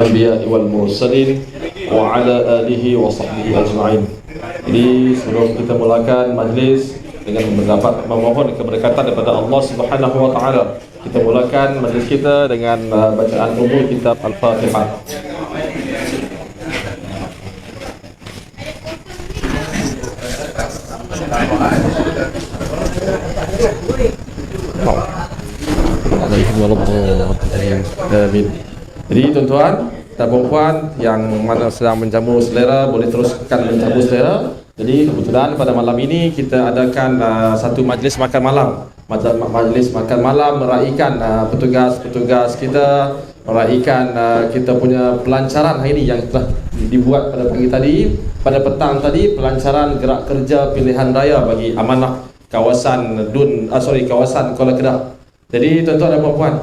Anbiya wal mursalin wa ala alihi wa sahbihi ajma'in. Jadi sebelum kita mulakan majlis dengan mendapat memohon keberkatan daripada Allah Subhanahu wa taala, kita mulakan majlis kita dengan bacaan umum kitab Al-Fatihah. Amin. Jadi tuan-tuan dan puan yang mana sedang menjamu selera boleh teruskan menjamu selera. Jadi kebetulan pada malam ini kita adakan satu majlis makan malam. Majlis makan malam meraikan petugas-petugas kita, meraikan kita punya pelancaran hari ini yang telah dibuat pada pagi tadi, pada petang tadi, pelancaran gerak kerja pilihan raya bagi amanah kawasan kawasan Kuala Kedah. Jadi tuan-tuan dan puan,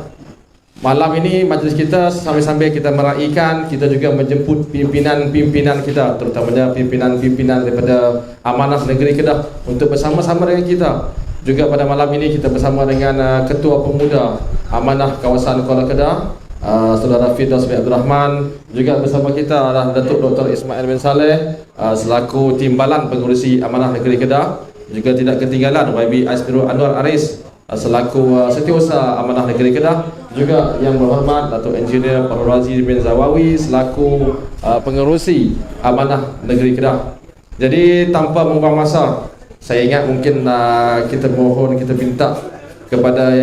malam ini majlis kita sambil-sambil kita meraikan, kita juga menjemput pimpinan-pimpinan kita, terutamanya pimpinan-pimpinan daripada Amanah Negeri Kedah untuk bersama-sama dengan kita. Juga pada malam ini kita bersama dengan Ketua Pemuda Amanah Kawasan Kuala Kedah, Saudara Firdaus bin Abdul Rahman. Juga bersama kita adalah Datuk Dr. Ismail bin Saleh selaku Timbalan Pengurusi Amanah Negeri Kedah. Juga tidak ketinggalan YB Aismirul Anwar Aris selaku Setiausaha Amanah Negeri Kedah. Juga yang berhormat Datuk Engineer Fahrul Razi bin Zawawi selaku pengerusi Amanah Negeri Kedah. Jadi tanpa membuang masa, saya ingat mungkin kita mohon, kita minta kepada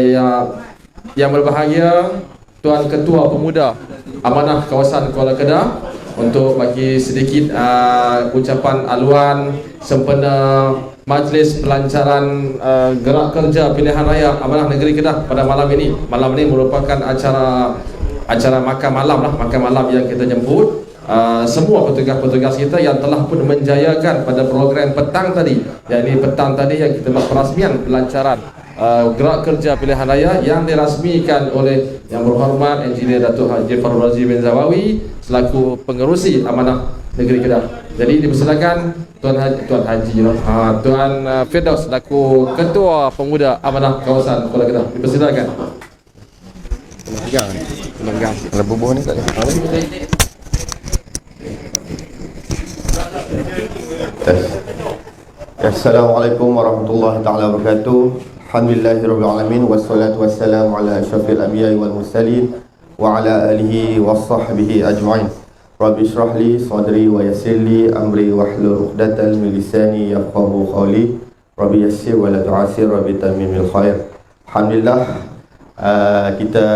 yang berbahagia Tuan Ketua Pemuda Amanah Kawasan Kuala Kedah untuk bagi sedikit ucapan aluan sempena majlis pelancaran gerak kerja pilihan raya Amanah Negeri Kedah pada malam ini. Malam ini merupakan acara makan malam yang kita jemput semua petugas-petugas kita yang telah pun menjayakan pada program petang tadi. Yakni petang tadi yang kita buat perasmian pelancaran gerak kerja pilihan raya yang dirasmikan oleh yang berhormat Engineer Datuk Haji Fahrul Razi bin Zawawi selaku pengerusi Amanah Negeri Kedah. Jadi dipersilakan Tuan Firdaus selaku Ketua Pemuda Amanah Kawasan Kuala Kedah. Dipersilakan. Pemegang. Ada bubuh ni tak ada? Assalamualaikum warahmatullahi taala wabarakatuh. Alhamdulillahirabbil alamin wassalatu wassalamu ala asyrafil anbiya'i wal mursalin wa ala alihi washabbihi ajma'in. Rabbi shrah li sadri wa yassir li amri wahlul 'uqdatal min lisani yafqahu qawli. Rabbi yassir wa la tu'assir, Rabbi tammimil khair. Alhamdulillah, kita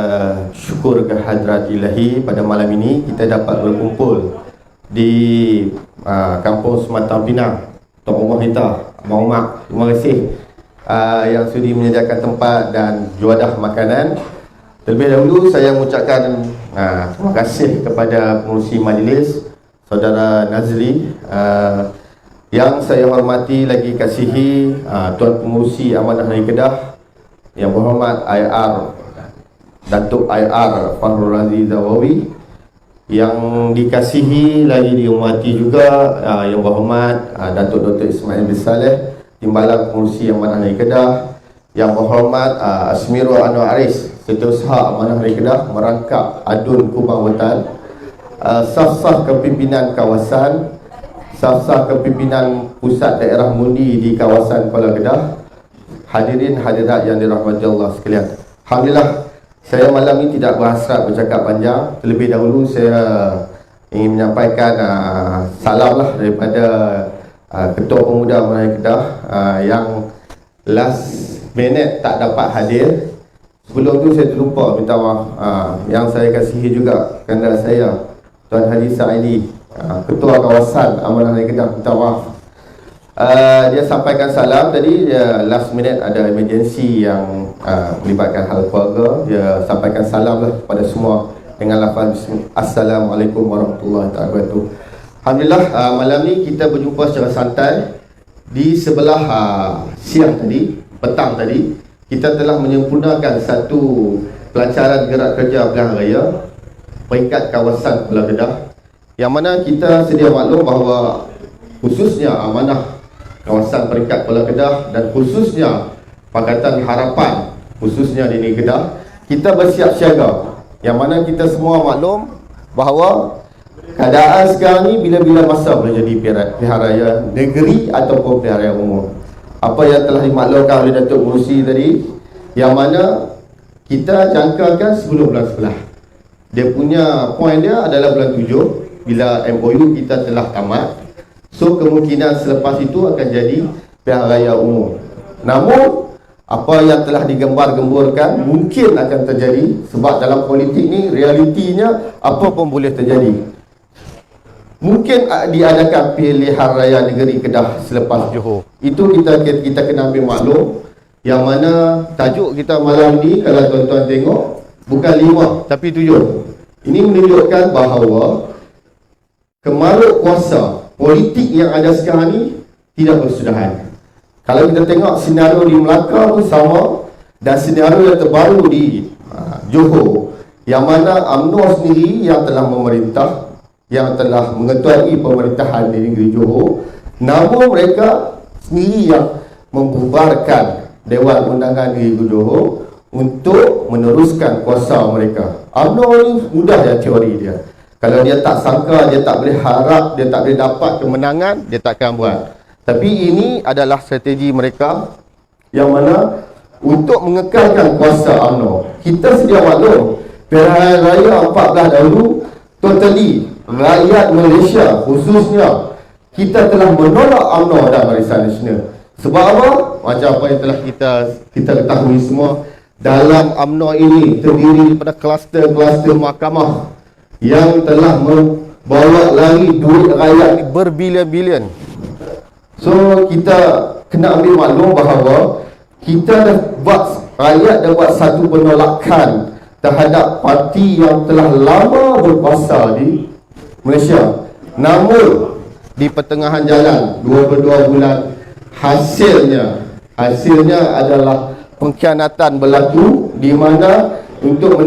syukur kehadrat Ilahi pada malam ini kita dapat berkumpul di kampung Sematang Pinang. Tuan Rumah kita, Abang Umar, terima kasih yang sudi menyediakan tempat dan juadah makanan. Terlebih dahulu saya mengucapkan terima kasih kepada pengurusi majlis Saudara Nazri, yang saya hormati lagi kasihi Tuan Pengurusi Amanah Negeri Kedah, yang berhormat IR Datuk IR Fahrul Razi Zawawi, yang dikasihi lagi dihormati juga yang berhormat Datuk Dr. Ismail bin Saleh, Timbalan Pengurusi Amanah Negeri Kedah, yang berhormat Aismirul Anwar Aris, Setiausaha Amanah Negeri Kedah, merangkap Adun Kubang Wetan, saf-saf kepimpinan kawasan, saf-saf kepimpinan pusat daerah mundi di kawasan Kuala Kedah, hadirin hadirat yang dirahmati Allah sekalian. Alhamdulillah, saya malam ini tidak berhasrat bercakap panjang. Terlebih dahulu saya ingin menyampaikan salam daripada Ketua Pemuda Amanah Negeri Kedah yang last minute tak dapat hadir. Sebelum tu saya terlupa minta maaf. Yang saya kasihi juga kandang saya Tuan Haji Saidi, Ketua Kawasan Amanah Negeri Kedah, minta maaf. Dia sampaikan salam tadi, dia last minute ada emergency yang melibatkan hal keluarga. Dia sampaikan salam kepada semua dengan lafaz Assalamualaikum warahmatullahi wabarakatuh. Alhamdulillah, malam ni kita berjumpa secara santai. Di sebelah siang tadi, petang tadi, kita telah menyempurnakan satu pelancaran gerak kerja pilihan raya peringkat kawasan Kuala Kedah, yang mana kita sedia maklum bahawa khususnya Amanah Kawasan peringkat Kuala Kedah dan khususnya Pakatan Harapan khususnya di Negeri Kedah, kita bersiap siaga, yang mana kita semua maklum bahawa keadaan sekarang ni bila-bila masa boleh jadi pilihan raya negeri ataupun pilihan raya umum. Apa yang telah dimaklumkan oleh Datuk Murusi tadi, yang mana kita jangkakan sebelum bulan 11. Dia punya point dia adalah bulan 7 bila MOU kita telah tamat. So kemungkinan selepas itu akan jadi pilihan raya umum. Namun apa yang telah digembar-gemburkan mungkin akan terjadi, sebab dalam politik ni realitinya apa pun boleh terjadi. Mungkin diadakan pilihan raya negeri Kedah selepas Johor. Itu kita kena ambil maklum, yang mana tajuk kita malam ni kalau tuan-tuan tengok bukan 5 tapi 7. Ini menunjukkan bahawa kemaruk kuasa politik yang ada sekarang ni tidak bersudahan. Kalau kita tengok senario di Melaka pun sama, dan senario yang terbaru di Johor, yang mana UMNO sendiri yang telah memerintah, yang telah mengetuai pemerintahan di negeri Johor, namun mereka sendiri yang membubarkan Dewan Undangan Negeri Johor untuk meneruskan kuasa mereka. UMNO ni mudah je teori dia. Kalau dia tak sangka, dia tak boleh harap, dia tak boleh dapat kemenangan, dia takkan buat. Tapi ini adalah strategi mereka yang mana untuk mengekalkan kuasa UMNO. Kita sedia maklum, pilihan raya 14 dahulu totally rakyat Malaysia khususnya kita telah menolak UMNO dan Barisan Nasional. Sebab apa? Macam apa yang telah kita ketahui semua, dalam UMNO ini terdiri daripada kluster-kluster mahkamah yang telah membawa lari duit rakyat berbilion-bilion. So kita kena ambil maklum bahawa kita dah buat, rakyat dah buat satu penolakan terhadap parti yang telah lama berkuasa di Malaysia. Namun di pertengahan jalan 22 bulan hasilnya adalah pengkhianatan berlaku, di mana untuk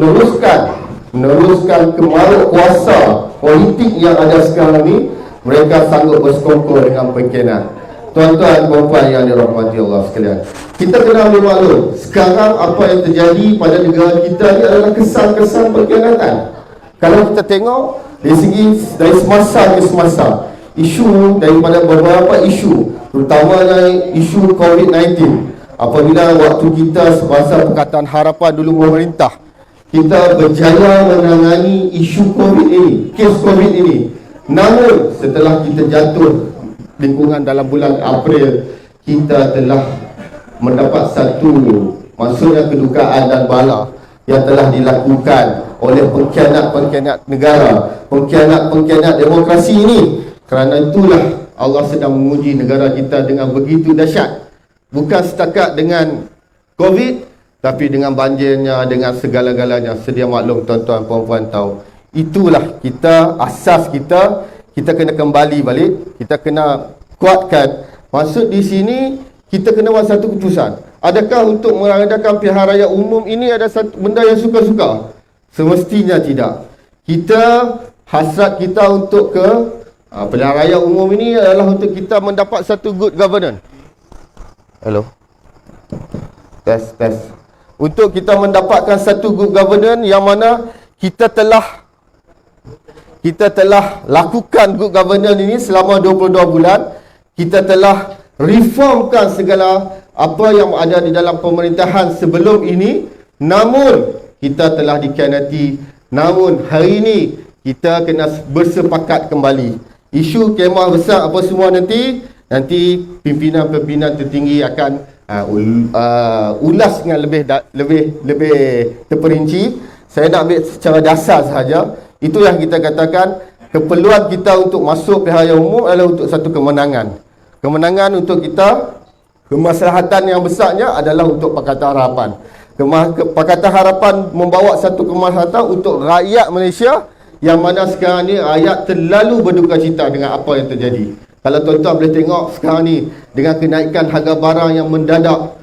meneruskan kemaruk kuasa politik yang ada sekarang ni, mereka sanggup bersekongkol dengan pengkhianat. Tuan-tuan puan-puan yang dirahmati Allah sekalian, kita kena ambil maklum sekarang apa yang terjadi pada negara kita ni adalah kesan-kesan pengkhianatan. Kalau kita tengok dari semasa ke semasa, isu daripada beberapa isu, terutamanya isu COVID-19. Apabila waktu kita semasa Pakatan Harapan dulu memerintah, kita berjaya menangani isu COVID ini, kes COVID ini. Namun setelah kita jatuh lingkungan dalam bulan April, kita telah mendapat satu, maksudnya kedukaan dan bala yang telah dilakukan oleh pengkhianat-pengkhianat negara, pengkhianat-pengkhianat demokrasi ini. Kerana itulah Allah sedang menguji negara kita dengan begitu dahsyat. Bukan setakat dengan COVID, tapi dengan banjirnya, dengan segala-galanya. Sedia maklum tuan-tuan puan-puan tahu. Itulah kita, asas kita kena kembali balik, kita kena kuatkan. Maksud di sini kita kena buat satu keputusan. Adakah untuk mengadakan pilihan raya umum ini ada satu benda yang suka-suka? Semestinya tidak. Hasrat kita untuk ke pilihan raya umum ini adalah untuk kita mendapat satu good governance. Hello. Test. Untuk kita mendapatkan satu good governance yang mana kita telah lakukan good governance ini selama 22 bulan. Kita telah reformkan segala apa yang ada di dalam pemerintahan sebelum ini. Namun kita telah dikhianati. Namun hari ini kita kena bersepakat kembali. Isu kemah besar apa semua nanti pimpinan-pimpinan tertinggi akan ulas dengan lebih terperinci. Saya nak ambil secara dasar sahaja. Itu yang kita katakan, keperluan kita untuk masuk pilihan raya umum adalah untuk satu kemenangan. Kemenangan untuk kita, kemaslahatan yang besarnya adalah untuk Pakatan Harapan. Pakatan Harapan membawa satu kemaslahatan untuk rakyat Malaysia, yang mana sekarang ni rakyat terlalu berduka cita dengan apa yang terjadi. Kalau tuan-tuan boleh tengok sekarang ni, dengan kenaikan harga barang yang mendadak,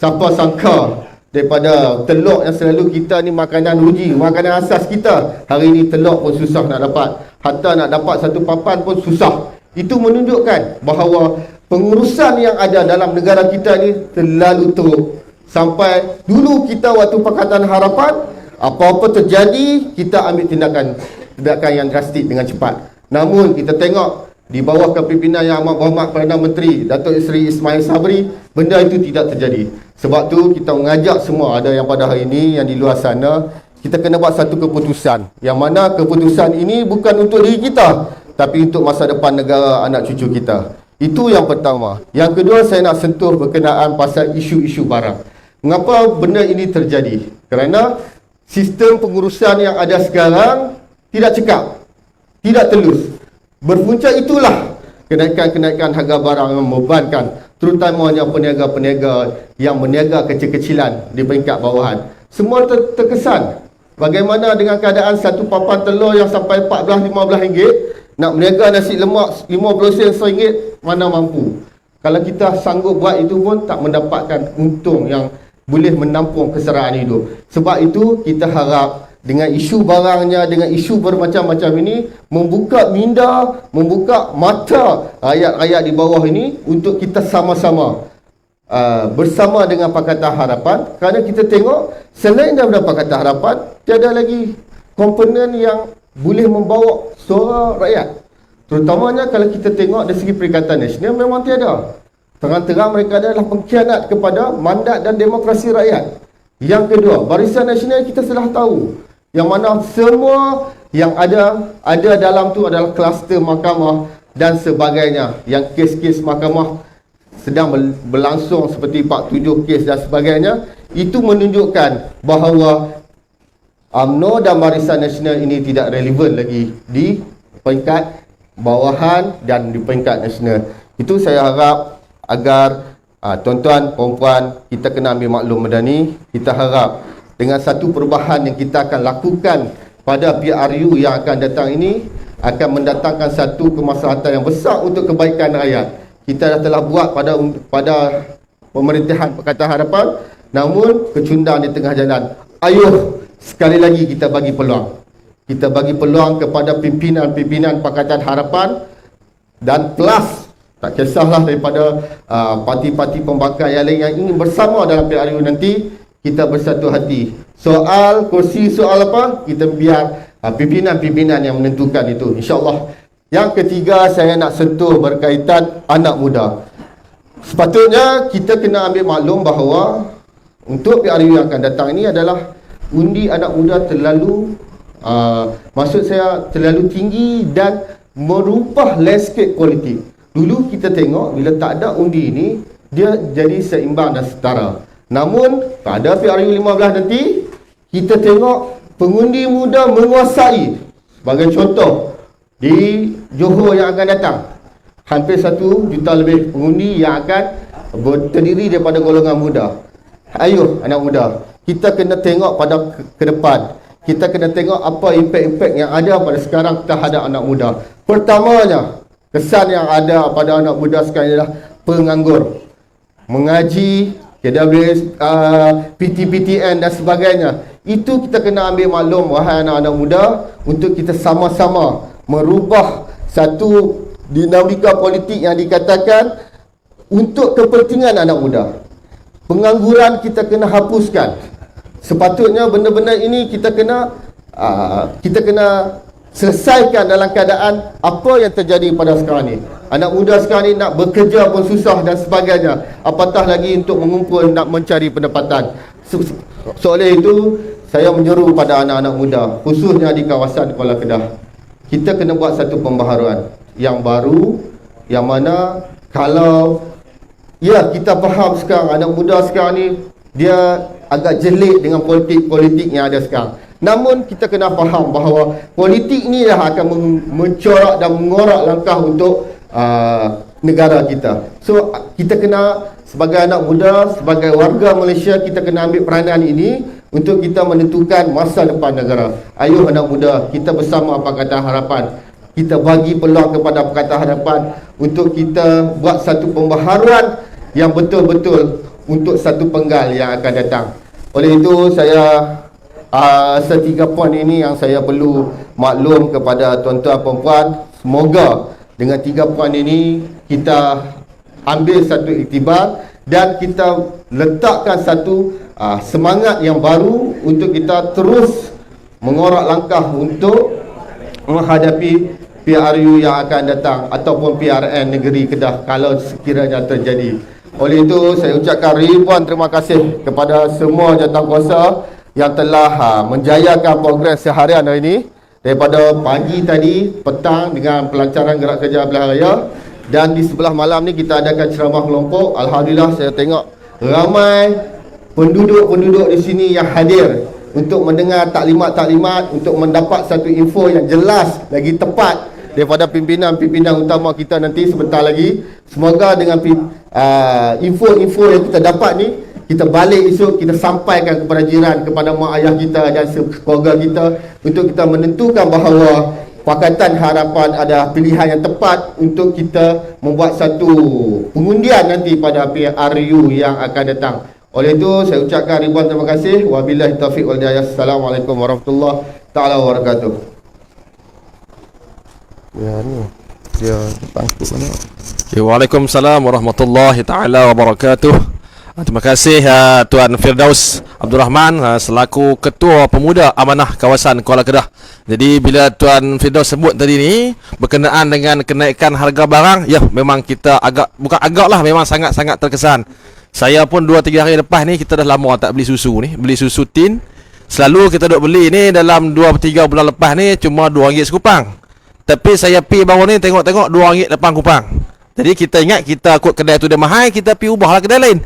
siapa sangka daripada telur yang selalu kita ni makanan uji, makanan asas kita, hari ni telur pun susah nak dapat, hatta nak dapat satu papan pun susah. Itu menunjukkan bahawa pengurusan yang ada dalam negara kita ni terlalu teruk. Sampai dulu kita waktu Pakatan Harapan, apa-apa terjadi kita ambil tindakan. tindakan yang drastik dengan cepat. Namun kita tengok di bawah kepimpinan Yang Amat Berhormat Perdana Menteri Datuk Seri Ismail Sabri, benda itu tidak terjadi. Sebab tu kita mengajak semua, ada yang pada hari ini, yang di luar sana, kita kena buat satu keputusan, yang mana keputusan ini bukan untuk diri kita, tapi untuk masa depan negara, anak cucu kita. Itu yang pertama. Yang kedua, saya nak sentuh berkenaan pasal isu-isu barang. Mengapa benda ini terjadi? Kerana sistem pengurusan yang ada sekarang tidak cekap, tidak telus. Berpunca itulah kenaikan-kenaikan harga barang yang membebankan terutamanya peniaga-peniaga yang berniaga kecil-kecilan di peringkat bawahan. Semua terkesan. Bagaimana dengan keadaan satu papan telur yang sampai 14-15 ringgit, nak berniaga nasi lemak 50 sen RM1, mana mampu. Kalau kita sanggup buat itu pun tak mendapatkan untung yang boleh menampung keseraan hidup. Sebab itu kita harap dengan isu barangnya, dengan isu bermacam-macam ini, membuka minda, membuka mata rakyat-rakyat di bawah ini untuk kita sama-sama bersama dengan Pakatan Harapan. Kerana kita tengok selain daripada Pakatan Harapan, tiada lagi komponen yang boleh membawa suara rakyat. Terutamanya kalau kita tengok dari segi Perikatan Nasional, memang tiada. Terang-terang mereka adalah pengkhianat kepada mandat dan demokrasi rakyat. Yang kedua, Barisan Nasional kita sudah tahu, yang mana semua yang ada dalam tu adalah kluster mahkamah dan sebagainya. Yang kes-kes mahkamah sedang berlangsung seperti 47 kes dan sebagainya, itu menunjukkan bahawa UMNO dan Barisan Nasional ini tidak relevan lagi di peringkat bawahan dan di peringkat nasional. Itu saya harap agar tuan-tuan, perempuan, kita kena ambil maklum medani. Kita harap dengan satu perubahan yang kita akan lakukan pada PRU yang akan datang ini, akan mendatangkan satu kemaslahatan yang besar untuk kebaikan rakyat. Kita dah telah buat pada pemerintahan Pakatan Harapan, namun kecundang di tengah jalan. Ayuh, sekali lagi kita bagi peluang. Kita bagi peluang kepada pimpinan-pimpinan Pakatan Harapan dan plus, tak kisahlah daripada parti-parti pembangkang yang lain yang ingin bersama dalam PRU nanti, kita bersatu hati. Soal kursi, soal apa, kita biar pimpinan-pimpinan yang menentukan itu, insyaAllah. Yang ketiga, saya nak sentuh berkaitan anak muda. Sepatutnya kita kena ambil maklum bahawa untuk PRU yang akan datang ini adalah undi anak muda terlalu maksud saya terlalu tinggi dan merubah landscape politik. Dulu kita tengok bila tak ada undi ini, dia jadi seimbang dan setara. Namun pada PRU 15 nanti, kita tengok pengundi muda menguasai. Sebagai contoh, di Johor yang akan datang, hampir 1 juta lebih pengundi yang akan terdiri daripada golongan muda. Ayuh anak muda, kita kena tengok pada ke depan. Kita kena tengok apa impak-impak yang ada pada sekarang terhadap anak muda. Pertamanya, kesan yang ada pada anak muda sekarang adalah penganggur, mengaji, KWS, PTPTN dan sebagainya. Itu kita kena ambil maklum, wahai anak-anak muda, untuk kita sama-sama merubah satu dinamika politik yang dikatakan untuk kepentingan anak muda. Pengangguran kita kena hapuskan. Sepatutnya benda-benda ini kita kena selesaikan dalam keadaan apa yang terjadi pada sekarang ni. Anak muda sekarang ni nak bekerja pun susah dan sebagainya, apatah lagi untuk mengumpul, nak mencari pendapatan. Oleh itu, saya menyeru pada anak-anak muda, khususnya di kawasan Kuala Kedah, kita kena buat satu pembaharuan yang baru, yang mana kalau kita faham sekarang anak muda sekarang ni dia agak jelik dengan politik-politik yang ada sekarang. Namun kita kena faham bahawa politik ni dah akan mencorak dan mengorak langkah untuk negara kita. So kita kena sebagai anak muda, sebagai warga Malaysia, kita kena ambil peranan ini untuk kita menentukan masa depan negara. Ayuh anak muda, kita bersama Pakatan Harapan, kita bagi peluang kepada Pakatan Harapan untuk kita buat satu pembaharuan yang betul-betul untuk satu penggal yang akan datang. Oleh itu saya setiga poin ini yang saya perlu maklum kepada tuan-tuan perempuan. Semoga dengan 3 poin ini kita ambil satu iktibar dan kita letakkan satu semangat yang baru untuk kita terus mengorak langkah untuk menghadapi PRU yang akan datang ataupun PRN negeri Kedah kalau sekiranya terjadi. Oleh itu saya ucapkan ribuan terima kasih kepada semua jawatankuasa yang telah menjayakan program seharian hari ini, daripada pagi tadi, petang dengan pelancaran gerak kerja pilihan raya, dan di sebelah malam ni kita adakan ceramah kelompok. Alhamdulillah saya tengok ramai penduduk-penduduk di sini yang hadir untuk mendengar taklimat-taklimat, untuk mendapat satu info yang jelas lagi tepat daripada pimpinan-pimpinan utama kita nanti sebentar lagi. Semoga dengan info-info yang kita dapat ni, kita balik esok, kita sampaikan kepada jiran, kepada mak ayah kita dan keluarga kita, untuk kita menentukan bahawa Pakatan Harapan ada pilihan yang tepat untuk kita membuat satu pengundian nanti pada PRU yang akan datang. Oleh itu saya ucapkan ribuan terima kasih. Wabillahi taufiq wal hidayah. Assalamualaikum warahmatullahi taala wabarakatuh. Ya ni dia tangkap mana? Waalaikumsalam warahmatullahi taala wabarakatuh. Terima kasih Tuan Firdaus Abdul Rahman selaku Ketua Pemuda Amanah Kawasan Kuala Kedah. Jadi bila Tuan Firdaus sebut tadi ni berkenaan dengan kenaikan harga barang, ya memang kita bukan agak lah, memang sangat-sangat terkesan. Saya pun 2-3 hari lepas ni kita dah lama tak beli susu ni, beli susu tin. Selalu kita duk beli ni dalam 2-3 bulan lepas ni cuma RM2 sekupang. Tapi saya pi baru ni tengok-tengok RM2 8 kupang. Jadi kita ingat kita kot kedai tu dia mahal, kita pi ubahlah kedai lain.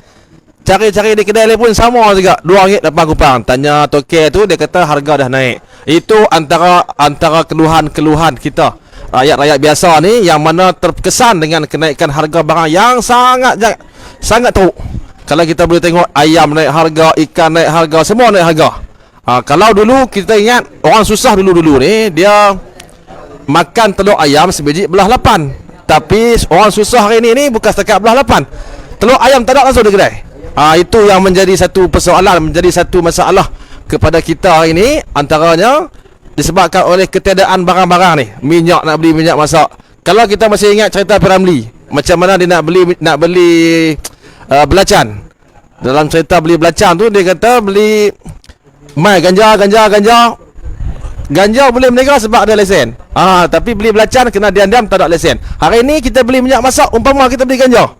Cari-cari di kedai lain pun sama juga, RM2 8 kupang. Tanya toke tu, dia kata harga dah naik. Itu antara keluhan-keluhan kita rakyat-rakyat biasa ni, yang mana terkesan dengan kenaikan harga barang yang sangat teruk. Kalau kita boleh tengok, ayam naik harga, ikan naik harga, semua naik harga. Kalau dulu kita ingat orang susah dulu ni, dia makan telur ayam sebiji belah 8. Tapi orang susah hari ni bukan setakat belah 8. Telur ayam tak ada langsung di kedai. Itu yang menjadi satu persoalan, menjadi satu masalah kepada kita hari ini. Antaranya disebabkan oleh ketiadaan barang-barang ni. Minyak, nak beli minyak masak. Kalau kita masih ingat cerita Piramli, macam mana dia nak beli belacan. Dalam cerita beli belacan tu, dia kata beli ganja boleh berniaga sebab ada lesen. Tapi beli belacan kena diam-diam tak ada lesen. Hari ini kita beli minyak masak, umpama kita beli ganja,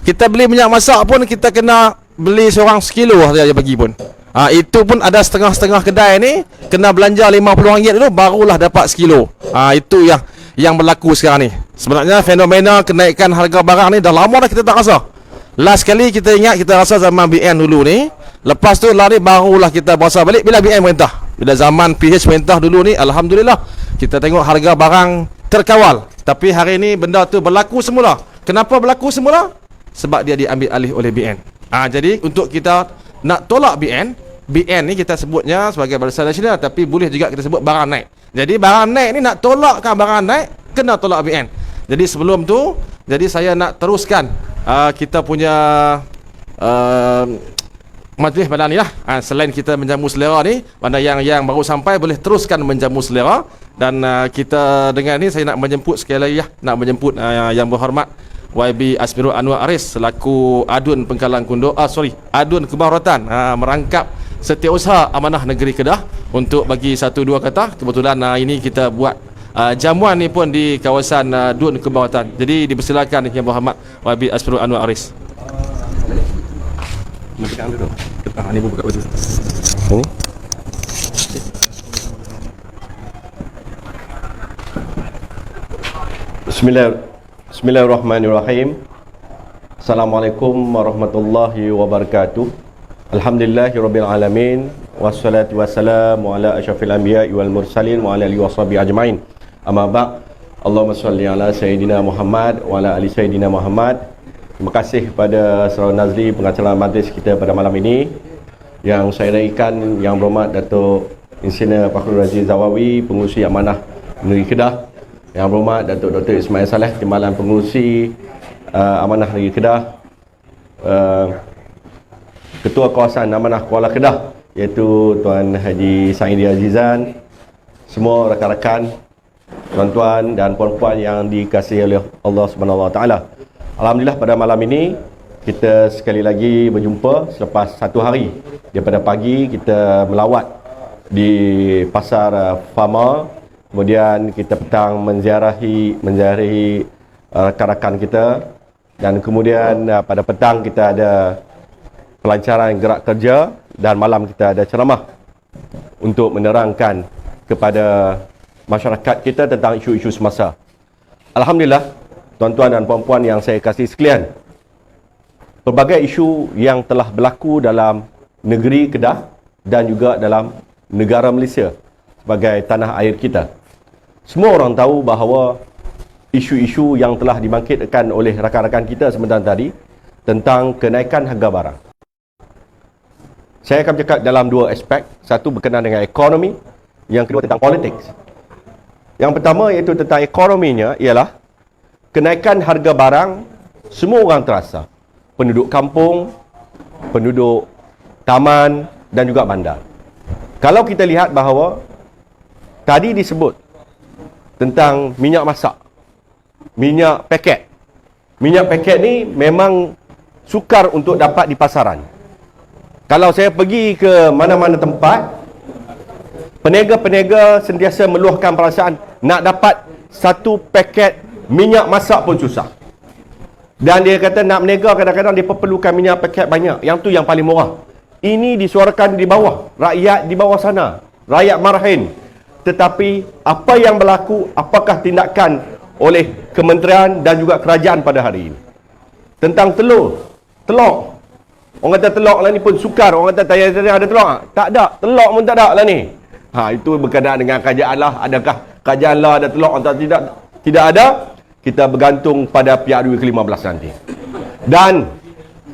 kita beli minyak masak pun kita kena beli seorang sekilo saja bagi pun. Itu pun ada setengah-setengah kedai ni kena belanja RM50 dulu barulah dapat sekilo. Itu yang berlaku sekarang ni. Sebenarnya fenomena kenaikan harga barang ni dah lama dah kita tak rasa. Last kali kita ingat kita rasa zaman BN dulu ni. Lepas tu lari barulah kita berasa balik bila BN perintah. Bila zaman PH perintah dulu ni, alhamdulillah kita tengok harga barang terkawal. Tapi hari ni benda tu berlaku semula. Kenapa berlaku semula? Sebab dia diambil alih oleh BN. Jadi untuk kita nak tolak BN ni kita sebutnya sebagai Barisan Nasional, tapi boleh juga kita sebut barang naik. Jadi barang naik ni, nak tolakkan barang naik, kena tolak BN. Jadi sebelum tu, jadi saya nak teruskan kita punya majlis pada ni lah. Selain kita menjamu selera ni, mana yang baru sampai boleh teruskan menjamu selera. Dan kita dengan ni saya nak menjemput sekali lagi nak menjemput yang berhormat YB Asmirul Anwar Aris selaku Adun Pengkalan Kundo, Adun Kebaharatan, merangkap Setiausaha Amanah Negeri Kedah untuk bagi 1-2 kata. Kebetulan ini kita buat jamuan ni pun di kawasan Dun Kebaharatan. Jadi dipersilakan yang berhormat YB Asmirul Anwar Aris. Ini buka baju. Ini. Bismillahirrahmanirrahim. Assalamualaikum warahmatullahi wabarakatuh. Alhamdulillahirabbil alamin, wassalatu wassalamu ala asyrafil anbiya'i wal mursalin wa ala alihi washabihi ajmain. Amma ba'd. Allahumma shalli ala sayyidina Muhammad wa ala ali sayyidina Muhammad. Terima kasih kepada Saudara Nazli, pengacara majlis kita pada malam ini, yang saya naikkan Yang Berhormat Datuk Insinyur Fakhrul Razi Zawawi, Pengurusi Amanah Negeri Kedah, Yang Berhormat Datuk Dr. Ismail Saleh, Timbalan Pengurusi Amanah Negeri Kedah, Ketua Kawasan Amanah Kuala Kedah iaitu Tuan Haji Saidi Azizan, semua rakan-rakan, tuan-tuan dan puan-puan yang dikasihi oleh Allah Subhanahu Wa Taala. Alhamdulillah pada malam ini kita sekali lagi berjumpa selepas 1 hari. Daripada pagi kita melawat di Pasar Fama kemudian kita petang menziarahi rakan-rakan kita, dan kemudian pada petang kita ada pelancaran gerak kerja, dan malam kita ada ceramah untuk menerangkan kepada masyarakat kita tentang isu-isu semasa. Alhamdulillah, tuan-tuan dan puan-puan yang saya kasih sekalian, pelbagai isu yang telah berlaku dalam negeri Kedah dan juga dalam negara Malaysia sebagai tanah air kita. Semua orang tahu bahawa isu-isu yang telah dibangkitkan oleh rakan-rakan kita sebentar tadi tentang kenaikan harga barang. Saya akan bercakap dalam dua aspek. Satu berkenaan dengan ekonomi, yang kedua tentang politik. Yang pertama iaitu tentang ekonominya ialah kenaikan harga barang semua orang terasa. Penduduk kampung, penduduk taman dan juga bandar. Kalau kita lihat bahawa tadi disebut tentang minyak masak, minyak paket. Minyak paket ni memang sukar untuk dapat di pasaran. Kalau saya pergi ke mana-mana tempat, peniaga-peniaga sentiasa meluahkan perasaan nak dapat satu paket minyak masak pun susah. Dan dia kata nak berniaga kadang-kadang dia perlukan minyak paket banyak. Yang tu yang paling murah. Ini disuarakan di bawah, rakyat di bawah sana, rakyat marahin. Tetapi apa yang berlaku, apakah tindakan oleh kementerian dan juga kerajaan pada hari ini? Tentang telur. Orang kata telur lah ni pun sukar. Orang kata tanya ada telur tak ada. Telur pun tak ada lah ni. Itu berkenaan dengan kerajaan lah. Adakah kerajaan lah ada telur atau tidak? Tidak ada. Kita bergantung pada PRU ke-15 nanti. Dan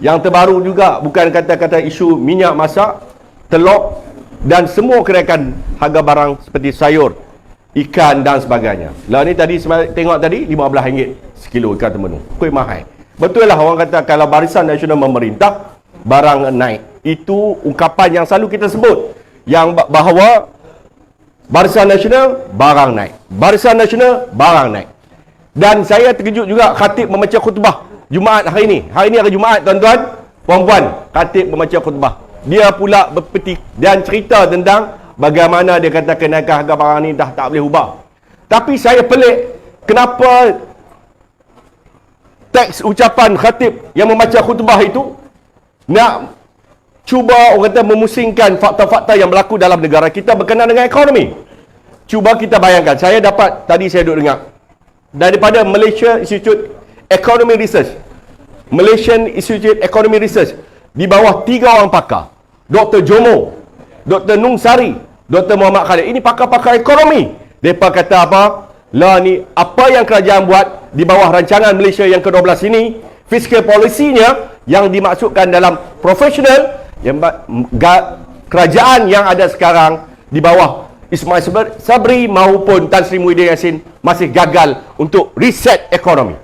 yang terbaru juga, bukan kata-kata isu minyak masak, telur dan semua kenaikan harga barang seperti sayur, ikan dan sebagainya. Lah ni tadi tengok tadi RM15 sekilo ikan temenu. Kuih mahal. Betul lah orang kata kalau Barisan Nasional memerintah, barang naik. Itu ungkapan yang selalu kita sebut. Yang bahawa Barisan Nasional, barang naik. Barisan Nasional, barang naik. Dan saya terkejut juga khatib membaca khutbah Jumaat hari ini. Hari ini hari Jumaat, tuan-tuan, puan-puan. Khatib membaca khutbah. Dia pula berpetik dan cerita tentang bagaimana dia kata kenaikan harga barang ni dah tak boleh ubah. Tapi saya pelik, kenapa teks ucapan khatib yang membaca khutbah itu nak cuba orang kata memusingkan fakta-fakta yang berlaku dalam negara kita berkenaan dengan ekonomi. Cuba kita bayangkan, saya dapat, tadi saya duduk dengar daripada Malaysia Institute Economy Research, Malaysian Institute Economy Research, di bawah 3 orang pakar, Dr. Jomo, Dr. Nung Sari, Dr. Muhammad Khalid. Ini pakar-pakar ekonomi. Mereka kata apa? Lah ni, apa yang kerajaan buat di bawah rancangan Malaysia yang ke-12 ini, fiscal policy-nya yang dimaksudkan dalam profesional, yang kerajaan yang ada sekarang di bawah Ismail Sabri maupun Tan Sri Muhyiddin Yassin masih gagal untuk reset ekonomi.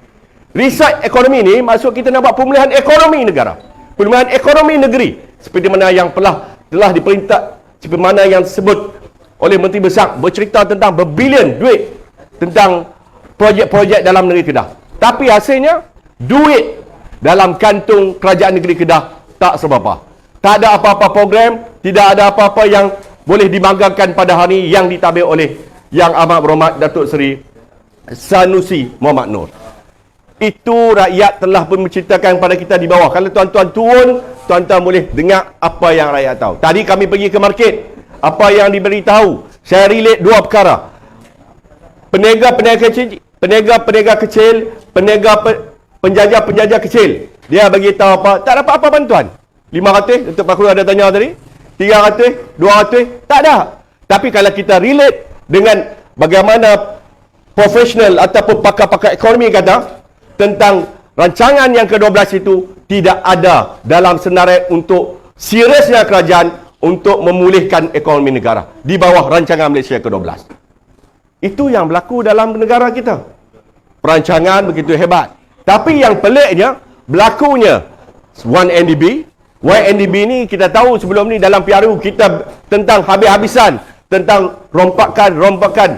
Reset ekonomi ni maksud kita nak buat pemulihan ekonomi negara, pemulihan ekonomi negeri, seperti mana yang telah diperintah, seperti mana yang disebut oleh Menteri Besar, bercerita tentang berbilion duit tentang projek-projek dalam negeri Kedah. Tapi hasilnya duit dalam kantung kerajaan negeri Kedah tak seberapa. Tak ada apa-apa program, tidak ada apa-apa yang boleh dibanggakan pada hari yang ditabir oleh Yang Amat Berhormat Datuk Seri Sanusi Muhammad Noor. Itu rakyat telah pun menceritakan kepada kita di bawah. Kalau tuan-tuan turun, tuan-tuan boleh dengar apa yang rakyat tahu. Tadi kami pergi ke market, apa yang diberitahu, saya relate dua perkara. Peniaga-peniaga kecil, penjajah-penjajah kecil, dia bagi tahu apa? Tak dapat apa bantuan. 500, Datuk Pak Kuru ada tanya tadi, 300, 200, tak ada. Tapi kalau kita relate dengan bagaimana profesional ataupun pakar-pakar ekonomi kata tentang rancangan yang ke-12 itu, tidak ada dalam senarai untuk seriusnya kerajaan untuk memulihkan ekonomi negara di bawah rancangan Malaysia ke-12. Itu yang berlaku dalam negara kita. Perancangan begitu hebat. Tapi yang peliknya, berlakunya 1NDB. 1NDB ni kita tahu sebelum ni dalam PRU kita tentang habis-habisan, tentang rompakan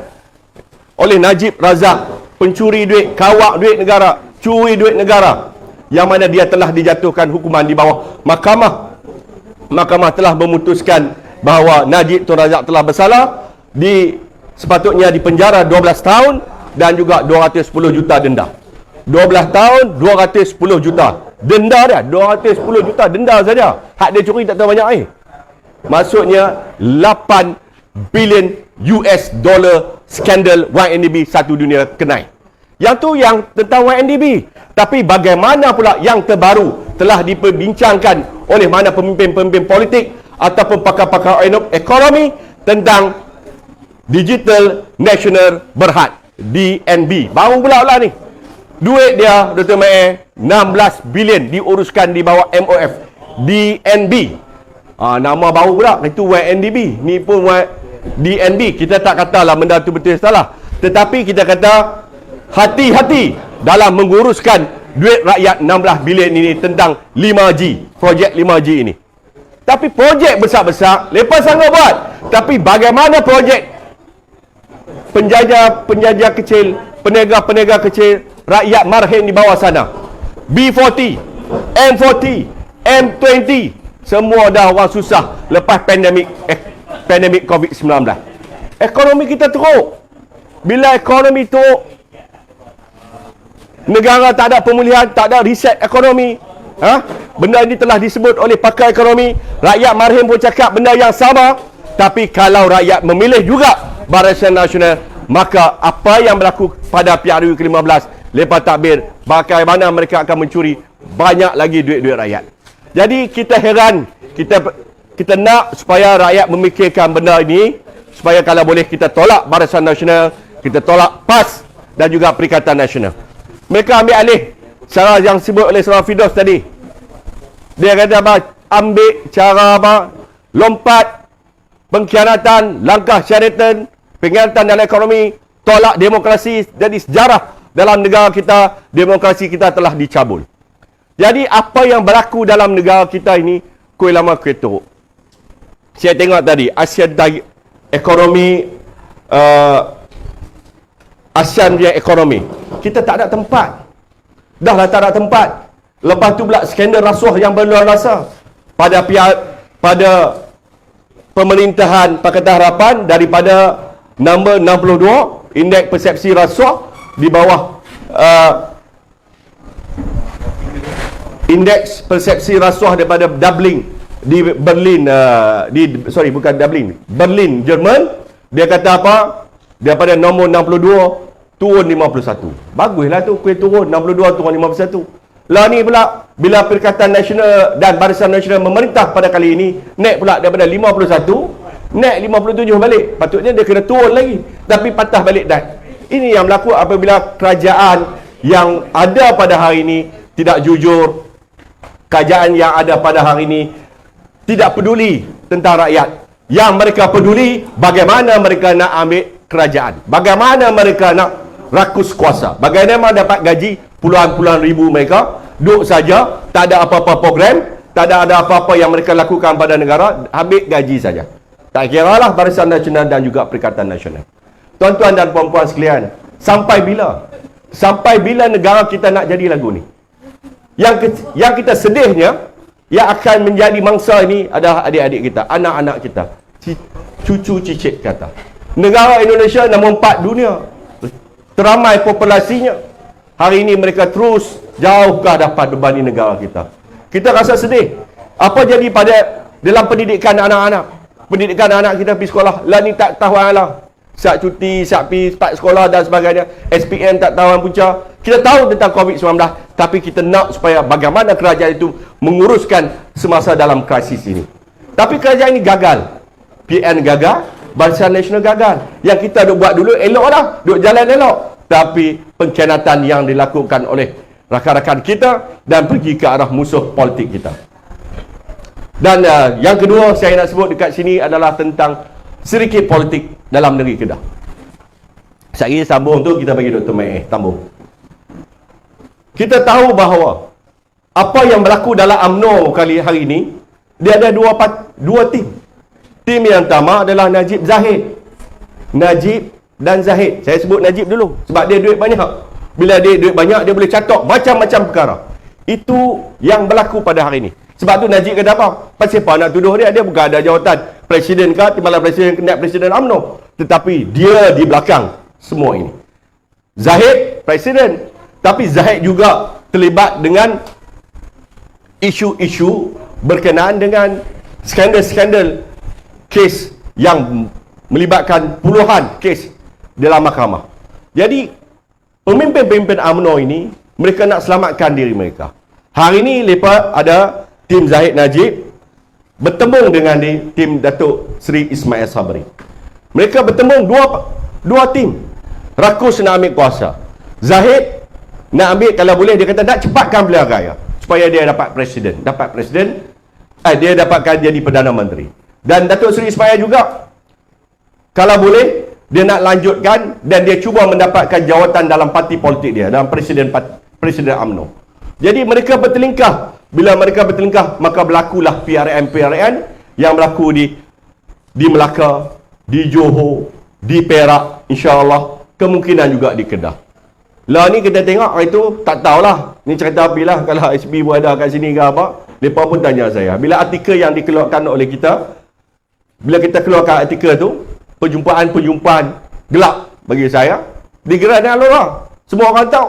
oleh Najib Razak, pencuri duit, kawak duit negara, curi duit negara, yang mana dia telah dijatuhkan hukuman di bawah mahkamah. Mahkamah telah memutuskan bahawa Najib Tun Razak telah bersalah, sepatutnya dipenjara 12 tahun dan juga 210 juta denda. 12 tahun, 210 juta. Denda dia, 210 juta denda saja. Hak dia curi tak tahu banyak Maksudnya 8 bilion US dollar skandal YNDB satu dunia kenai. Yang tu yang tentang YNDB. Tapi bagaimana pula yang terbaru telah diperbincangkan oleh mana pemimpin-pemimpin politik ataupun pakar-pakar ekonomi tentang Digital National Berhad, DNB. Baru pula ni. Duit dia, Dr. Mae, 16 bilion diuruskan di bawah MOF. DNB. Nama baru pula. Itu YNDB. Ni pun DNB. Kita tak katalah benda tu betul salah. Tetapi kita kata hati-hati dalam menguruskan duit rakyat 16 bilion ini tentang 5G. Projek 5G ini. Tapi projek besar-besar, lepas sanggup buat. Tapi bagaimana projek penjajah kecil, peniaga kecil, rakyat marhen di bawah sana. B40, M40, M20, semua dah orang susah lepas pandemik COVID-19. Ekonomi kita teruk. Bila ekonomi teruk, negara tak ada pemulihan, tak ada reset ekonomi. Benda ini telah disebut oleh pakar ekonomi. Rakyat marhen pun cakap benda yang sama. Tapi kalau rakyat memilih juga Barisan Nasional, maka apa yang berlaku pada PRU ke-15 lepas takbir, bagaimana mereka akan mencuri banyak lagi duit-duit rakyat. Jadi kita heran, kita nak supaya rakyat memikirkan benda ini, supaya kalau boleh kita tolak Barisan Nasional, kita tolak PAS dan juga Perikatan Nasional. Mereka ambil alih cara yang disebut oleh Saudara Firdaus tadi. Dia kata apa? Ambil cara apa? Lompat, pengkhianatan, langkah syariatan, pengkhianatan dalam ekonomi, tolak demokrasi. Jadi sejarah dalam negara kita, demokrasi kita telah dicabul. Jadi apa yang berlaku dalam negara kita ini, kuih lama kuih teruk. Saya tengok tadi, ekonomi, ASEAN punya ekonomi. Kita tak ada tempat. Dah lah tak ada tempat. Lepas tu pula skandal rasuah yang berluar rasa. Pada pemerintahan Pakatan Harapan daripada nombor 62, indeks persepsi rasuah di bawah indeks persepsi rasuah daripada Dublin di Berlin, Berlin, Jerman. Dia kata apa? Daripada nombor 62 turun 51. Baguslah tu, kuih turun 62 turun 51. Lah ni pula bila Perikatan Nasional dan Barisan Nasional memerintah pada kali ini, naik pula daripada 51 naik 57 balik. Patutnya dia kena turun lagi, tapi patah balik dah. Ini yang berlaku apabila kerajaan yang ada pada hari ini tidak jujur. Kerajaan yang ada pada hari ini tidak peduli tentang rakyat. Yang mereka peduli bagaimana mereka nak ambil kerajaan, bagaimana mereka nak rakus kuasa, bagaimana dapat gaji puluhan-puluhan ribu mereka duduk saja, tak ada apa-apa program, tak ada apa-apa yang mereka lakukan pada negara, ambil gaji saja. Tak kira lah Barisan Nasional dan juga Perikatan Nasional. Tuan-tuan dan puan-puan sekalian, sampai bila negara kita nak jadi lagu ni? Yang kita sedihnya, yang akan menjadi mangsa ini adalah adik-adik kita, anak-anak kita, cucu cicit kata. Negara Indonesia nombor 4 dunia, teramai populasinya. Hari ini mereka terus jauh ke hadapan berbanding negara kita. Kita rasa sedih. Apa jadi pada dalam pendidikan anak-anak? Pendidikan anak kita pergi sekolah, lah ni tak tahu lah. Siap cuti, siap pergi start sekolah dan sebagainya. SPM tak tahu punca. Kita tahu tentang COVID-19, tapi kita nak supaya bagaimana kerajaan itu menguruskan semasa dalam krisis ini. Tapi kerajaan ini gagal. PN gagal, Barisan Nasional gagal. Yang kita duk buat dulu elok dah, duk jalan elok. Tapi pengkhianatan yang dilakukan oleh rakan-rakan kita dan pergi ke arah musuh politik kita. Dan yang kedua saya nak sebut dekat sini adalah tentang sedikit politik dalam negeri Kedah. Saya sambung tu kita bagi Dr. Mae tambung. Kita tahu bahawa apa yang berlaku dalam UMNO kali hari ini, dia ada dua tim. Tim yang pertama adalah Najib Zahid. Najib dan Zahid. Saya sebut Najib dulu sebab dia duit banyak. Bila dia duit banyak, dia boleh catok macam-macam perkara. Itu yang berlaku pada hari ini. Sebab tu Najib kata apa? Pasal apa nak tuduh dia? Dia bukan ada jawatan presiden ke, timbalan presiden, kena presiden UMNO. tetapi dia di belakang semua ini. Zahid presiden, tapi Zahid juga terlibat dengan isu-isu berkenaan dengan skandal-skandal kes yang melibatkan puluhan kes dalam mahkamah. Jadi pemimpin-pemimpin UMNO ini, mereka nak selamatkan diri mereka. Hari ini lepas ada tim Zahid Najib bertemu dengan tim Datuk Seri Ismail Sabri. Mereka bertemu dua tim. Rakus nak ambil kuasa. Zahid nak ambil, kalau boleh dia kata nak cepatkan pilihan raya supaya dia dapat presiden. Dia dapatkan jadi Perdana Menteri. Dan Datuk Seri Ismail juga, kalau boleh dia nak lanjutkan dan dia cuba mendapatkan jawatan dalam parti politik dia, dalam presiden UMNO. Jadi mereka bertelingkah. Bila mereka bertelingkah, maka berlakulah PRN yang berlaku di Melaka, di Johor, di Perak, insya-Allah, kemungkinan juga di Kedah. Lah ni kita tengok itu tak tahulah. Ni cerita api lah, kalau SB pun ada kat sini ke apa. Mereka pun tanya saya. Bila artikel yang dikeluarkan oleh kita, bila kita keluarkan artikel tu, perjumpaan-perjumpaan gelap bagi saya, digerak dengan orang. Semua orang tahu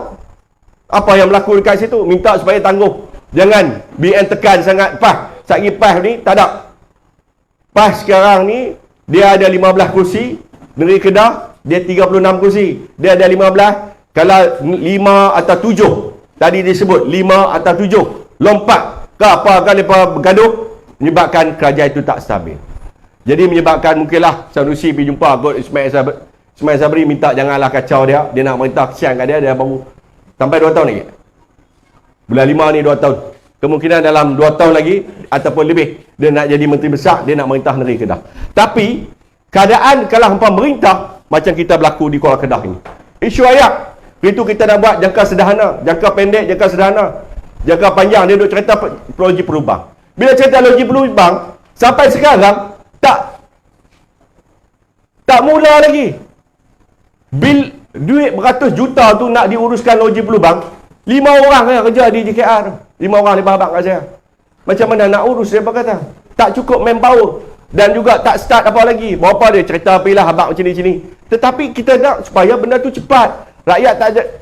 apa yang berlaku dekat situ. Minta supaya tangguh. Jangan BN tekan sangat PAS. Satgi PAS ni tak ada. PAS sekarang ni dia ada 15 kursi. Negeri Kedah dia 36 kursi. Dia ada 15. Kalau 5 atau 7, tadi disebut 5 atau 7, lompat ke apa kan mereka bergaduh, menyebabkan kerajaan itu tak stabil. Jadi menyebabkan mungkinlah Sanusi pergi jumpa Ismail Sabri minta janganlah kacau dia nak merintah, kesian kat dia baru sampai 2 tahun lagi. Bulan 5 ni 2 tahun. Kemungkinan dalam 2 tahun lagi ataupun lebih dia nak jadi menteri besar, dia nak merintah negeri Kedah. Tapi keadaan kalau hampa merintah macam kita berlaku di Kuala Kedah ini. Isu ayat itu kita nak buat jangka sederhana, jangka pendek, jangka sederhana, jangka panjang. Dia duk cerita teknologi perubang. Bila cerita teknologi perubang, sampai sekarang tak mula lagi. Bil duit beratus juta tu nak diuruskan teknologi perubang. 5 orang yang kerja di JKR. 5 orang lepas abang kat saya. Macam mana nak urus dia kata? Tak cukup manpower. Dan juga tak start apa lagi. Berapa dia cerita apalah abang macam ni. Tetapi kita nak supaya benda tu cepat. Rakyat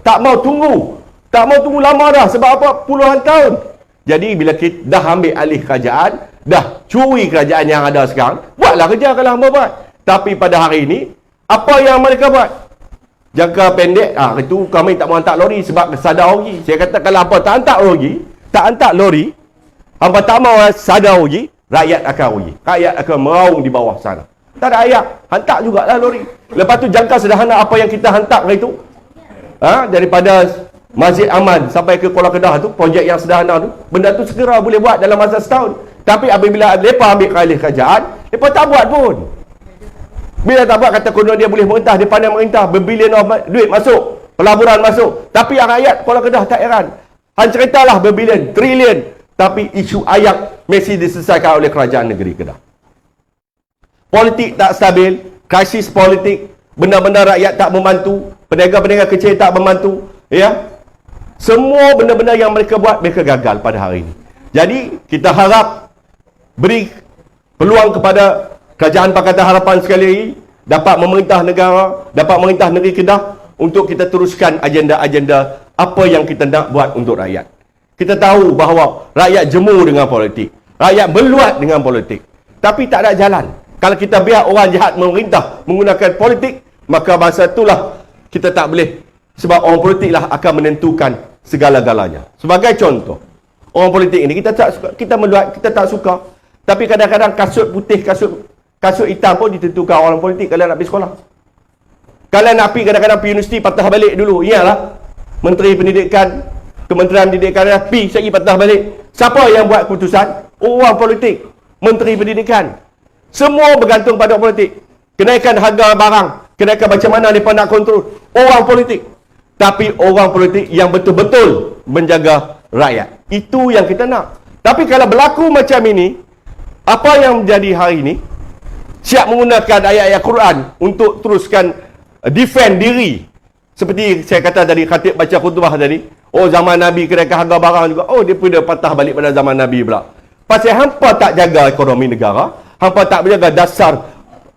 tak mau tunggu. Tak mau tunggu lama dah. Sebab apa? Puluhan tahun. Jadi bila kita dah ambil alih kerajaan, dah curi kerajaan yang ada sekarang, buatlah kerja kalau hamba buat. Tapi pada hari ini, apa yang mereka buat? Jangka pendek, itu kami tak mau hantar lori sebab sadar rugi. Saya kata kalau apa tak hantar lori, hamba tak mau sadar rugi, rakyat akan rugi. Rakyat akan meraung di bawah sana. Tak ada ayat, hantar jugalah lori. Lepas tu jangka sederhana apa yang kita hantar itu, daripada Masjid Aman sampai ke Kuala Kedah tu, projek yang sederhana tu, benda tu segera boleh buat dalam masa setahun. Tapi apabila mereka ambil alih kerajaan, mereka tak buat pun. Bila tak buat, kata konon dia boleh merintah, dia pandai merintah, berbilion duit masuk, pelaburan masuk. Tapi yang rakyat Kuala Kedah tak heran. Han ceritalah berbilion, trilion. Tapi isu ayat mesti diselesaikan oleh kerajaan negeri Kedah. Politik tak stabil, krisis politik, benda-benda rakyat tak membantu, peniaga-peniaga kecil tak membantu, ya. Semua benda-benda yang mereka buat, mereka gagal pada hari ini. Jadi, kita harap beri peluang kepada Kerajaan Pakatan Harapan sekali lagi dapat memerintah negara, dapat memerintah negeri Kedah untuk kita teruskan agenda-agenda apa yang kita nak buat untuk rakyat. Kita tahu bahawa rakyat jemu dengan politik, rakyat meluat dengan politik, tapi tak ada jalan. Kalau kita biar orang jahat memerintah menggunakan politik, maka masa itulah kita tak boleh, sebab orang politik lah akan menentukan segala-galanya. Sebagai contoh, orang politik ini kita tak suka, kita meluat, kita tak suka, tapi kadang-kadang kasut putih, kasut hitam pun ditentukan orang politik kalau nak pergi sekolah. Kalau nak pergi, kadang-kadang pergi universiti patah balik dulu. Iyalah, Menteri Pendidikan, Kementerian Pendidikan pergi sekali patah balik. Siapa yang buat keputusan? Orang politik, Menteri Pendidikan. Semua bergantung pada politik. Kenaikan harga barang, kenaikan macam mana mereka nak kontrol? Orang politik. Tapi orang politik yang betul-betul menjaga rakyat. Itu yang kita nak. Tapi kalau berlaku macam ini, apa yang menjadi hari ini, siap menggunakan ayat-ayat Quran untuk teruskan defend diri. Seperti saya kata tadi, khatib baca khutbah tadi, zaman Nabi kenaikan harga barang juga, dia pun patah balik pada zaman Nabi pula. Pasal hampa tak jaga ekonomi negara, hampa tak menjaga dasar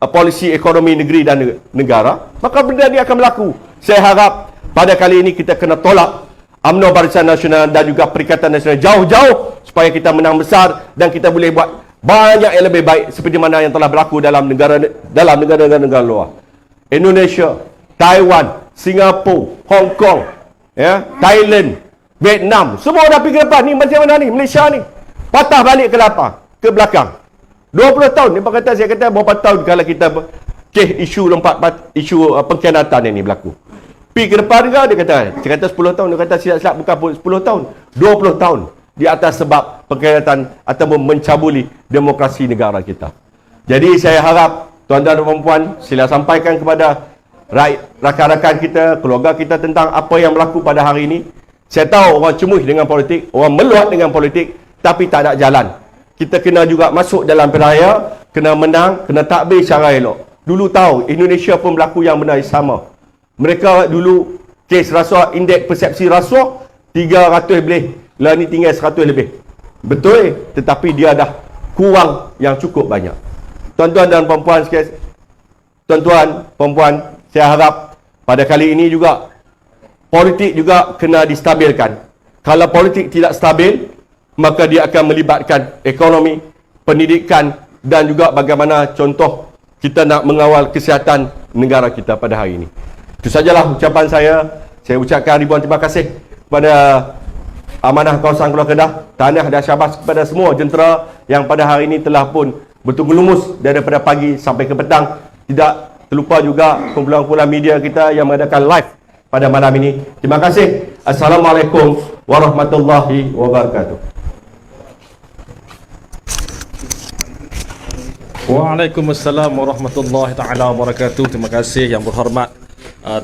polisi ekonomi negeri dan negara, maka benda ini akan berlaku. Saya harap pada kali ini kita kena tolak UMNO Barisan Nasional dan juga Perikatan Nasional jauh-jauh supaya kita menang besar dan kita boleh buat banyak yang lebih baik seperti mana yang telah berlaku dalam negara-negara luar. Indonesia, Taiwan, Singapura, Hong Kong, ya, Thailand, Vietnam, semua dah pergi ke depan. Ni macam mana ni? Malaysia ni patah balik ke belakang. 20 tahun ni saya kata berapa tahun kalau kita isu pengkhianatan ini berlaku. Pergi ke depan juga dia kata 10 tahun, dia kata silap-silap bukan 10 tahun, 20 tahun di atas sebab pengkhianatan ataupun mencabuli demokrasi negara kita. Jadi saya harap tuan-tuan dan puan-puan sila sampaikan kepada rakan-rakan kita, keluarga kita tentang apa yang berlaku pada hari ini. Saya tahu orang cemuh dengan politik, orang meluat dengan politik, tapi tak ada jalan. Kita kena juga masuk dalam pilihan, kena menang, kena takbir secara elok. Dulu tahu Indonesia pun berlaku yang benar sama. Mereka dulu kes rasuah, indeks persepsi rasuah 300 lebih, lah ni tinggal 100 lebih. Betul, tetapi dia dah kurang yang cukup banyak. Tuan-tuan dan puan-puan sekalian, tuan-tuan, puan-puan, saya harap pada kali ini juga politik juga kena distabilkan. Kalau politik tidak stabil, maka dia akan melibatkan ekonomi, pendidikan dan juga bagaimana contoh kita nak mengawal kesihatan negara kita pada hari ini. Itu sajalah ucapan saya. Saya ucapkan ribuan terima kasih kepada Amanah Kawasan Kuala Kedah, tahniah dan syabas kepada semua jentera yang pada hari ini telah pun bertunggu lumus daripada pagi sampai ke petang. Tidak terlupa juga kumpulan-kumpulan media kita yang mengadakan live pada malam ini. Terima kasih. Assalamualaikum warahmatullahi wabarakatuh. Waalaikumsalam warahmatullahi taala wabarakatuh. Terima kasih yang berhormat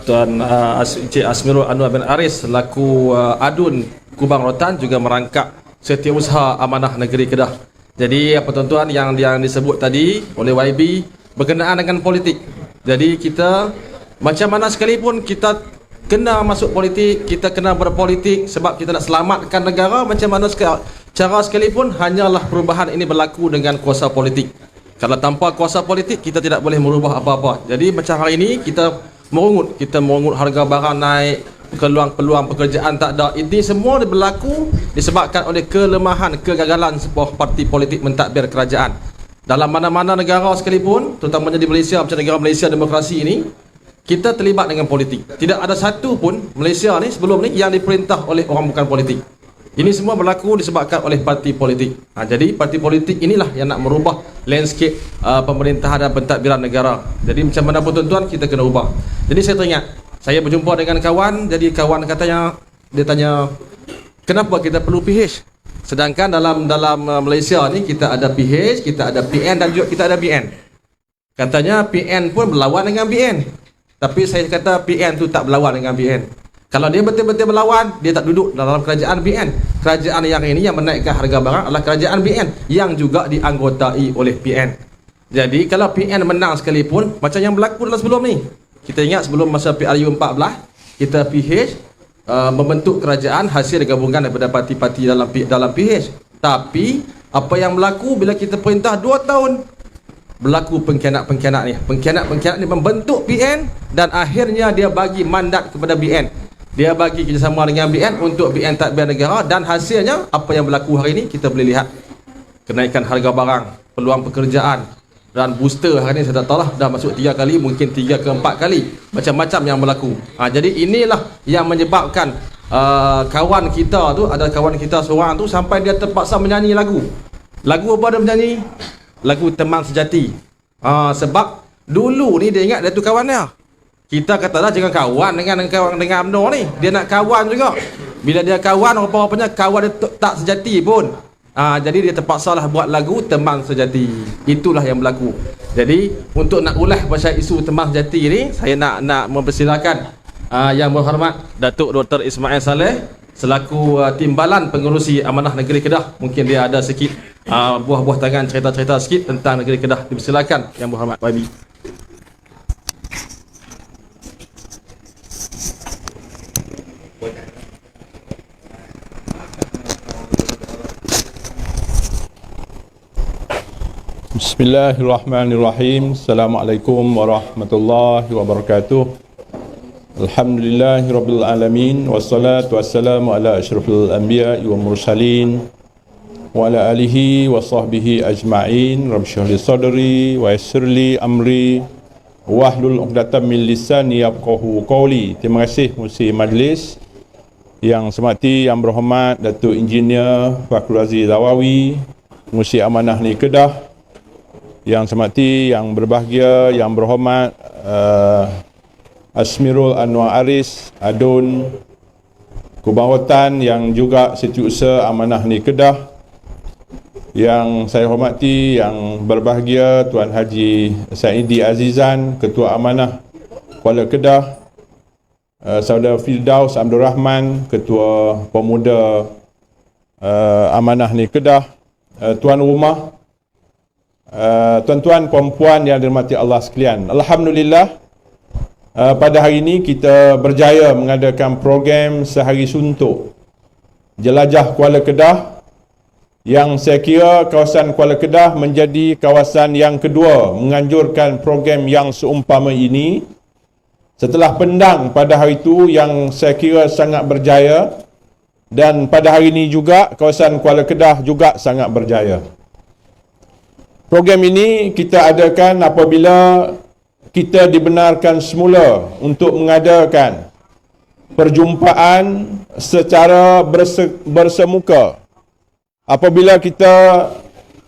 Tuan Encik Asmirul Anwar bin Aris selaku Adun Kubang Rotan, juga merangkap Setiausaha Amanah Negeri Kedah. Jadi apa tuan-tuan yang disebut tadi oleh YB berkenaan dengan politik. Jadi kita macam mana sekalipun kita kena masuk politik, kita kena berpolitik sebab kita nak selamatkan negara. Macam mana cara sekalipun, hanyalah perubahan ini berlaku dengan kuasa politik. Kalau tanpa kuasa politik kita tidak boleh merubah apa-apa. Jadi macam hari ini kita merungut harga barang naik, peluang pekerjaan tak ada. Ini semua berlaku disebabkan oleh kelemahan, kegagalan sebuah parti politik mentadbir kerajaan. Dalam mana-mana negara sekalipun, terutamanya di Malaysia, macam negara Malaysia demokrasi ini, kita terlibat dengan politik. Tidak ada satu pun Malaysia ni sebelum ni yang diperintah oleh orang bukan politik. Ini semua berlaku disebabkan oleh parti politik. Jadi parti politik inilah yang nak merubah landscape pemerintahan dan pentadbiran negara. Jadi macam mana pun tuan-tuan, kita kena ubah. Jadi saya teringat, saya berjumpa dengan kawan. Jadi kawan katanya, dia tanya, kenapa kita perlu PH? Sedangkan dalam Malaysia ni kita ada PH, kita ada PN dan juga kita ada BN. Katanya PN pun berlawan dengan BN. Tapi saya kata PN tu tak berlawan dengan BN. Kalau dia betul-betul berlawan, dia tak duduk dalam kerajaan BN. Kerajaan yang ini yang menaikkan harga barang adalah kerajaan BN yang juga dianggotai oleh PN. Jadi kalau PN menang sekalipun, macam yang berlaku dalam sebelum ni. Kita ingat sebelum masa PRU 14, kita PH membentuk kerajaan hasil gabungan daripada parti-parti dalam PH. Tapi apa yang berlaku bila kita perintah 2 tahun, berlaku pengkhianat ni. Pengkhianat ni membentuk PN dan akhirnya dia bagi mandat kepada BN. Dia bagi kerjasama dengan BN untuk BN tadbir negara, dan hasilnya apa yang berlaku hari ini kita boleh lihat. Kenaikan harga barang, peluang pekerjaan dan booster hari ini saya tak tahulah dah masuk 3 kali, mungkin 3 ke 4 kali, macam-macam yang berlaku. Jadi inilah yang menyebabkan kawan kita tu, ada kawan kita seorang tu sampai dia terpaksa menyanyi lagu. Lagu apa dia menyanyi? Lagu Teman Sejati. Sebab dulu ni dia ingat dia tu kawan dia. Kita katalah jangan kawan dengan UMNO ni. Dia nak kawan juga. Bila dia kawan, rupa-rupanya kawan dia tak sejati pun. Jadi dia terpaksalah buat lagu Teman Sejati. Itulah yang berlaku. Jadi untuk nak ulas pasal isu Teman Sejati ni, saya nak mempersilakan yang berhormat Datuk Dr. Ismail Saleh selaku timbalan pengerusi Amanah Negeri Kedah. Mungkin dia ada sikit buah-buah tangan, cerita-cerita sikit tentang Negeri Kedah. Dipersilakan yang berhormat YB. Bismillahirrahmanirrahim. Assalamualaikum warahmatullahi wabarakatuh. Alhamdulillahirabbil alamin wassalatu wassalamu ala asyrafil anbiya'i wal mursalin wa ala alihi wa sahbihi ajma'in. Rabbi shrah li sadri wa yassir li amri wahlul 'uqdatam min lisani yafqahu qawli. Terima kasih Musi Majlis yang semati, yang berhormat Datuk Engineer Fakhrul Aziz Zawawi, Musi Amanah Negeri Kedah, yang semati, yang berbahagia, yang berhormat Asmirul Anwar Aris, Adun Kubahotan, yang juga Setiausaha Amanah Negeri Kedah, yang saya hormati, yang berbahagia Tuan Haji Saidi Azizan, Ketua Amanah Kuala Kedah, Saudara Firdaus Abdul Rahman, Ketua Pemuda Amanah Negeri Kedah, Tuan Rumah, tuan-tuan, puan-puan yang dirahmati Allah sekalian. Alhamdulillah, pada hari ini kita berjaya mengadakan program sehari suntuk Jelajah Kuala Kedah, yang saya kira kawasan Kuala Kedah menjadi kawasan yang kedua menganjurkan program yang seumpama ini setelah Pendang pada hari itu, yang saya kira sangat berjaya, dan pada hari ini juga kawasan Kuala Kedah juga sangat berjaya. Program ini kita adakan apabila kita dibenarkan semula untuk mengadakan perjumpaan secara bersemuka. Apabila kita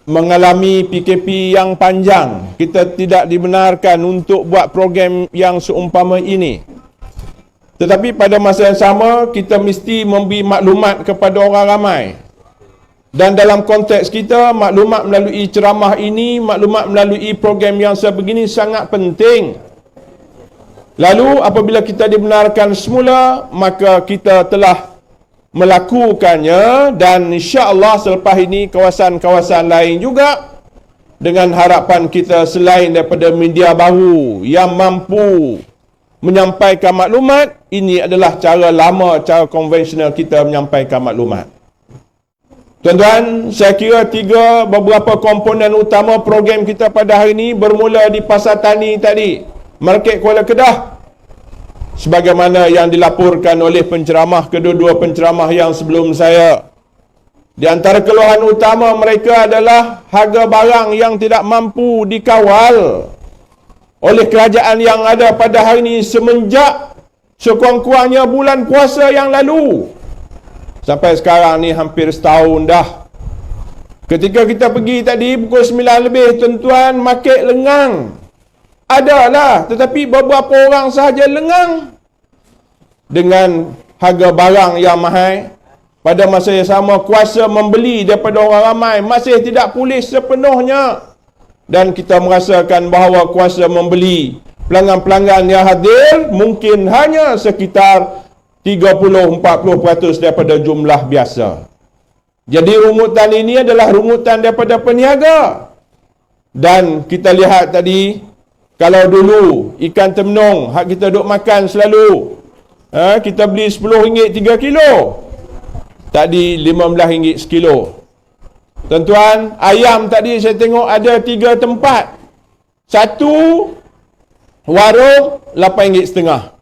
mengalami PKP yang panjang, kita tidak dibenarkan untuk buat program yang seumpama ini. Tetapi pada masa yang sama, kita mesti memberi maklumat kepada orang ramai. Dan dalam konteks kita, maklumat melalui ceramah ini, maklumat melalui program yang sebegini sangat penting. Lalu apabila kita dibenarkan semula, maka kita telah melakukannya, dan insya-Allah selepas ini kawasan-kawasan lain juga, dengan harapan kita selain daripada media baru yang mampu menyampaikan maklumat, ini adalah cara lama, cara konvensional kita menyampaikan maklumat. Tuan-tuan, saya kira beberapa komponen utama program kita pada hari ini bermula di Pasar Tani tadi, Market Kuala Kedah, sebagaimana yang dilaporkan oleh penceramah, kedua-dua penceramah yang sebelum saya. Di antara keluhan utama mereka adalah harga barang yang tidak mampu dikawal oleh kerajaan yang ada pada hari ini semenjak sekurang-kurangnya bulan puasa yang lalu. Sampai sekarang ni hampir setahun dah. Ketika kita pergi tadi pukul 9 lebih, tuan-tuan, market lengang. Adalah, tetapi beberapa orang sahaja lengang dengan harga barang yang mahal. Pada masa yang sama, kuasa membeli daripada orang ramai masih tidak pulih sepenuhnya. Dan kita merasakan bahawa kuasa membeli pelanggan-pelanggan yang hadir mungkin hanya sekitar 30-40% daripada jumlah biasa. Jadi rungutan ini adalah rungutan daripada peniaga. Dan kita lihat tadi, kalau dulu ikan temenung hak kita duk makan selalu, kita beli RM10 3 kilo, tadi RM15 sekilo. Tuan-tuan, ayam tadi saya tengok ada 3 tempat. Satu warung RM8.5.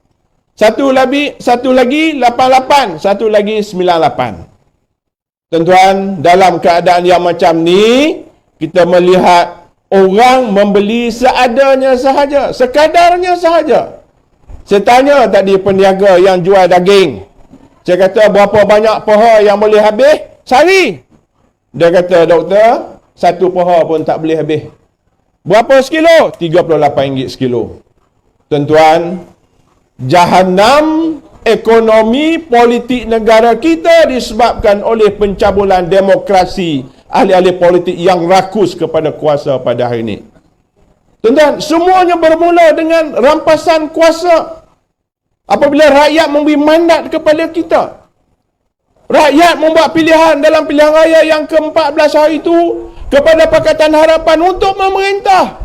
Satu lagi 88, satu lagi 98. Tuan-tuan, dalam keadaan yang macam ni, kita melihat orang membeli seadanya sahaja, sekadarnya sahaja. Saya tanya tadi peniaga yang jual daging. Saya kata, berapa banyak paha yang boleh habis sehari? Dia kata, doktor, satu paha pun tak boleh habis. Berapa sekilo? RM38 sekilo. Tuan-tuan, Jahannam ekonomi politik negara kita disebabkan oleh pencabulan demokrasi ahli-ahli politik yang rakus kepada kuasa pada hari ini. Tuan-tuan, semuanya bermula dengan rampasan kuasa. Apabila rakyat memberi mandat kepada kita, rakyat membuat pilihan dalam pilihan raya yang ke-14 hari itu kepada Pakatan Harapan untuk memerintah.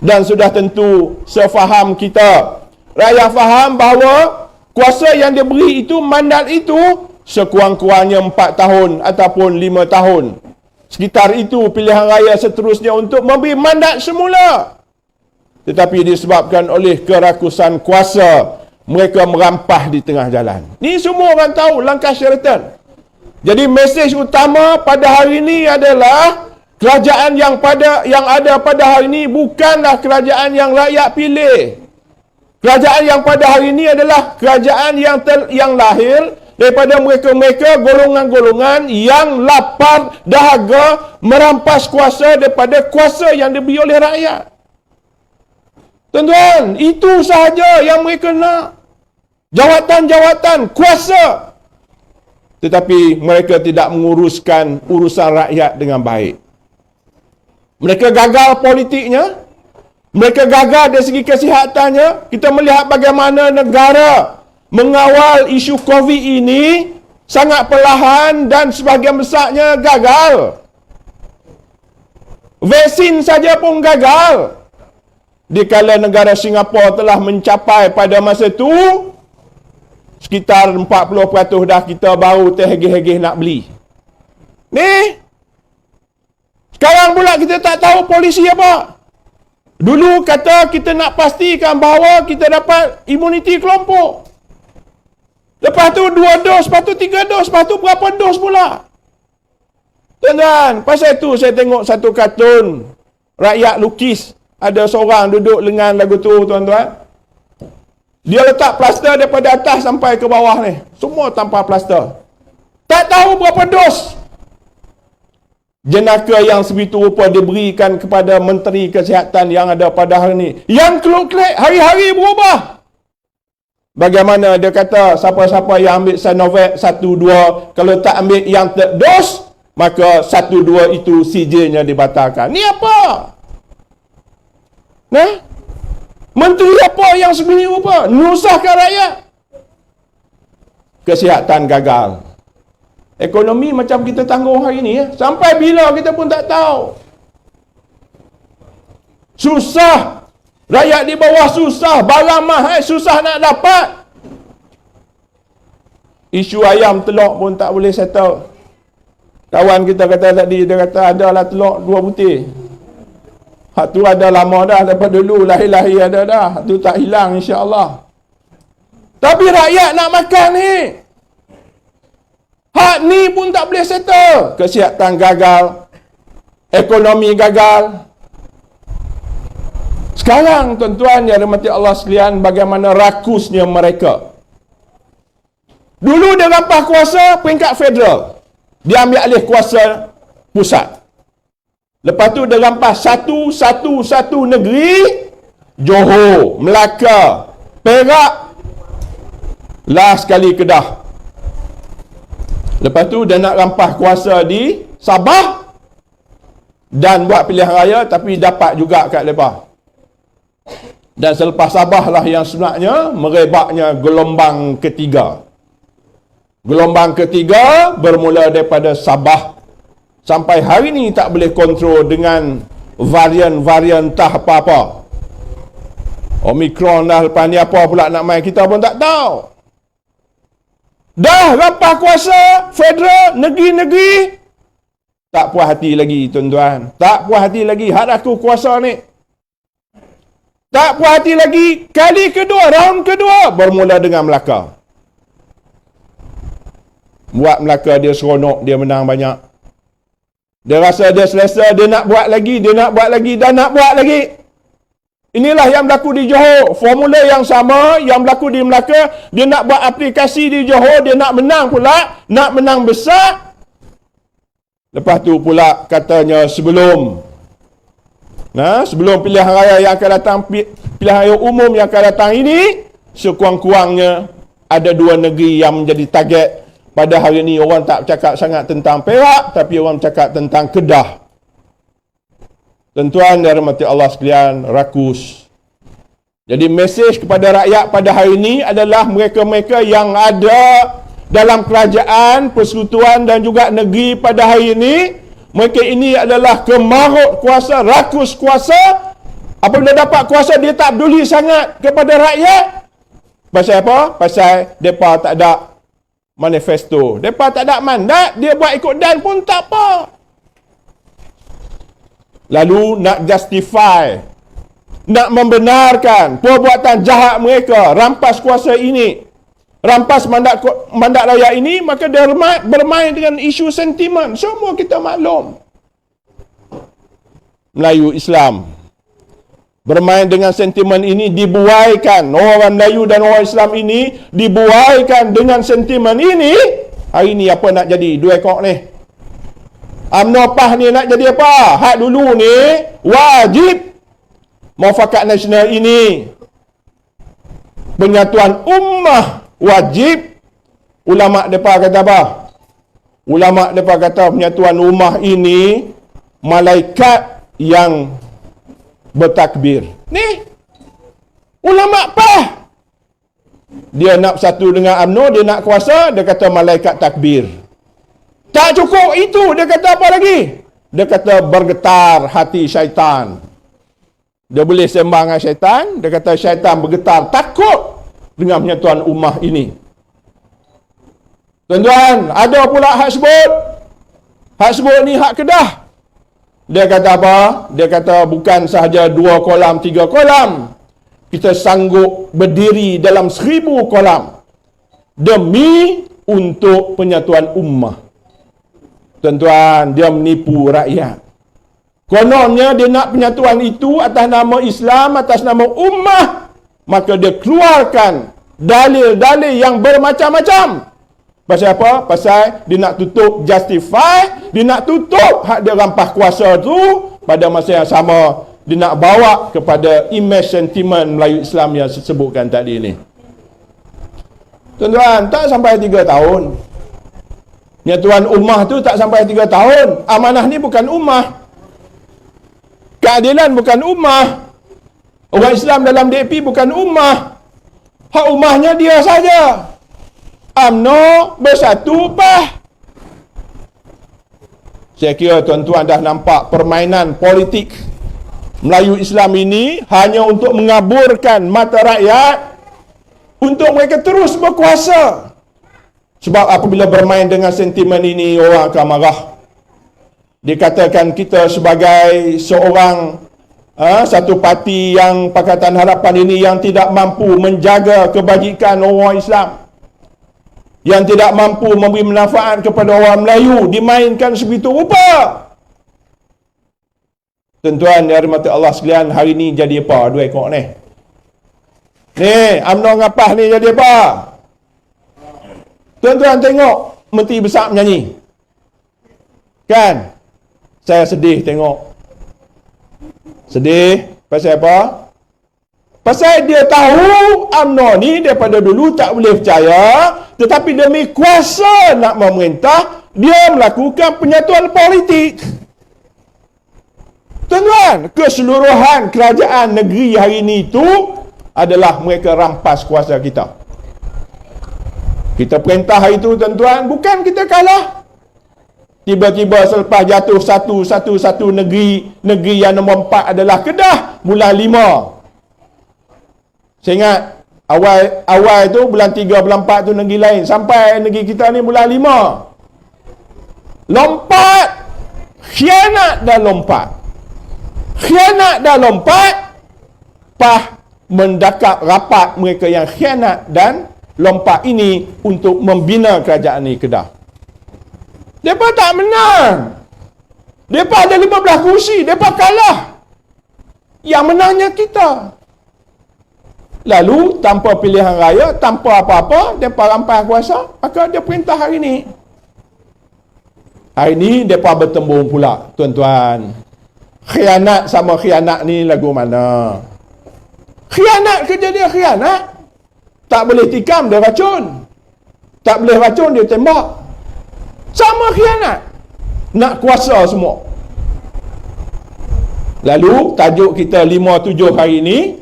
Dan sudah tentu sefaham kita, rakyat faham bahawa kuasa yang diberi itu, mandat itu, sekurang-kurangnya 4 tahun ataupun 5 tahun. sekitar itu pilihan raya seterusnya untuk memberi mandat semula. Tetapi disebabkan oleh kerakusan kuasa, mereka merampah di tengah jalan. Ni semua orang tahu langkah Sheraton. Jadi mesej utama pada hari ini adalah kerajaan yang ada pada hari ini bukanlah kerajaan yang rakyat pilih. Kerajaan yang pada hari ini adalah kerajaan yang lahir daripada mereka-mereka golongan-golongan yang lapar dahaga merampas kuasa daripada kuasa yang diberi oleh rakyat. Tuan-tuan, itu sahaja yang mereka nak. Jawatan-jawatan, kuasa. Tetapi mereka tidak menguruskan urusan rakyat dengan baik. Mereka gagal politiknya. Mereka gagal dari segi kesihatannya. Kita melihat bagaimana negara mengawal isu COVID ini sangat perlahan dan sebahagian besarnya gagal. Vaksin saja pun gagal. Dikala negara Singapura telah mencapai pada masa itu sekitar 40% dah, kita baru terhegeh-hegeh nak beli. Ni sekarang pula kita tak tahu polisi apa. Dulu kata kita nak pastikan bahawa kita dapat imuniti kelompok. Lepas tu 2 dos, lepas tu 3 dos, lepas tu berapa dos pula. Tuan-tuan, pasal tu saya tengok satu kartun rakyat lukis. Ada seorang duduk dengan lagu tu, tuan-tuan. Dia letak plaster daripada atas sampai ke bawah ni. Semua tanpa plaster. Tak tahu berapa dos. Jenaka yang sebegitu rupa diberikan kepada Menteri Kesihatan yang ada pada hari ini. Yang keluk-kelek hari-hari berubah. Bagaimana dia kata siapa-siapa yang ambil Sinovac 1-2, kalau tak ambil yang third dose, maka 1-2 itu CJ-nya dibatalkan. Ni apa? Nah? Menteri apa yang sebegini rupa? Nusahkan rakyat. Kesihatan gagal. Ekonomi macam kita tanggung hari ni, ya. Sampai bila kita pun tak tahu. Susah. Rakyat di bawah susah. Barang mahal susah nak dapat. Isu ayam telur pun tak boleh settle. Kawan kita kata tadi, dia kata adalah telur 2 butir. Hak tu ada lama dah, daripada dulu lahir-lahir ada dah. Hak tu tak hilang insya-Allah. Tapi rakyat nak makan ni. Hak ni pun tak boleh settle. Kesihatan gagal. Ekonomi gagal. Sekarang tuan-tuan yang dirahmati Allah sekalian, bagaimana rakusnya mereka. Dulu dia rampas kuasa peringkat federal. Dia ambil alih kuasa pusat. Lepas tu dia rampas satu negeri. Johor, Melaka, Perak, last sekali Kedah. Lepas tu dia nak rampas kuasa di Sabah dan buat pilihan raya, tapi dapat juga kat mereka. Dan selepas Sabah lah yang sebenarnya merebaknya gelombang ketiga. Gelombang ketiga bermula daripada Sabah. Sampai hari ni tak boleh kontrol dengan varian-varian entah apa-apa. Omicron dah, lepas ni apa pula nak main kita pun tak tahu. Dah rampas kuasa federal, negeri-negeri. Tak puas hati lagi tuan-tuan. Tak puas hati lagi. Hak aku kuasa ni. Tak puas hati lagi. Kali kedua, round kedua bermula dengan Melaka. Buat Melaka dia seronok, dia menang banyak. Dia rasa dia selesa, dia nak buat lagi, dia nak buat lagi, dan nak buat lagi. Inilah yang berlaku di Johor. Formula yang sama yang berlaku di Melaka. Dia nak buat aplikasi di Johor, dia nak menang pula, nak menang besar. Lepas tu pula katanya sebelum pilihan raya yang akan datang, pilihan raya umum yang akan datang ini, sekurang-kurangnya ada 2 negeri yang menjadi target. Pada hari ini orang tak bercakap sangat tentang Perak, tapi orang bercakap tentang Kedah. Tuan-tuan dan rahmati Allah sekalian, rakus. Jadi mesej kepada rakyat pada hari ini adalah mereka-mereka yang ada dalam kerajaan, persekutuan dan juga negeri pada hari ini, mereka ini adalah kemarut kuasa, rakus kuasa. Apabila dapat kuasa, dia tak peduli sangat kepada rakyat. Pasal apa? Pasal mereka tak ada manifesto. Mereka tak ada mandat, dia buat ikut dan pun tak apa. lalu nak justify, nak membenarkan perbuatan jahat mereka, rampas kuasa ini, rampas mandat rakyat ini, maka dia bermain dengan isu sentimen. Semua kita maklum. Melayu Islam bermain dengan sentimen ini, dibuaikan. Orang Melayu dan orang Islam ini dibuaikan dengan sentimen ini. Hari ni apa nak jadi? Dua ekor ni. UMNO PAS ni nak jadi apa? Hak dulu ni wajib muafakat nasional ini, penyatuan ummah wajib. Ulama' mereka kata apa? Ulama' mereka kata penyatuan ummah ini malaikat yang bertakbir. Ni ulama' PAS, dia nak bersatu dengan UMNO, dia nak kuasa, dia kata malaikat takbir. Tak cukup itu, dia kata apa lagi? Dia kata bergetar hati syaitan. Dia boleh sembang dengan syaitan, dia kata syaitan bergetar takut dengan penyatuan ummah ini. Tuan-tuan, ada pula hak sebut. Hak sebut ni hak Kedah. Dia kata apa? Dia kata bukan sahaja 2 kolam, 3 kolam. Kita sanggup berdiri dalam 1000 kolam demi untuk penyatuan ummah. Tuan-tuan, dia menipu rakyat. Kononnya dia nak penyatuan itu atas nama Islam, atas nama ummah. Maka dia keluarkan dalil-dalil yang bermacam-macam. Pasal apa? Pasal dia nak tutup, justify, dia nak tutup hak dia rampas kuasa tu. Pada masa yang sama, dia nak bawa kepada image sentimen Melayu Islam yang disebutkan tadi ni. Tuan-tuan, tak sampai 3 tahun. Penyatuan ummah tu tak sampai 3 tahun. Amanah ni bukan ummah. Keadilan bukan ummah. Orang Islam dalam DAP bukan ummah. Hak ummahnya dia saja. UMNO bersatu PAS. Saya kira tuan-tuan dah nampak permainan politik Melayu Islam ini hanya untuk mengaburkan mata rakyat, untuk mereka terus berkuasa. Sebab apabila bermain dengan sentimen ini, orang akan marah. Dikatakan kita sebagai seorang satu parti yang Pakatan Harapan ini yang tidak mampu menjaga kebajikan orang Islam, yang tidak mampu memberi manfaat kepada orang Melayu, dimainkan sebegitu rupa. Tuan-tuan yang dirahmati Allah sekalian, hari ni jadi apa 2 ekor ni? Ni, UMNO ngapah ni jadi apa? Tuan-tuan tengok Menteri Besar menyanyi. Kan? Saya sedih tengok. Sedih. Pasal apa? Pasal dia tahu UMNO ni daripada dulu tak boleh percaya, tetapi demi kuasa nak memerintah, dia melakukan penyatuan politik. Tuan-tuan, keseluruhan kerajaan negeri hari ini itu adalah mereka rampas kuasa kita. Kita perintah hari itu, tuan-tuan, bukan kita kalah. Tiba-tiba selepas jatuh satu negeri yang nombor 4 adalah Kedah, bulan 5. Saya ingat awal tu bulan 3, bulan 4 tu negeri lain. Sampai negeri kita ni bulan 5. Lompat. Khianat dan lompat. Khianat dan lompat. PAS mendakap rapat mereka yang khianat dan lompat ini untuk membina kerajaan ni Kedah. Mereka tak menang. Mereka ada 15 kursi. Mereka kalah. Yang menangnya kita. Lalu tanpa pilihan raya, tanpa apa-apa, mereka rampas kuasa, maka dia perintah hari ni. Hari ni mereka bertembung pula, tuan-tuan. Khianat sama khianat ni lagu mana? Khianat kerja dia khianat. Tak boleh tikam, dia racun. Tak boleh racun, dia tembak. Sama khianat. Nak kuasa semua. Lalu tajuk kita 5-7 hari ni,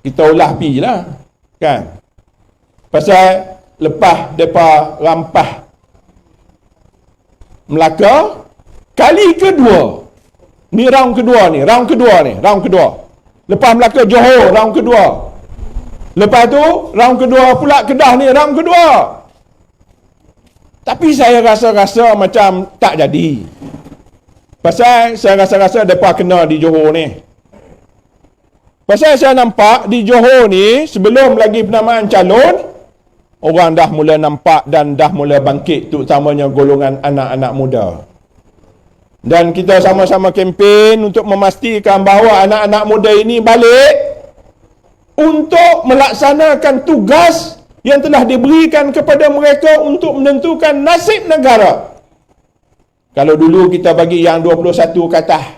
kita ulah pi lah. Kan? Pasal lepas mereka rampas Melaka, kali kedua. Ni round kedua. Lepas Melaka, Johor, round kedua. Lepas tu, round kedua pula Kedah ni, round kedua. Tapi saya rasa-rasa macam tak jadi. Pasal saya rasa-rasa mereka kena di Johor ni. Pasal saya nampak di Johor ni, sebelum lagi penamaan calon, orang dah mula nampak dan dah mula bangkit, terutamanya golongan anak-anak muda. Dan kita sama-sama kempen untuk memastikan bahawa anak-anak muda ini balik untuk melaksanakan tugas yang telah diberikan kepada mereka untuk menentukan nasib negara. Kalau dulu kita bagi yang 21 ke atas,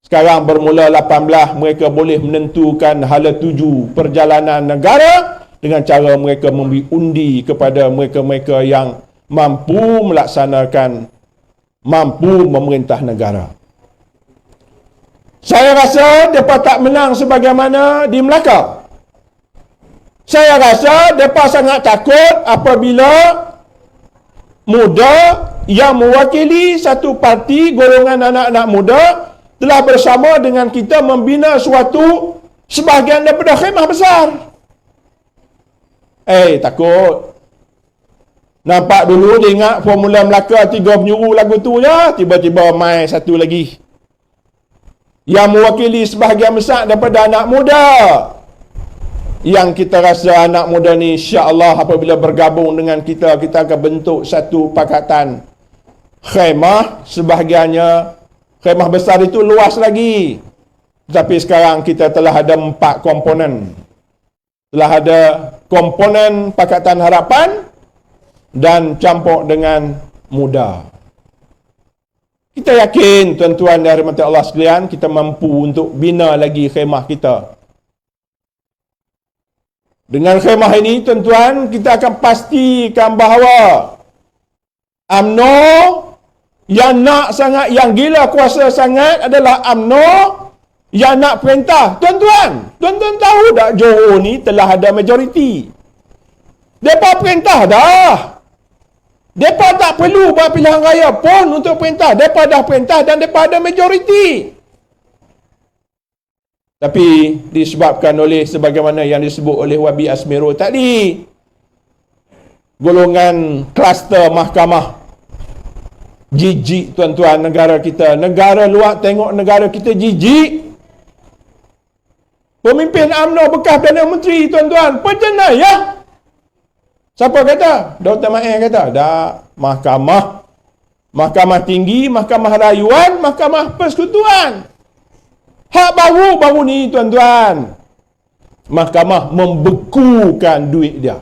sekarang bermula 18, mereka boleh menentukan hala tuju perjalanan negara dengan cara mereka memberi undi kepada mereka-mereka yang mampu melaksanakan, mampu memerintah negara. Saya rasa mereka tak menang sebagaimana di Melaka. Saya rasa mereka sangat takut apabila muda yang mewakili satu parti golongan anak-anak muda telah bersama dengan kita membina suatu sebahagian daripada khemah besar. Takut. Nampak dulu dia ingat Formula Melaka 3 penjuru lagu tu je, tiba-tiba main satu lagi yang mewakili sebahagian besar daripada anak muda. Yang kita rasa anak muda ni insya-Allah apabila bergabung dengan kita, kita akan bentuk satu pakatan khemah. Sebahagiannya khemah besar itu luas lagi. Tapi sekarang kita telah ada 4 komponen. Telah ada komponen Pakatan Harapan dan campur dengan muda. Kita yakin tuan-tuan dan rahmat Allah sekalian, kita mampu untuk bina lagi khemah kita. Dengan khemah ini tuan-tuan, kita akan pastikan bahawa UMNO yang nak sangat, yang gila kuasa sangat adalah UMNO yang nak perintah. Tuan-tuan tahu tak Johor ni telah ada majoriti. Mereka perintah dah. Mereka tak perlu buat pilihan raya pun untuk perintah. Mereka dah perintah dan mereka ada majoriti. Tapi disebabkan oleh sebagaimana yang disebut oleh Wabi Asmiro tadi, golongan kluster mahkamah, jijik tuan-tuan negara kita. Negara luar tengok negara kita jijik. Pemimpin UMNO bekas Perdana Menteri tuan-tuan, penjenayah. Siapa kata? Dr. Mahathir kata, dah mahkamah tinggi, mahkamah rayuan, mahkamah persekutuan. Hak baru ni tuan-tuan, mahkamah membekukan duit dia.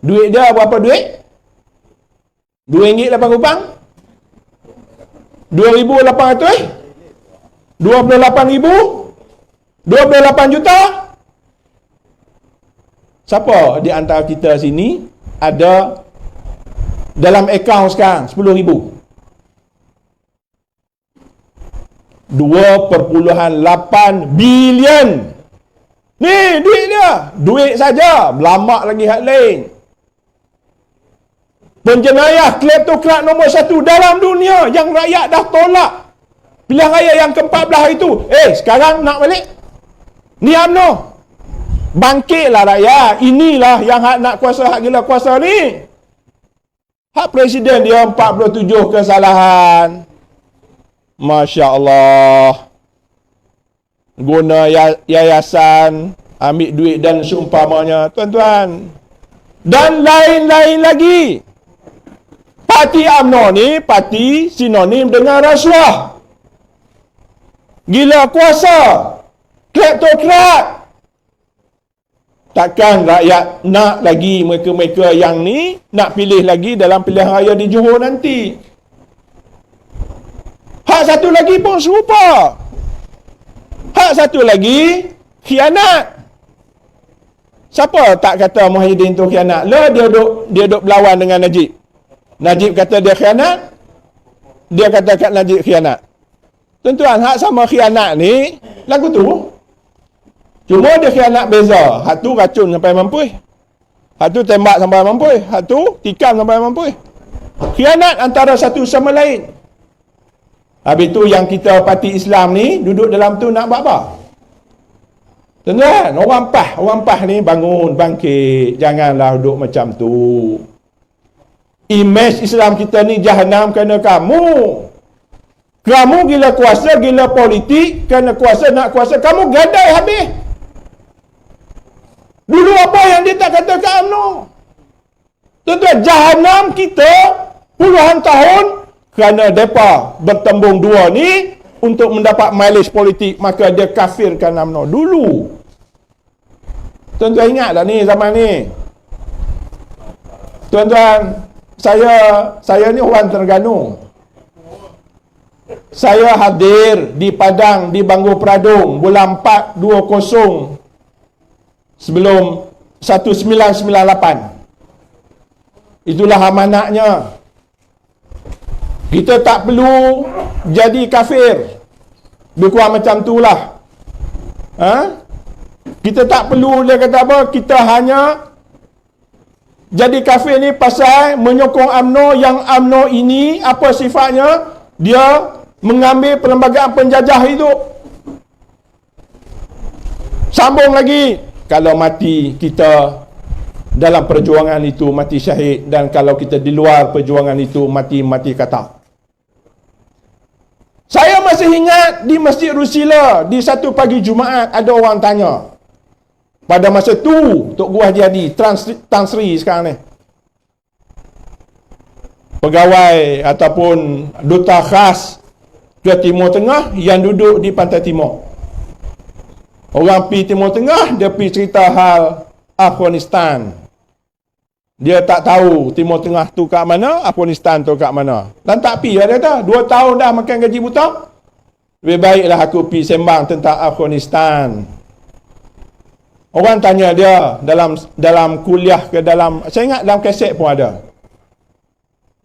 Duit dia berapa duit? RM2.8 2,800? 28,000? 28 juta? Siapa di antara kita sini ada dalam akaun sekarang 10,000? 2.8 bilion. Ni duit dia. Duit saja. Melamak lagi hak lain. Penjenayah kleptokrat nombor 1 dalam dunia yang rakyat dah tolak pilihan raya yang ke-14 itu. Sekarang nak balik. Ni UMNO. Bangkitlah rakyat. Inilah yang hak nak kuasa, hak gila kuasa ni. Hak presiden dia 47 kesalahan. Masya Allah. Guna yayasan, ambil duit dan seumpamanya. Tuan-tuan. Dan lain-lain lagi. Parti UMNO ni, parti sinonim dengan rasuah. Gila kuasa. Kleptokrat. Takkan rakyat nak lagi mereka-mereka yang ni nak pilih lagi dalam pilihan raya di Johor nanti. Hak satu lagi pun serupa. Hak satu lagi khianat. Siapa tak kata Muhyiddin tu khianat? Dia duk berlawan dengan Najib. Najib kata dia khianat. Dia kata kat Najib khianat. Tuan-tuan, hak sama khianat ni lagu tu. Cuma dia khianat beza. Hak tu racun sampai mampus. Hak tu tembak sampai mampus. Hak tu tikam sampai mampus. Khianat antara satu sama lain. Habis tu yang kita parti Islam ni duduk dalam tu nak buat apa? Tuan-tuan, orang PAH ni bangun, bangkit. Janganlah duduk macam tu. Imej Islam kita ni jahanam kerana kamu. Kamu gila kuasa, gila politik, kerana kuasa nak kuasa, kamu gadai habis. Dulu apa yang dia tak kata ke UMNO? Tuan-tuan, jahanam kita puluhan tahun kerana mereka bertembung dua ni untuk mendapat mileage politik, maka dia kafirkan UMNO dulu. Tuan-tuan ingat tak ni zaman ni? Tuan-tuan, saya ni orang Terengganu. Saya hadir di Padang, di Bangor Peradung bulan 4 20 sebelum 1998. Itulah amanatnya. Kita tak perlu jadi kafir. Lebih kurang macam itulah. Kita tak perlu, dia kata apa, kita hanya jadi kafir ni pasal menyokong UMNO, yang UMNO ini apa sifatnya? Dia mengambil perlembagaan penjajah itu. Sambung lagi, kalau mati kita dalam perjuangan itu mati syahid, dan kalau kita di luar perjuangan itu mati kata. Saya masih ingat di Masjid Rusila di satu pagi Jumaat ada orang tanya. Pada masa tu Tok Guru Haji Hadi Tan Sri sekarang ni, pegawai ataupun duta khas ke Timur Tengah yang duduk di Pantai Timur. Orang pi Timur Tengah, dia pi cerita hal Afghanistan. Dia tak tahu Timur Tengah tu kat mana, Afghanistan tu kat mana. Dan tak pi, dia kata 2 tahun dah makan gaji buta. Lebih baiklah aku pi sembang tentang Afghanistan. Orang tanya dia dalam kuliah ke dalam, saya ingat dalam kaset pun ada.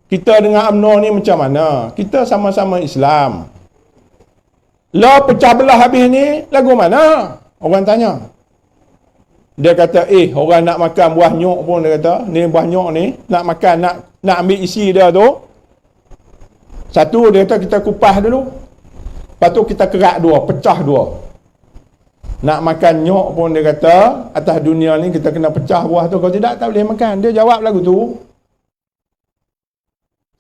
Kita dengan UMNO ni macam mana? Kita sama-sama Islam. Lah pecah belah habis ni, lagu mana? Orang tanya. Dia kata, orang nak makan buah nyok pun, dia kata, ni buah nyok ni, nak makan, nak ambil isi dia tu. Satu, dia kata kita kupas dulu. Lepas tu kita kerak dua, pecah dua. Nak makan nyok pun, dia kata, atas dunia ni kita kena pecah buah tu. Kalau tidak, tak boleh makan. Dia jawab lagu tu.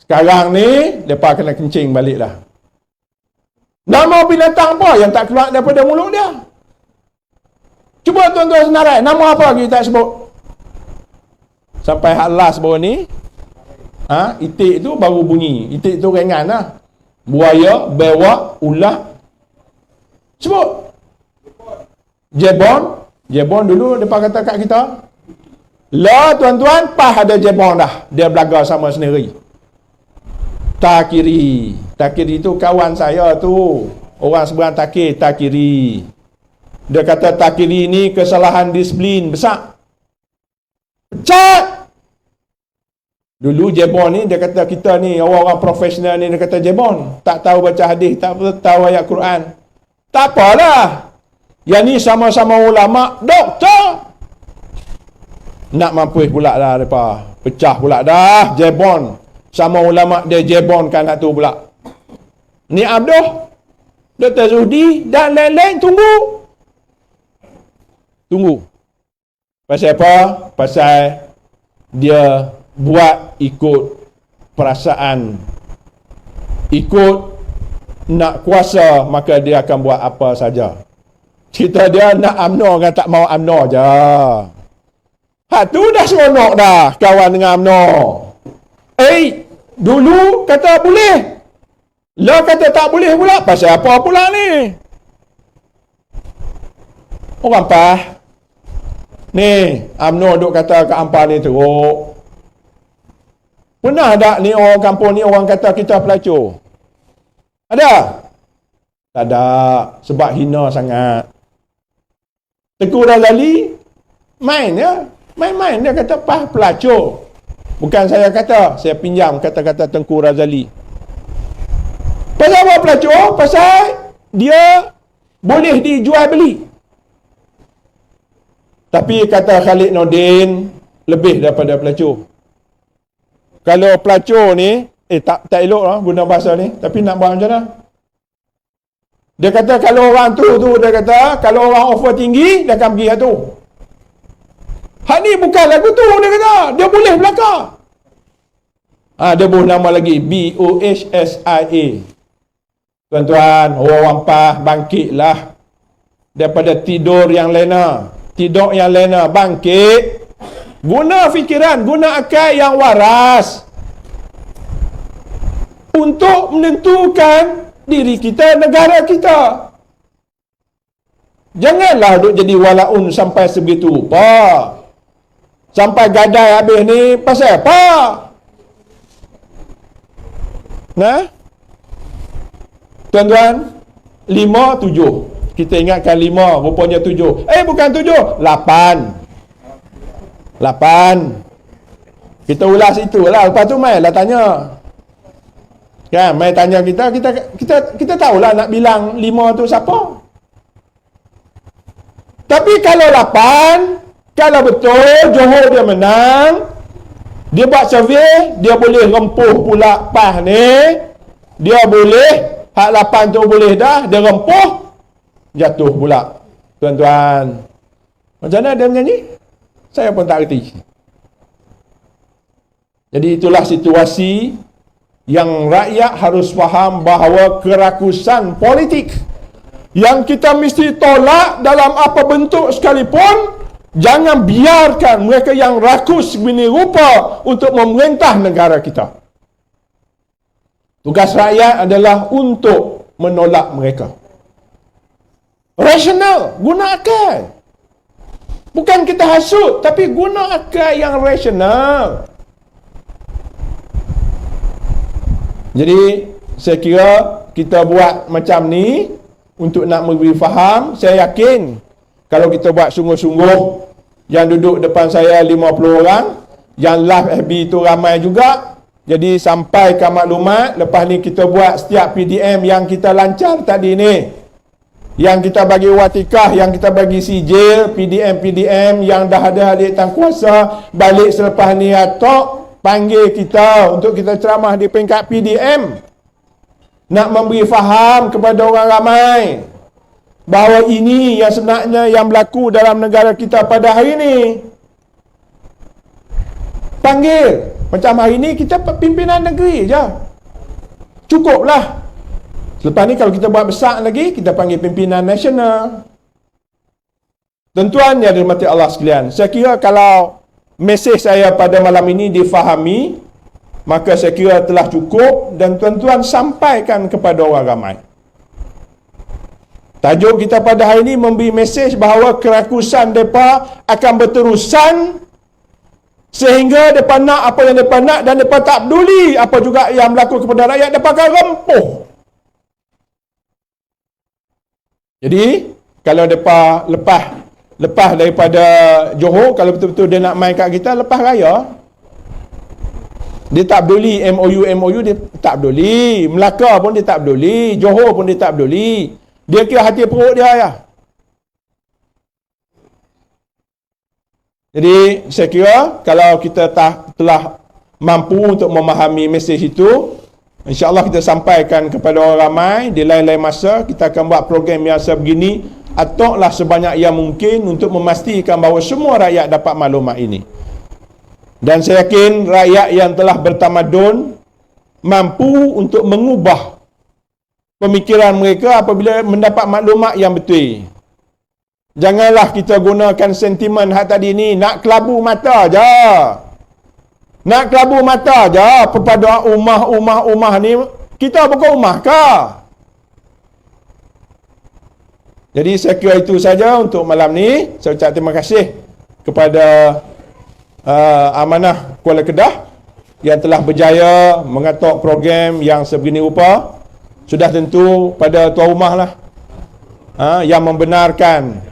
Sekarang ni, mereka kena kencing balik lah. Nama binatang apa yang tak keluar daripada mulut dia? Cuba tuan-tuan senarai, nama apa lagi tak sebut? Sampai hak last baru ni, itik tu baru bunyi. Itik tu ringan lah. Buaya, bewak, ular. Sebut. Jebon. Jebon dulu mereka kata kat kita. Lah tuan-tuan, pas ada jebon dah. Dia belaga sama sendiri. Takiri. Takiri tu kawan saya tu. Orang seberang Takiri. Dia kata Takiri ni kesalahan disiplin besar. Pecat! Dulu jebon ni, dia kata kita ni, orang-orang profesional ni, dia kata jebon. Tak tahu baca hadis, tak tahu ayat Quran. Tak apalah. Yang ni sama-sama ulama, doktor. Nak mampus pula dah mereka. Pecah pula dah, jebon. Sama ulama dia jebonkan anak tu pula. Ni Abduh, Dr. Zuhdi dan lain-lain tunggu. Pasal apa? Pasal dia buat ikut perasaan, ikut nak kuasa, maka dia akan buat apa saja. Cerita dia nak UMNO kan tak mau UMNO je. Tu dah seronok dah kawan dengan UMNO. Dulu kata boleh. Lah kata tak boleh pula. Pasal apa pula ni? Orang pah. Ni, UMNO duk kata kat hampa ni teruk. Pernah tak ni orang kampung ni orang kata kita pelacur? Ada? Tak ada. Sebab hina sangat. Tengku Razali main ya. Main-main dia kata pah pelacur. Bukan saya kata, saya pinjam kata-kata Tengku Razali. Pasal apa pelacur? Pasal dia boleh dijual beli. Tapi kata Khalid Nordin, lebih daripada pelacur. Kalau pelacur ni, tak elok lah guna bahasa ni, tapi nak buat macam mana? Dia kata kalau orang tu dia kata, kalau orang offer tinggi, dia akan pergi tu. Hak ni bukan lagu tu, dia kata. Dia boleh belakang. Dia buat nama lagi. BOHSIA. Tuan-tuan, orang wampah, bangkitlah daripada tidur yang lena. Tidur yang lena, bangkit. Guna fikiran, guna akal yang waras untuk menentukan diri kita, negara kita. Janganlah duk jadi walaun sampai sebegitu rupa. Sampai gadai habis ni pasal apa? Nah, tuan-tuan, 5, 7. Kita ingatkan 5, rupanya 7. Bukan 7, 8. 8. Kita ulas itulah. Lepas tu mai lah tanya. Kan, mai tanya kita tahulah nak bilang 5 tu siapa. Tapi kalau 8, kalau betul Johor dia menang, dia buat survey, dia boleh rempuh pula PAS ni. Dia boleh, hak 8 tu boleh dah, dia rempuh, jatuh pula. Tuan-tuan, macam mana dia menyanyi? Saya pun tak reti. Jadi itulah situasi yang rakyat harus faham bahawa kerakusan politik yang kita mesti tolak dalam apa bentuk sekalipun. Jangan biarkan mereka yang rakus begini rupa untuk memerintah negara kita. Tugas rakyat adalah untuk menolak mereka. Rasional, guna akal. Bukan kita hasut, tapi guna akal yang rasional. Jadi, saya kira kita buat macam ni untuk nak memberi faham. Saya yakin kalau kita buat sungguh-sungguh, yang duduk depan saya 50 orang, yang live FB tu ramai juga. Jadi sampaikan maklumat. Lepas ni kita buat setiap PDM yang kita lancar tadi ni, yang kita bagi watikah, yang kita bagi sijil, PDM yang dah ada ahli tangkuasa, balik selepas ni atok, panggil kita untuk kita ceramah di peringkat PDM. Nak memberi faham kepada orang ramai bahawa ini yang sebenarnya yang berlaku dalam negara kita pada hari ini. Panggil. Macam hari ini kita pimpinan negeri je. Cukuplah. Selepas ni kalau kita buat besar lagi, kita panggil pimpinan nasional. Tuan-tuan yang dirahmati Allah sekalian, saya kira kalau mesej saya pada malam ini difahami, maka saya kira telah cukup dan tuan-tuan sampaikan kepada orang ramai. Tajuk kita pada hari ini memberi mesej bahawa kerakusan mereka akan berterusan sehingga mereka nak apa yang mereka nak dan mereka tak peduli apa juga yang berlaku kepada rakyat, mereka akan rempuh. Jadi, kalau mereka lepas daripada Johor, kalau betul-betul dia nak main kat kita, lepas raya, dia tak peduli MOU dia tak peduli, Melaka pun dia tak peduli, Johor pun dia tak peduli. Dia kira hati perut dia ya. Jadi saya kira kalau kita telah mampu untuk memahami mesej itu, insya-Allah kita sampaikan kepada orang ramai di lain-lain masa. Kita akan buat program yang sebegini ataulah sebanyak yang mungkin untuk memastikan bahawa semua rakyat dapat maklumat ini. Dan saya yakin rakyat yang telah bertamadun mampu untuk mengubah pemikiran mereka apabila mendapat maklumat yang betul. Janganlah kita gunakan sentimen hak tadi ni, nak kelabu mata je. Nak kelabu mata je kepada umah ni. Kita bukan umah kah? Jadi saya kira itu saja untuk malam ni. Saya ucap terima kasih kepada Amanah Kuala Kedah yang telah berjaya mengatur program yang sebegini rupa. Sudah tentu pada tuan rumah lah yang membenarkan.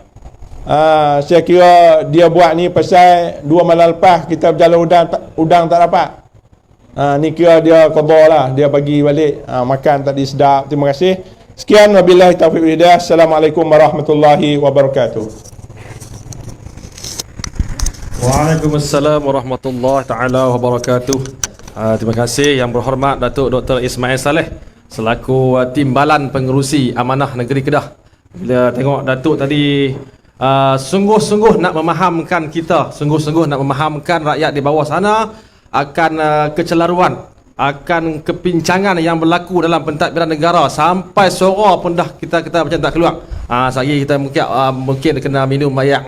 Saya kira dia buat ni pasal 2 malam lepas kita berjalan udang tak dapat. Ni kira dia qada lah, dia bagi balik. Makan tadi sedap. Terima kasih. Sekian, wabillahi taufiq wal hidayah. Assalamualaikum warahmatullahi wabarakatuh. Waalaikumsalam warahmatullahi taala wabarakatuh. Terima kasih yang berhormat Datuk Dr. Ismail Saleh selaku timbalan pengerusi Amanah Negeri Kedah. Bila tengok Datuk tadi sungguh-sungguh nak memahamkan kita, sungguh-sungguh nak memahamkan rakyat di bawah sana akan kecelaruan akan kepincangan yang berlaku dalam pentadbiran negara sampai suara pun dah kita macam tak keluar. Saya kita mungkin kena minum air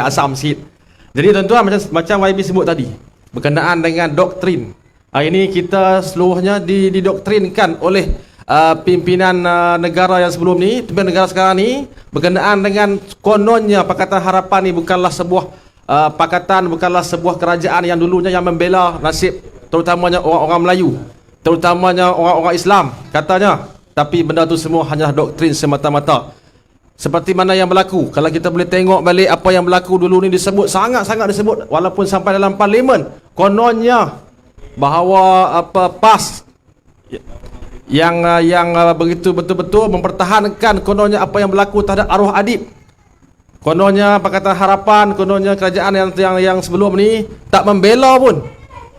asam sikit. Jadi tuan-tuan, macam YB sebut tadi, berkenaan dengan doktrin. Ini kita seluruhnya didoktrinkan oleh pimpinan negara yang sebelum ni, pimpinan negara sekarang ni, berkenaan dengan kononnya Pakatan Harapan ni bukanlah sebuah pakatan, bukanlah sebuah kerajaan yang dulunya yang membela nasib terutamanya orang-orang Melayu, terutamanya orang-orang Islam katanya. Tapi benda tu semua hanya doktrin semata-mata. Seperti mana yang berlaku, kalau kita boleh tengok balik apa yang berlaku dulu ni, disebut sangat-sangat disebut, walaupun sampai dalam parlimen kononnya bahawa PAS yang begitu betul-betul mempertahankan kononnya apa yang berlaku terhadap arwah adib. Kononnya Pakatan Harapan, kononnya kerajaan yang sebelum ni tak membela pun.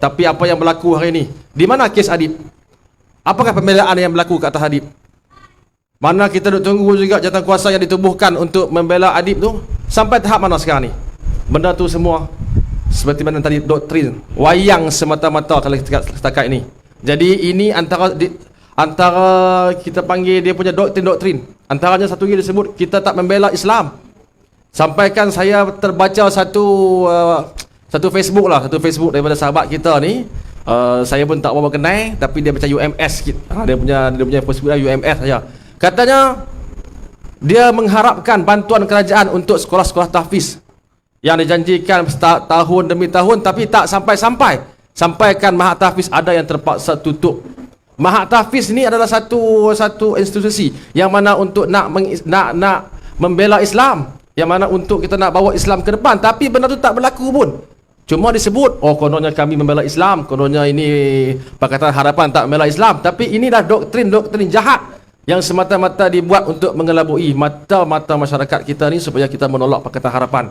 Tapi apa yang berlaku hari ini? Di mana kes adib? Apakah pembelaan yang berlaku ke atas adib? Mana kita duk tunggu juga jawatan kuasa yang ditubuhkan untuk membela adib tu? Sampai tahap mana sekarang ni? Benda tu semua seperti mana tadi, doktrin, wayang semata-mata kalau setakat ini. Jadi ini antara kita panggil dia punya doktrin. Antaranya satu lagi disebut kita tak membela Islam. Sampaikan saya terbaca satu Facebook daripada sahabat kita ni, saya pun tak berapa kenal, tapi dia macam UMS sikit. Dia punya Facebook UMS saja. Katanya dia mengharapkan bantuan kerajaan untuk sekolah-sekolah tahfiz yang dijanjikan tahun demi tahun tapi tak sampai-sampai. Sampaikan Mahat Tahfiz ada yang terpaksa tutup. Mahat Tahfiz ni adalah satu institusi yang mana untuk nak membela Islam, yang mana untuk kita nak bawa Islam ke depan, tapi benda tu tak berlaku pun. Cuma disebut, kononnya kami membela Islam, kononnya ini Pakatan Harapan tak membela Islam. Tapi inilah doktrin jahat yang semata-mata dibuat untuk mengelabui mata-mata masyarakat kita ni supaya kita menolak Pakatan Harapan.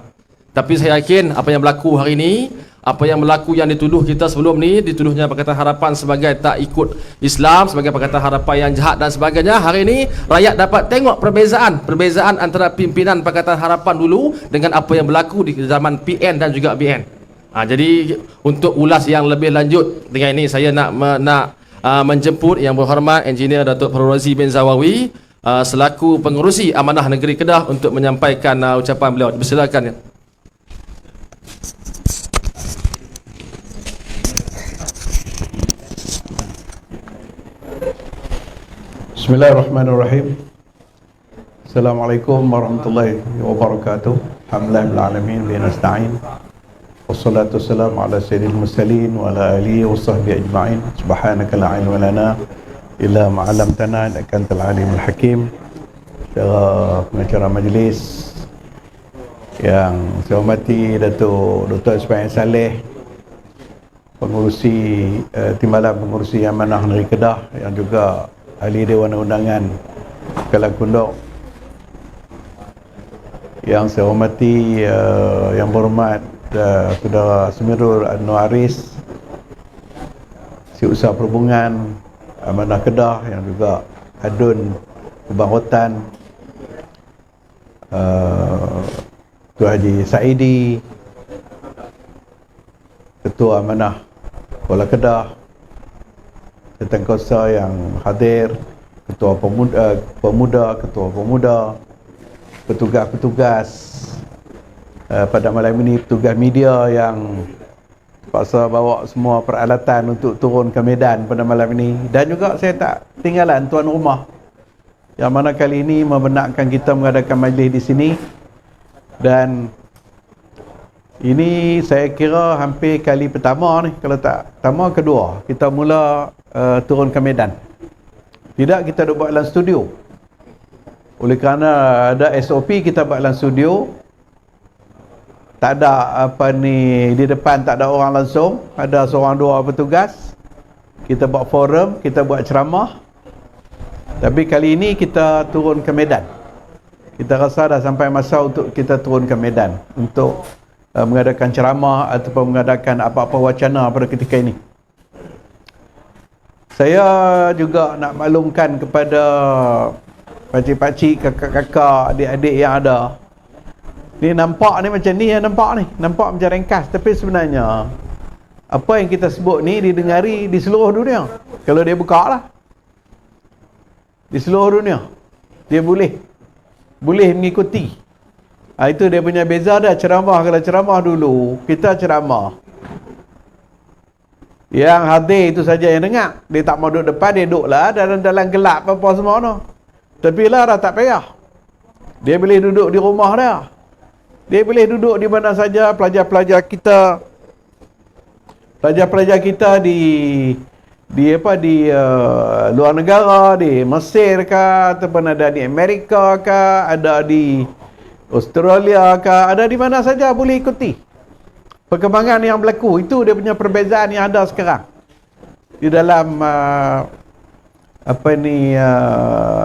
Tapi saya yakin apa yang berlaku hari ini, apa yang berlaku yang dituduh kita sebelum ni, dituduhnya Pakatan Harapan sebagai tak ikut Islam, sebagai Pakatan Harapan yang jahat dan sebagainya. Hari ini rakyat dapat tengok perbezaan antara pimpinan Pakatan Harapan dulu dengan apa yang berlaku di zaman PN dan juga BN. Jadi untuk ulas yang lebih lanjut dengan ini, saya nak menjemput Yang Berhormat Engineer Datuk Fahrul Razi bin Zawawi selaku pengerusi Amanah Negeri Kedah untuk menyampaikan ucapan beliau. Persilakan. Bismillahirrahmanirrahim. Assalamualaikum warahmatullahi wabarakatuh. Alhamdulillahil alamin wa nasta'in. Wassalatu wassalamu ala sayyidil mursalin wa ala alihi wa sahbihi ajma'in. Subhanaka la ilma lana illa ma 'allamtana innaka antal alimul hakim. Pengacara majlis yang saya hormati Datuk Dr. Ismail Saleh, pengurusi Timbalan Pengurusi Amanah Negeri Kedah, yang juga Ahli Dewan Undangan Kelang Kundok, yang saya hormati Yang Berhormat Saudara Semirul Anwaris, Siusaha Perhubungan Amanah Kedah, yang juga Adun Kebangsaan, Tuan Haji Saidi, Ketua Amanah Kuala Kedah, Tengkosa yang hadir, Ketua Pemuda, Ketua Pemuda, petugas-petugas pada malam ini, petugas media yang terpaksa bawa semua peralatan untuk turun ke medan pada malam ini, dan juga saya tak tinggalan tuan rumah yang mana kali ini membenarkan kita mengadakan majlis di sini. Dan ini saya kira hampir kali pertama ni, kalau tak pertama, kedua kita mula turun ke medan. Tidak kita buat dalam studio, oleh kerana ada SOP kita buat dalam studio. Tak ada di depan tak ada orang langsung, ada seorang dua petugas. Kita buat forum, kita buat ceramah. Tapi kali ini kita turun ke medan. Kita rasa dah sampai masa untuk kita turun ke medan untuk mengadakan ceramah ataupun mengadakan apa-apa wacana pada ketika ini. Saya juga nak maklumkan kepada pakcik-pakcik, kakak-kakak, adik-adik yang ada. Ni nampak ni macam ni, nampak macam ringkas, tapi sebenarnya apa yang kita sebut ni didengari di seluruh dunia. Kalau dia buka lah, di seluruh dunia dia boleh mengikuti. Itu dia punya beza dah. Ceramah, kalau ceramah dulu kita ceramah, yang hadir itu saja yang dengar, dia tak mau duduk depan, dia duduk lah dalam gelap apa semua tu. Tapi lah dah tak payah, dia boleh duduk di rumah dah, dia boleh duduk di mana saja. Pelajar-pelajar kita di luar negara, di Mesir ke, ataupun ada di Amerika ke, ada di Australia ke, ada di mana saja boleh ikuti perkembangan yang berlaku. Itu dia punya perbezaan yang ada sekarang di dalam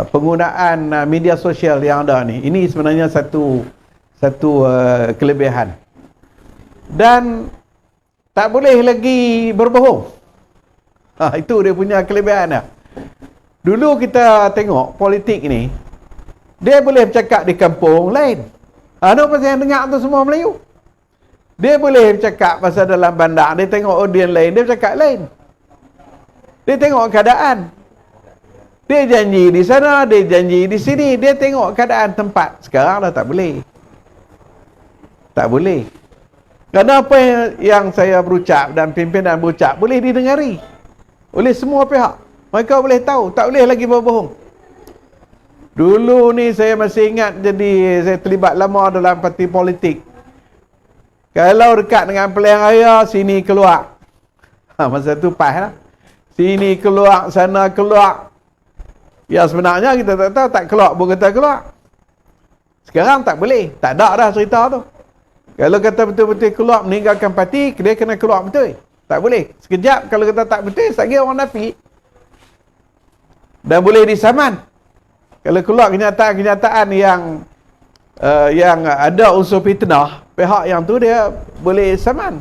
penggunaan media sosial yang ada ni. Ini sebenarnya satu kelebihan. Dan tak boleh lagi berbohong. Itu dia punya kelebihan dah. Dulu kita tengok politik ni, dia boleh bercakap di kampung lain. Ada pasal yang dengar tu semua Melayu. Dia boleh bercakap pasal dalam bandar, dia tengok audiens lain, dia bercakap lain. Dia tengok keadaan. Dia janji di sana, dia janji di sini, dia tengok keadaan tempat. Sekarang dah tak boleh. Tak boleh. Kerana apa yang saya berucap dan pimpinan berucap boleh didengari oleh semua pihak. Mereka boleh tahu, tak boleh lagi berbohong. Dulu ni saya masih ingat, jadi saya terlibat lama dalam parti politik. Kalau dekat dengan pilihan raya, sini keluar. Masa tu pas lah. Sini keluar, sana keluar. Ya sebenarnya kita tak tahu, tak keluar pun kata keluar. Sekarang tak boleh, tak ada dah cerita tu. Kalau kata betul-betul keluar meninggalkan parti, dia kena keluar betul. Tak boleh. Sekejap kalau kata tak betul, tak kira orang nafik. Dan boleh disaman. Kalau keluar kenyataan-kenyataan yang ada unsur fitnah, pihak yang tu dia boleh saman.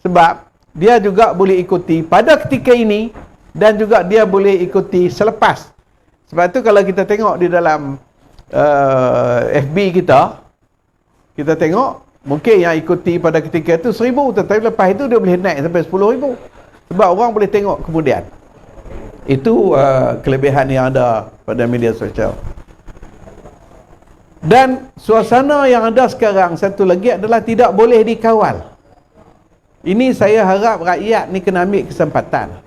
Sebab dia juga boleh ikuti pada ketika ini, dan juga dia boleh ikuti selepas. Sebab tu kalau kita tengok di dalam FB kita tengok, mungkin yang ikuti pada ketika itu 1,000, tetapi lepas itu dia boleh naik sampai 10,000. Sebab orang boleh tengok kemudian. Itu kelebihan yang ada pada media sosial. Dan suasana yang ada sekarang satu lagi adalah tidak boleh dikawal. Ini saya harap rakyat ni kena ambil kesempatan.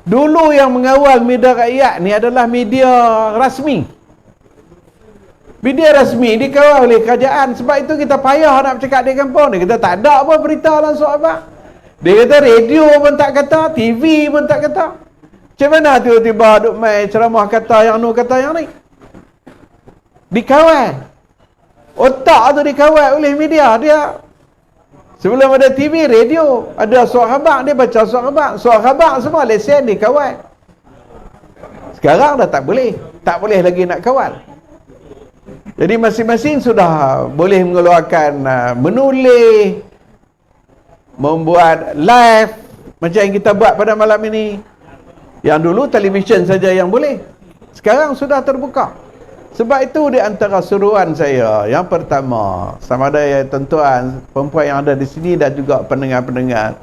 Dulu yang mengawal media rakyat ni adalah media rasmi. Media rasmi dikawal oleh kerajaan. Sebab itu kita payah nak bercakap di kampung ni. Kita tak ada apa berita langsung apa. Dia kata radio pun tak kata, TV pun tak kata. Macam mana tiba-tiba duk main ceramah kata yang nu kata yang ni? Dikawal. Otak tu dikawal oleh media. Dia sebelum ada TV, radio, ada suara khabar, dia baca suara khabar. Suara khabar semua lesen dikawal. Sekarang dah tak boleh. Tak boleh lagi nak kawal. Jadi masing-masing sudah boleh mengeluarkan menulis, membuat live macam yang kita buat pada malam ini. Yang dulu televisyen saja yang boleh. Sekarang sudah terbuka. Sebab itu di antara suruhan saya yang pertama, sama ada ya tuan-tuan, perempuan yang ada di sini dan juga pendengar-pendengar,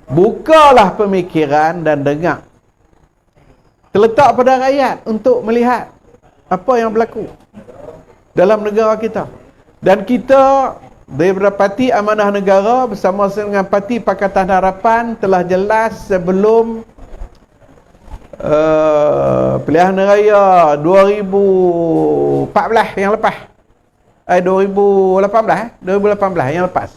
bukalah pemikiran dan dengar. Terletak pada rakyat untuk melihat apa yang berlaku dalam negara kita. Dan kita daripada Parti Amanah Negara bersama dengan Parti Pakatan Harapan telah jelas sebelum pilihan raya 2014 yang lepas, 2018 yang lepas,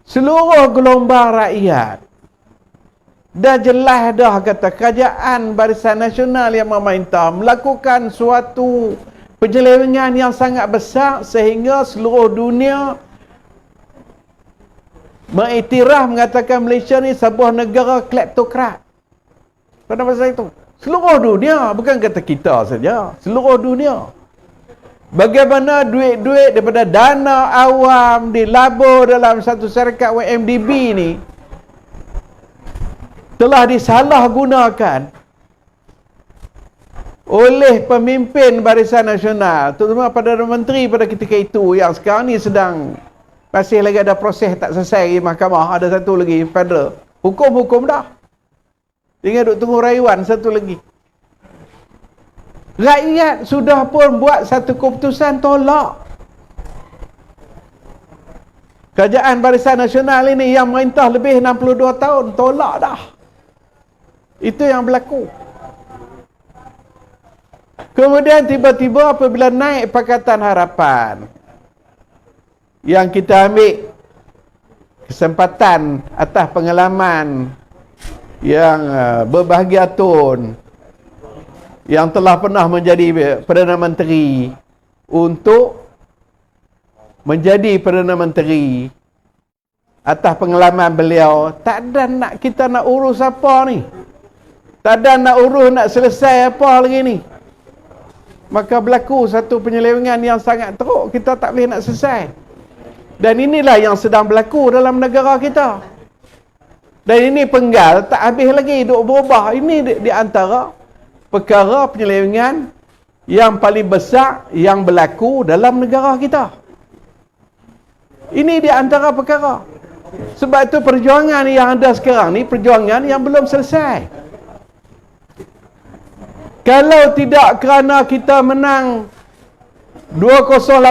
seluruh gelombang rakyat dah jelas dah kata kerajaan Barisan Nasional yang memerintah melakukan suatu penyelewengan yang sangat besar sehingga seluruh dunia mengiktiraf mengatakan Malaysia ni sebuah negara kleptokrat. Pada masa itu seluruh dunia, bukan kata kita saja, seluruh dunia. Bagaimana duit-duit daripada dana awam dilabur dalam satu syarikat WMDB ni telah disalahgunakan oleh pemimpin Barisan Nasional, terutama Perdana Menteri pada ketika itu yang sekarang ni sedang Masih lagi ada proses tak selesai di mahkamah. Ada satu lagi federal. Hukum dah. Tinggal duk tunggu rayuan satu lagi. Rakyat sudah pun buat satu keputusan tolak. Kerajaan Barisan Nasional ini yang merintah lebih 62 tahun tolak dah. Itu yang berlaku. Kemudian tiba-tiba apabila naik Pakatan Harapan, yang kita ambil kesempatan atas pengalaman yang berbahagia tun, yang telah pernah menjadi Perdana Menteri, untuk menjadi Perdana Menteri atas pengalaman beliau. Tak ada nak kita nak urus apa ni, tak ada nak urus nak selesai apa lagi ni. Maka berlaku satu penyelewengan yang sangat teruk, kita tak boleh nak selesai. Dan inilah yang sedang berlaku dalam negara kita. Dan ini penggal tak habis lagi duk berubah. Ini di antara perkara penyelewengan yang paling besar yang berlaku dalam negara kita. Ini di antara perkara. Sebab itu perjuangan yang ada sekarang ni perjuangan yang belum selesai. Kalau tidak kerana kita menang 2018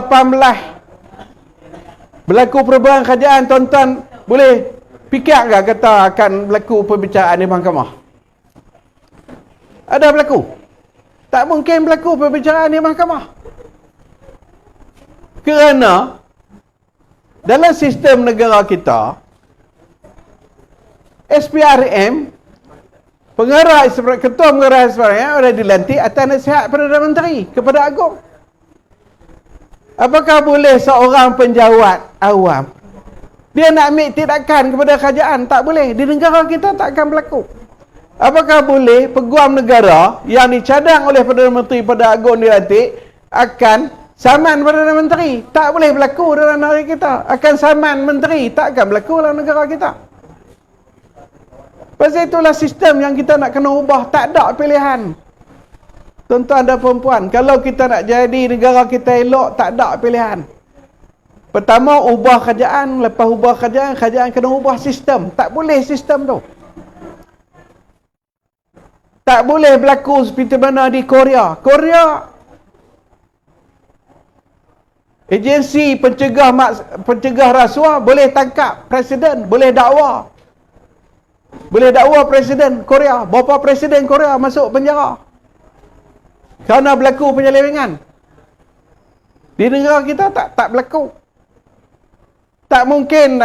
berlaku perubahan kerajaan, tuan-tuan boleh fikir tak kata akan berlaku perbicaraan di mahkamah? Ada berlaku? Tak mungkin berlaku perbicaraan di mahkamah. Kerana dalam sistem negara kita, SPRM, ketua pengarah SPRM ada dilantik atas nasihat Perdana Menteri kepada Agong. Apakah boleh seorang penjawat awam dia nak ambil tindakan kepada kerajaan? Tak boleh. Di negara kita tak akan berlaku. Apakah boleh peguam negara yang dicadang oleh Perdana Menteri pada Agong dilantik akan saman Perdana Menteri? Tak boleh berlaku dalam negara kita. Akan saman menteri tak akan berlaku dalam negara kita. Pasal itulah sistem yang kita nak kena ubah. Tak ada pilihan. Tuan-tuan dan perempuan, kalau kita nak jadi negara kita elok, tak ada pilihan. Pertama, ubah kerajaan. Lepas ubah kerajaan, kerajaan kena ubah sistem. Tak boleh sistem tu. Tak boleh berlaku seperti mana di Korea. Korea, agensi pencegah rasuah boleh tangkap presiden, boleh dakwa. Boleh dakwa presiden Korea. Berapa presiden Korea masuk penjara kerana berlaku penyelewengan. Di negara kita tak berlaku. Tak mungkin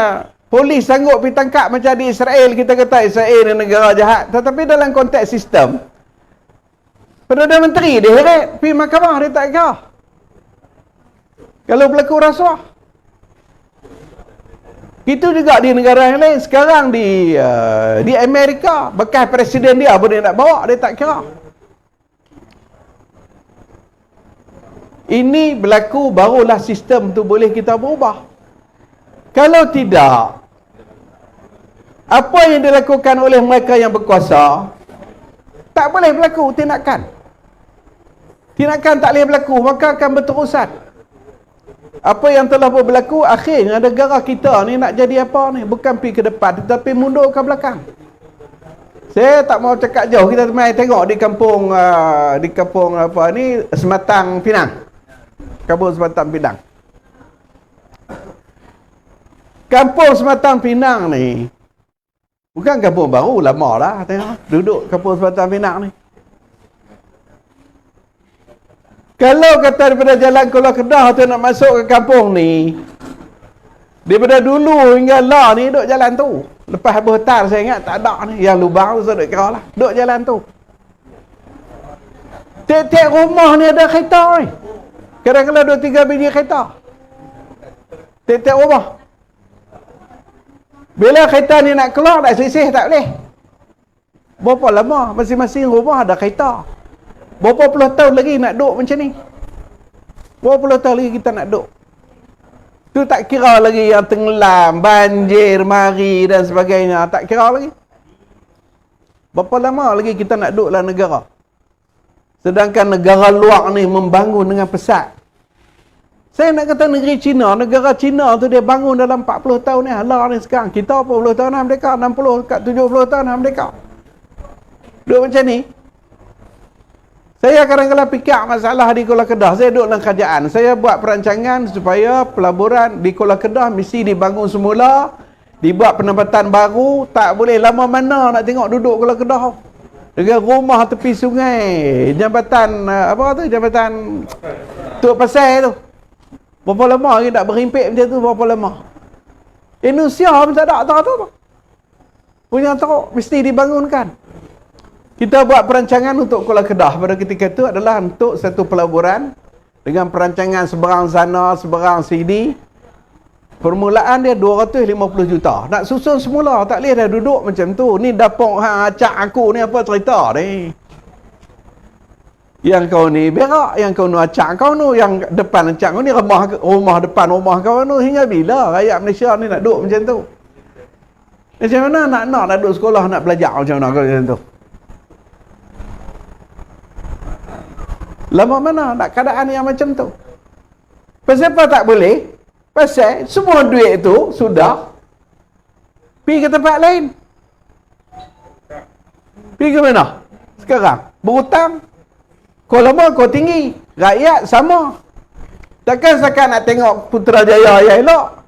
polis sanggup pergi tangkap macam di Israel. Kita kata Israel ni negara jahat. Tetapi dalam konteks sistem, Perdana Menteri dia heret pergi mahkamah, dia tak kira kalau berlaku rasuah. Itu juga di negara yang lain. Sekarang di Amerika, bekas presiden dia boleh nak bawa, dia tak kira. Ini berlaku, barulah sistem tu boleh kita berubah. Kalau tidak, apa yang dilakukan oleh mereka yang berkuasa tak boleh berlaku tindakan. Tindakan tak boleh berlaku, maka akan berterusan. Apa yang telah berlaku, akhirnya negara kita ni nak jadi apa ni? Bukan pergi ke depan, tetapi mundur ke belakang. Saya tak mau cakap jauh, kita mai tengok di kampung apa ni, Sematang Pinang. Kampung Sematang Pinang. Kampung Sematang Pinang ni bukan kampung baru, lama dah tengok duduk kampung Sematang Pinang ni. Kalau kata daripada Jalan Kuala Kedah tu nak masuk ke kampung ni, daripada dulu hingga lah ni duduk jalan tu. Lepas habis hutan saya ingat tak ada ni, yang lubang tu saya duduk kira lah, duduk jalan tu. Tiap-tiap rumah ni ada kereta ni. Kadang-kadang 2-3 biji kereta. Tiap-tiap rumah. Bila kereta ni nak keluar, nak selisih tak boleh. Berapa lama masing-masing rumah ada kereta. Berapa puluh tahun lagi nak duduk macam ni. Berapa puluh tahun lagi kita nak duduk. Tu tak kira lagi yang tenggelam, banjir, mari dan sebagainya. Tak kira lagi. Berapa lama lagi kita nak duduk dalam negara. Sedangkan negara luar ni membangun dengan pesat. Saya nak kata negeri Cina, negara Cina tu dia bangun dalam 40 tahun ni, halah ni sekarang. Kita 40 tahun dah merdeka, 60 kat 70 tahun dah merdeka. Duduk macam ni. Saya kadang-kadang fikir masalah di Kuala Kedah. Saya duduk dalam kerajaan. Saya buat perancangan supaya pelaburan di Kuala Kedah mesti dibangun semula, dibuat penempatan baru. Tak boleh lama mana nak tengok duduk Kuala Kedah. Dengan rumah tepi sungai, jambatan apa tu, jambatan Tuk Pasai tu. Berapa lama lagi nak berimpik macam tu, berapa lama. Indonesia pun tak ada tu. Punya teruk mesti dibangunkan. Kita buat perancangan untuk Kuala Kedah pada ketika itu adalah untuk satu pelaburan dengan perancangan seberang sana, seberang sini. Permulaan dia 250 juta. Nak susun semula, tak boleh dah duduk macam tu. Ni dapur hang acak aku ni apa cerita ni. Yang kau ni berak, yang kau ni acak kau ni, yang depan acak kau ni, rumah depan rumah kau ni. Hingga bila rakyat Malaysia ni nak duduk macam tu? Macam mana nak duduk sekolah, nak belajar macam mana kau macam tu? Lama mana nak keadaan yang macam tu? Pasal apa tak boleh? Pasal semua duit tu sudah pergi ke tempat lain. Pergi ke mana? Sekarang berhutang. Kau lama kau tinggi, rakyat sama. Takkan setakat nak tengok Putrajaya yang elok.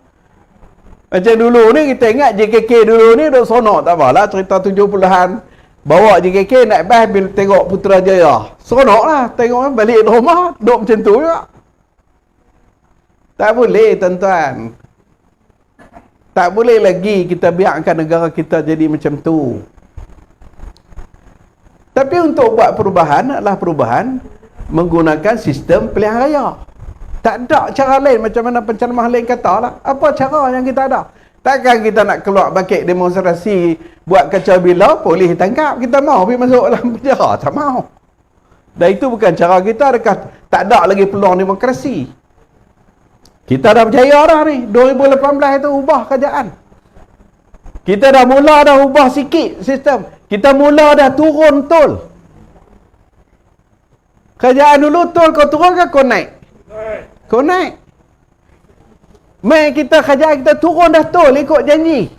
Macam dulu ni kita ingat JKK dulu ni duk sonok, tak apalah cerita 70-an. Bawa JKK naik bas bila tengok Putrajaya. Seronok lah tengok balik rumah duk macam tu juga. Tak boleh tuan-tuan. Tak boleh lagi kita biarkan negara kita jadi macam tu. Tapi untuk buat perubahan adalah perubahan menggunakan sistem pilihan raya. Tak ada cara lain macam mana penceramah lain kata lah. Apa cara yang kita ada? Takkan kita nak keluar bangkit demonstrasi buat kacau bila polis tangkap. Kita mau pergi masuk dalam penjara? Tak mau. Dan itu bukan cara kita. Dekat tak ada lagi peluang demokrasi. Kita dah berjaya dah ni. 2018 itu ubah kerajaan. Kita dah mula dah ubah sikit sistem. Kita mula dah turun tol. Kerajaan dulu tol kau turun ke kau naik? Kau naik. Mai kita kerajaan kita turun dah tol ikut janji.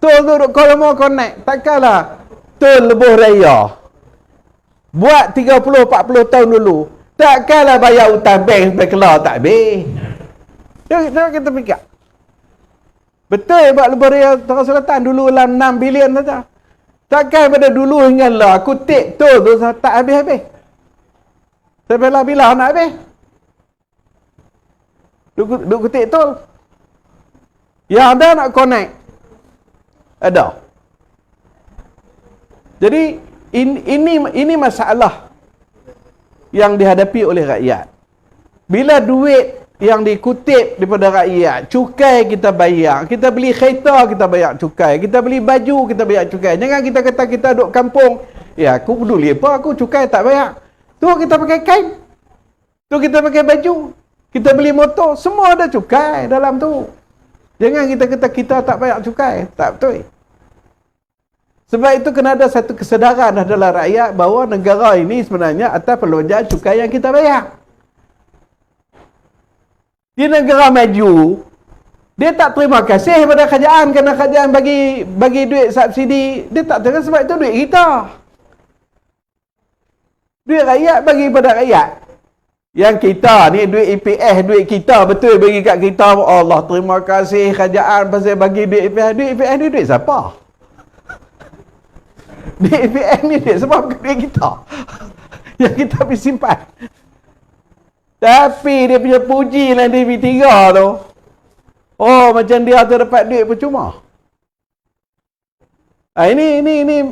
Tol tu kalau mau kau naik. Takkanlah tol lebuh raya. Buat 30-40 tahun dulu. Takkanlah bayar hutang bank sampai kelar tak habis. Tengok kita fikir. Betul buat lebuh raya Tengah Selatan dulu lah 6 bilion saja. Takkan pada dulu hingga lah kutip tol tu tak habis-habis. Sampai lah bila nak habis? Duk kutip tol. Yang ada nak connect. Ada. Jadi ini masalah yang dihadapi oleh rakyat. Bila duit yang dikutip daripada rakyat, cukai kita bayar, kita beli kereta kita bayar cukai, kita beli baju kita bayar cukai. Jangan kita kata kita duduk kampung, ya aku peduli apa, aku cukai tak bayar. Tu kita pakai kain, tu kita pakai baju, kita beli motor, semua ada cukai dalam tu. Jangan kita kata kita tak bayar cukai, tak betul. Sebab itu kena ada satu kesedaran adalah rakyat bahawa negara ini sebenarnya atas pelonjakan cukai yang kita bayar. Di negara maju, dia tak terima kasih pada kerajaan kerana kerajaan bagi duit subsidi. Dia tak terima sebab itu duit kita. Duit rakyat bagi pada rakyat. Yang kita ni duit EPS, duit kita betul bagi kat kita. Allah terima kasih kerajaan pasal bagi duit EPS. Duit EPS ni duit siapa? Duit EPS ni duit sebab bukan duit kita. Yang kita pergi simpan. Tapi dia punya puji lah TV3 tu. Oh macam dia tu dapat duit percuma. Ini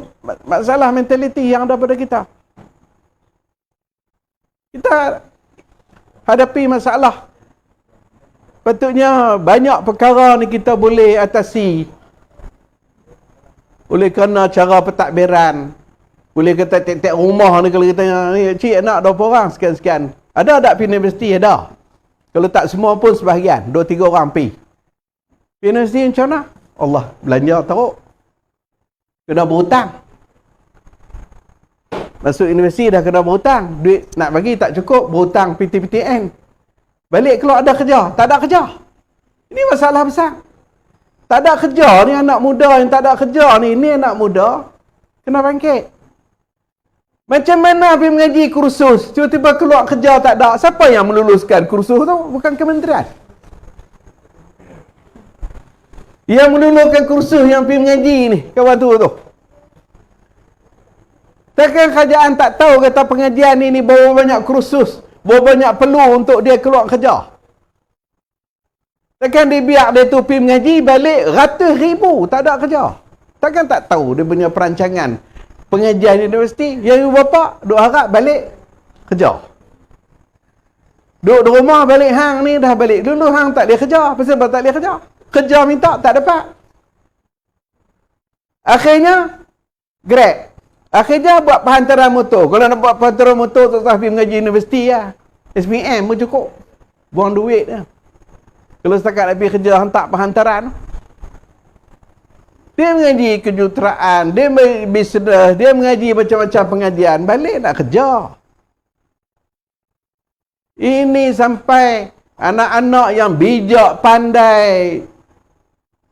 masalah mentaliti yang ada pada kita. Kita hadapi masalah. Patutnya banyak perkara ni kita boleh atasi. Oleh kerana cara pentadbiran. Boleh kata tiap-tiap rumah ni kalau kita ni cik anak 20 orang sekian-sekian. Ada tak pergi universiti? Ada. Kalau tak semua pun sebahagian. 2-3 orang pergi. Pergi universiti macam mana? Allah belanja teruk. Kena berhutang. Masuk universiti dah kena berhutang. Duit nak bagi tak cukup, berhutang PTPTN. Balik keluar ada kerja, tak ada kerja. Ini masalah besar. Tak ada kerja ni anak muda yang tak ada kerja ni anak muda kena bangkit. Macam mana pergi mengaji kursus, tiba-tiba keluar kerja tak ada. Siapa yang meluluskan kursus tu? Bukan kementerian. Yang meluluskan kursus yang pergi mengaji ni, kawan tu. Takkan kerajaan tak tahu kata pengajian ni berapa banyak kursus, berapa banyak perlu untuk dia keluar kerja. Takkan dia biar dia tu pergi mengaji balik ratus ribu tak ada kerja. Takkan tak tahu dia punya perancangan pengajian universiti. Yang ibu bapa duk harap balik kerja. Duduk di rumah balik hang ni dah balik. Dulu hang tak boleh kerja. Pasal tak boleh kerja. Kerja minta tak dapat. Akhirnya Grab. Akhirnya buat penghantaran motor. Kalau nak buat penghantaran motor tak usah pergi mengaji universiti lah. SPM pun cukup. Buang duit lah. Kalau setakat nak pergi kerja hantar penghantaran. Dia mengaji kejuruteraan, dia bisnes, dia mengaji macam-macam pengajian, balik nak kerja. Ini sampai anak-anak yang bijak, pandai,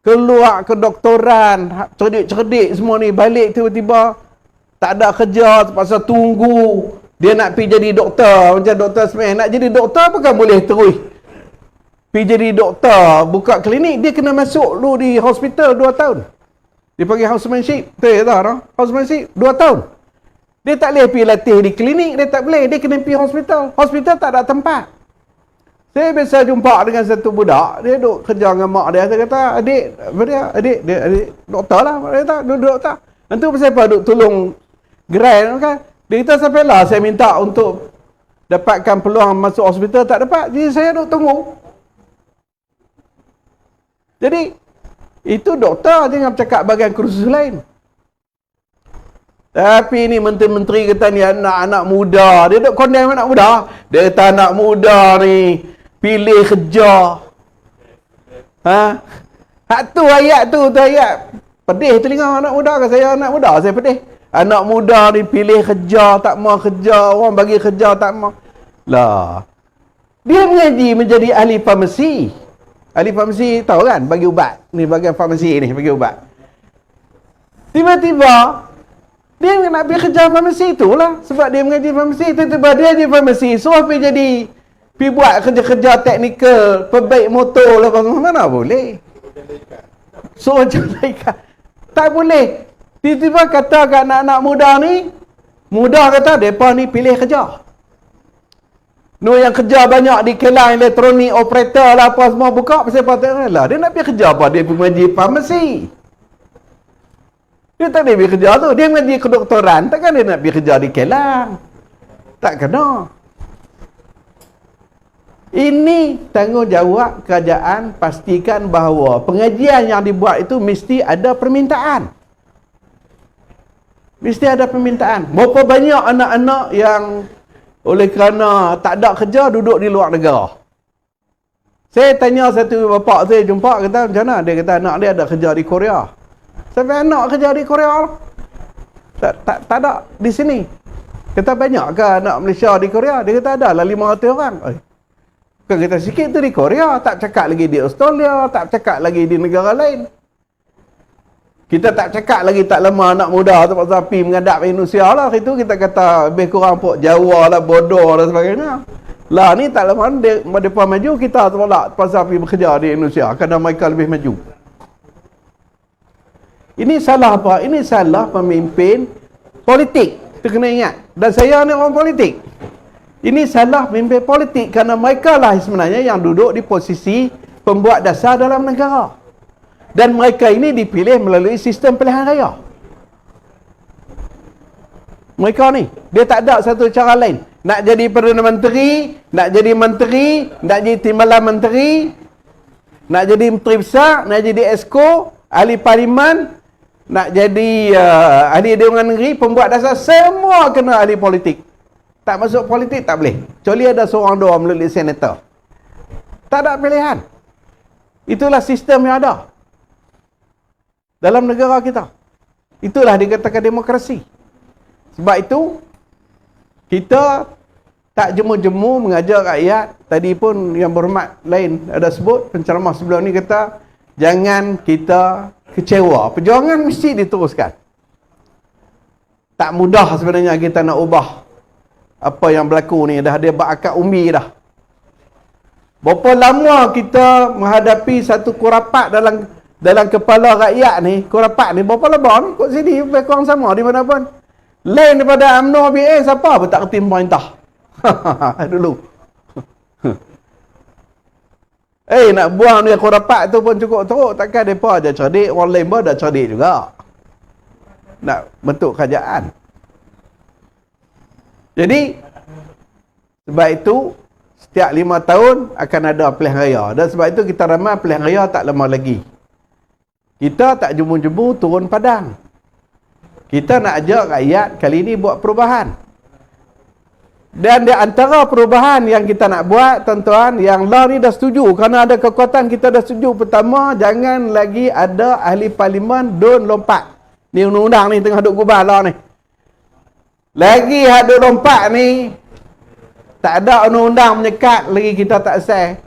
keluar kedoktoran, cerdik-cerdik semua ni, balik tiba-tiba tak ada kerja, terpaksa tunggu. Dia nak pergi jadi doktor, macam Doktor Smith. Nak jadi doktor bukan boleh terus pergi jadi doktor, buka klinik. Dia kena masuk dulu di hospital 2 tahun. Dia panggil housemanship. Betul tak? No? Housemanship 2 tahun. Dia tak boleh pergi latih di klinik. Dia tak boleh. Dia kena pergi hospital. Hospital tak ada tempat. Saya biasa jumpa dengan satu budak. Dia duduk kerja dengan mak dia. Saya kata, adik doktor lah. Dia kata, duduk doktor. Nanti pasal apa duduk tolong gerai kan? Dia kata, sampai lah saya minta untuk dapatkan peluang masuk hospital. Tak dapat. Jadi saya duduk tunggu. Jadi, itu doktor jangan bercakap bagian kursus lain. Tapi ni menteri-menteri kata ni anak-anak muda. Dia duk condemn anak muda. Dia kata anak muda ni pilih kerja. Tu ayat tu ayat. Pedih telinga anak muda ke saya anak muda saya pedih. Anak muda ni pilih kerja, tak mau kerja, orang bagi kerja tak mau. Lah. Dia mengaji menjadi ahli farmasi. Ahli farmasi tahu kan bagi ubat. Ni bagian farmasi ni bagi ubat. Tiba-tiba dia nak pergi kerja farmasi itulah sebab dia mengaji farmasi. Tiba-tiba dia di farmasi suruh pergi buat kerja-kerja teknikal, perbaik motor lah mana boleh. Suruh jalan ikan. Tak boleh. Tiba-tiba kata kat anak-anak muda ni, muda kata depa ni pilih kerja. No yang kerja banyak di kilang elektronik, operator lah apa semua buka pasal apa lah. Dia nak pergi kerja apa? Dia pergi mengaji farmasi. Dia tak boleh pergi kerja tu. Dia mengaji kedoktoran. Takkan dia nak pergi kerja di kilang. Tak kena. Ini tanggungjawab kerajaan pastikan bahawa pengajian yang dibuat itu mesti ada permintaan. Mesti ada permintaan. Berapa banyak anak-anak yang oleh kerana tak ada kerja duduk di luar negara. Saya tanya satu bapa saya jumpa kata macam mana? Dia kata anak dia ada kerja di Korea. Sampai anak kerja di Korea tak ada di sini. Kata banyak ke anak Malaysia di Korea? Dia kata ada lah 500 orang. Bukan kata sikit tu di Korea, tak cakap lagi di Australia, tak cakap lagi di negara lain. Kita tak cakap lagi tak lama anak muda tu pasal pergi mengadap Indonesia lah. Itu kita kata lebih kurang pok Jawa lah, bodoh dan sebagainya. Lah ni tak lama mereka maju, kita tolak pasal pergi bekerja di Indonesia kerana mereka lebih maju. Ini salah apa? Ini salah pemimpin politik. Kita kena ingat. Dan saya ni orang politik. Ini salah pemimpin politik kerana mereka lah sebenarnya yang duduk di posisi pembuat dasar dalam negara. Dan mereka ini dipilih melalui sistem pilihan raya. Mereka ni, dia tak ada satu cara lain. Nak jadi Perdana Menteri, nak jadi menteri, nak jadi timbalan menteri, nak jadi menteri besar, nak jadi esko, ahli parlimen, nak jadi ahli dewan negeri, pembuat dasar, semua kena ahli politik. Tak masuk politik tak boleh. Kecuali ada seorang dua melalui senator. Tak ada pilihan. Itulah sistem yang ada dalam negara kita. Itulah dikatakan demokrasi. Sebab itu Kita tak jemu-jemu mengajar rakyat. Tadi pun yang berhormat lain ada sebut, penceramah sebelum ni kata, jangan kita kecewa. Perjuangan mesti diteruskan. Tak mudah sebenarnya kita nak ubah apa yang berlaku ni. Dah dia berakad umbi dah. Berapa lama kita menghadapi satu kurapat dalam kepala rakyat ni. Kurapat ni berapa lama ni? Kok sini lebih kurang sama di mana pun. Lain daripada UMNO BN, siapa pun tak kerti pemerintah. Dulu. Nak buang dia kurapat tu pun cukup teruk. Takkan mereka aja cerdik, orang lain pun dah cerdik juga. Nak bentuk kerajaan. Jadi, sebab itu, setiap 5 tahun akan ada pilihan raya. Dan sebab itu kita ramai pilihan raya tak lama lagi. Kita tak jemu-jemu turun padang. Kita nak ajak rakyat kali ini buat perubahan. Dan di antara perubahan yang kita nak buat, tuan-tuan, yang law ni dah setuju. Kerana ada kekuatan kita dah setuju. Pertama, jangan lagi ada ahli parlimen don lompat. Ni undang-undang ni tengah duk gubah law ni. Lagi ada lompat ni, tak ada undang-undang menyekat lagi kita tak sah.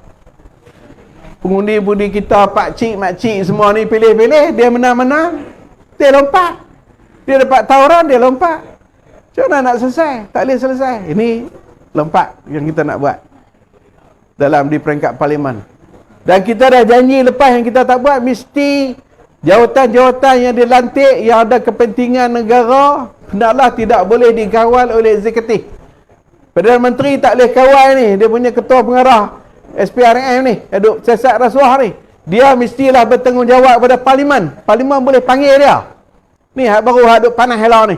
Pengundi-pengundi kita, pakcik, makcik semua ni pilih-pilih, dia menang-menang, dia lompat. Dia dapat tawaran, dia lompat. Macam mana nak selesai? Tak boleh selesai. Ini lompat yang kita nak buat dalam di peringkat parlimen. Dan kita dah janji lepas yang kita tak buat, mesti jawatan-jawatan yang dilantik, yang ada kepentingan negara, hendaklah tidak boleh dikawal oleh eksekutif. Perdana Menteri tak boleh kawal ni. Dia punya ketua pengarah SPRM ni, duk siasat rasuah ni. Dia mestilah bertanggungjawab kepada parlimen. Parlimen boleh panggil dia. Ni baru duk panas helau ni.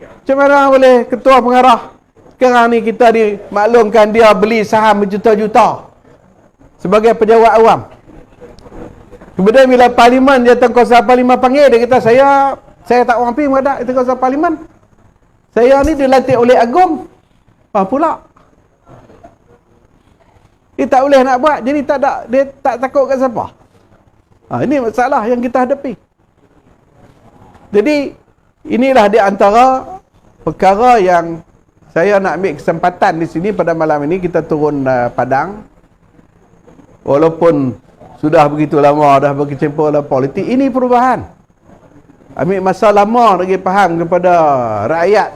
Macam mana boleh ketua pengarah? Sekarang ni kita dimaklumkan dia beli saham berjuta-juta sebagai pejabat awam. Kemudian bila parlimen, dia tengkuasa parlimen panggil, dia kata saya tak orang pergi menghadap tengkuasa parlimen. Saya ni dilantik oleh Agong. Apa pula? Dia tak boleh nak buat, jadi dia tak takut kat siapa. Ini masalah yang kita hadapi. Jadi inilah di antara perkara yang saya nak ambil kesempatan di sini pada malam ini. Kita turun padang. Walaupun sudah begitu lama dah berkecimpung dalam politik, ini perubahan. Ambil masa lama lagi faham kepada rakyat.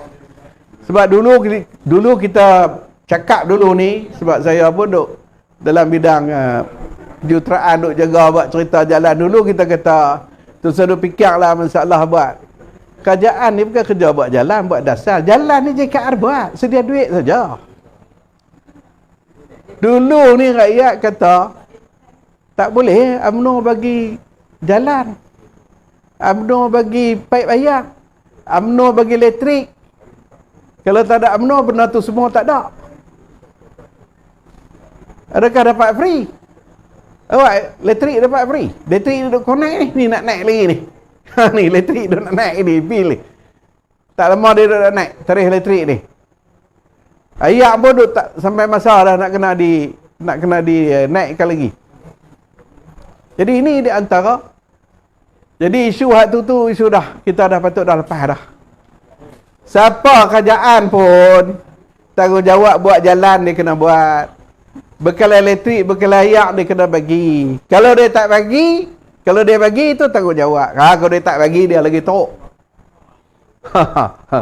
Sebab dulu kita cakap dulu ni, sebab saya pun duk dalam bidang juruteraan, duk jaga buat cerita jalan. Dulu kita kata, tu saya duk fikirlah masalah buat kerajaan ni bukan kerja buat jalan, buat dasar. Jalan ni JKR buat, sedia duit saja. Dulu ni rakyat kata, tak boleh UMNO bagi jalan, UMNO bagi paip air, UMNO bagi elektrik. Kalau tak ada UMNO, benda tu semua tak ada. Adakah dapat free? Awak elektrik dapat free. Elektrik duduk connect ni nak naik lagi ni. Ni elektrik duduk nak naik ni, bil ni. Tak lama dia duduk nak naik tarikh elektrik ni. Ayak pun duduk tak sampai masa dah nak kena naikkan lagi. Jadi ini di antara. Jadi isu hak tu isu dah, kita dah patut dah lepas dah. Siapa kerajaan pun tanggungjawab buat jalan dia kena buat. Bekal elektrik, bekal air dia kena bagi. Kalau dia tak bagi, kalau dia bagi itu tanggungjawab. Kalau dia tak bagi, dia lagi teruk.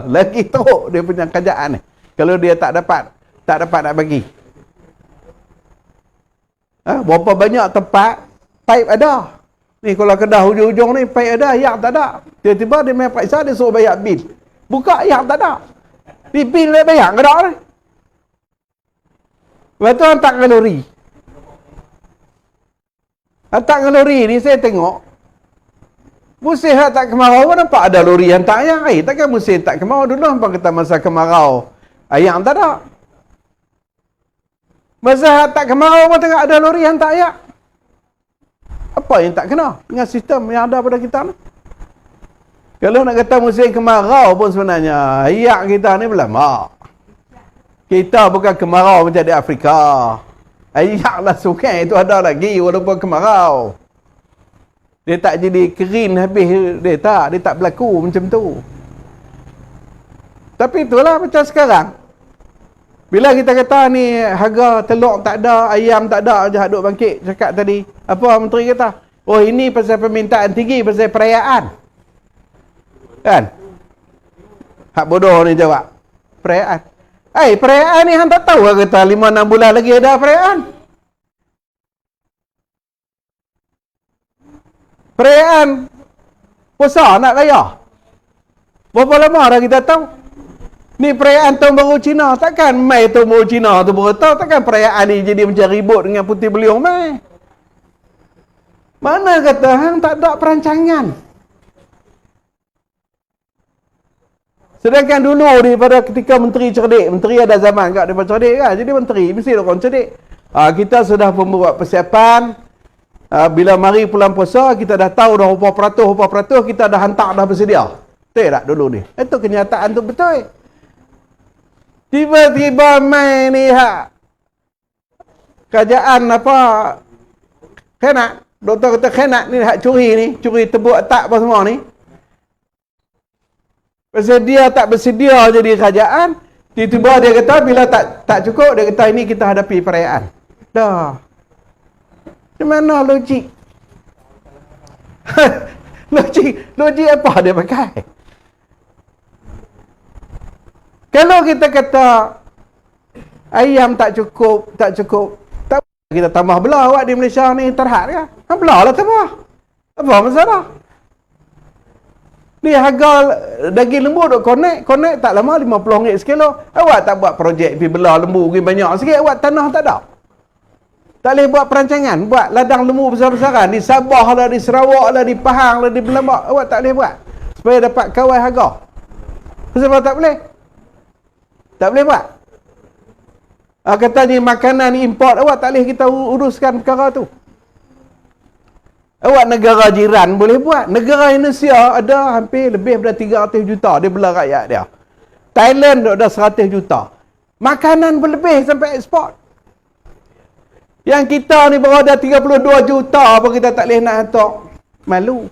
Lagi teruk dia punya kerajaan ni. Kalau dia tak dapat nak bagi. Berapa banyak tempat paip ada. Ni kalau Kedah hujung-hujung ni paip ada, air tak ada. Tiba-tiba dia main periksa, dia suruh bayar bil. Buka air tak ada. Ni bil dia bayar ke tak ni? Lepas tu hantar kalori. Hantar kalori ni saya tengok. Musim tak kemarau nampak ada lori hantar air. Takkan musim tak kemarau dulu nampak kata masa kemarau air tak ada. Masa tak kemarau pun tengok ada lori hantar air. Apa yang tak kena dengan sistem yang ada pada kita ni? Kalau nak kata musim kemarau pun sebenarnya air kita ni berlama. Kita bukan kemarau macam di Afrika. Ayaklah sungai itu ada lagi walaupun kemarau. Dia tak jadi kering habis, dia tak berlaku macam tu. Tapi itulah macam sekarang. Bila kita kata ni harga telur tak ada, ayam tak ada, je duk bangkit cakap tadi. Apa menteri kata? Oh, ini pasal permintaan tinggi, pasal perayaan. Kan? Hak bodoh ni jawab. Perayaan. Perayaan ni hang tak tahu ke kata 5-6 bulan lagi ada perayaan. Perayaan puasa nak raya. Berapa lama dah kita tahu? Ni perayaan tahun baru Cina. Takkan mai tahun baru Cina tu baru tahu. Takkan perayaan ni jadi macam ribut dengan putih beliung mai. Mana kata hang tak ada perancangan. Sedangkan dulu daripada ketika menteri cerdik. Menteri ada zaman kat daripada cerdik kan. Jadi menteri mesti orang cerdik. Kita sudah membuat persiapan. Bila mari bulan puasa kita dah tahu dah berapa peratus kita dah hantar dah bersedia. Betul tak dulu ni? Itu kenyataan tu betul. Tiba-tiba main ni hak kerajaan apa khenak, doktor kata khenak ni hak curi tebuk atak apa semua ni. Pasal dia tak bersedia jadi kerajaan, tiba-tiba dia kata bila tak cukup, dia kata ini kita hadapi perayaan. Dah. Macam mana logik? logik apa dia pakai? Kalau kita kata ayam tak cukup, tak kita tambah belah awak di Malaysia ni terhad kan? Belah lah tambah. Apa masalah? Ni harga daging lembu duk connect tak lama RM50 sekilo. Awak tak buat projek pergi belah lembu pergi banyak sikit, awak tanah tak ada. Tak boleh buat perancangan, buat ladang lembu besar-besaran di Sabah lah, di Sarawak lah, di Pahang lah, di Belambak. Awak tak boleh buat supaya dapat kawal harga. Kenapa tak boleh? Tak boleh buat. Katanya makanan import, awak tak boleh kita uruskan perkara tu. Awak negara jiran boleh buat. Negara Indonesia ada hampir lebih daripada 300 juta dia belah rakyat dia. Thailand ada 100 juta. Makanan berlebih sampai ekspor. Yang kita ni baru ada 32 juta apa kita tak boleh nak hantar. Malu.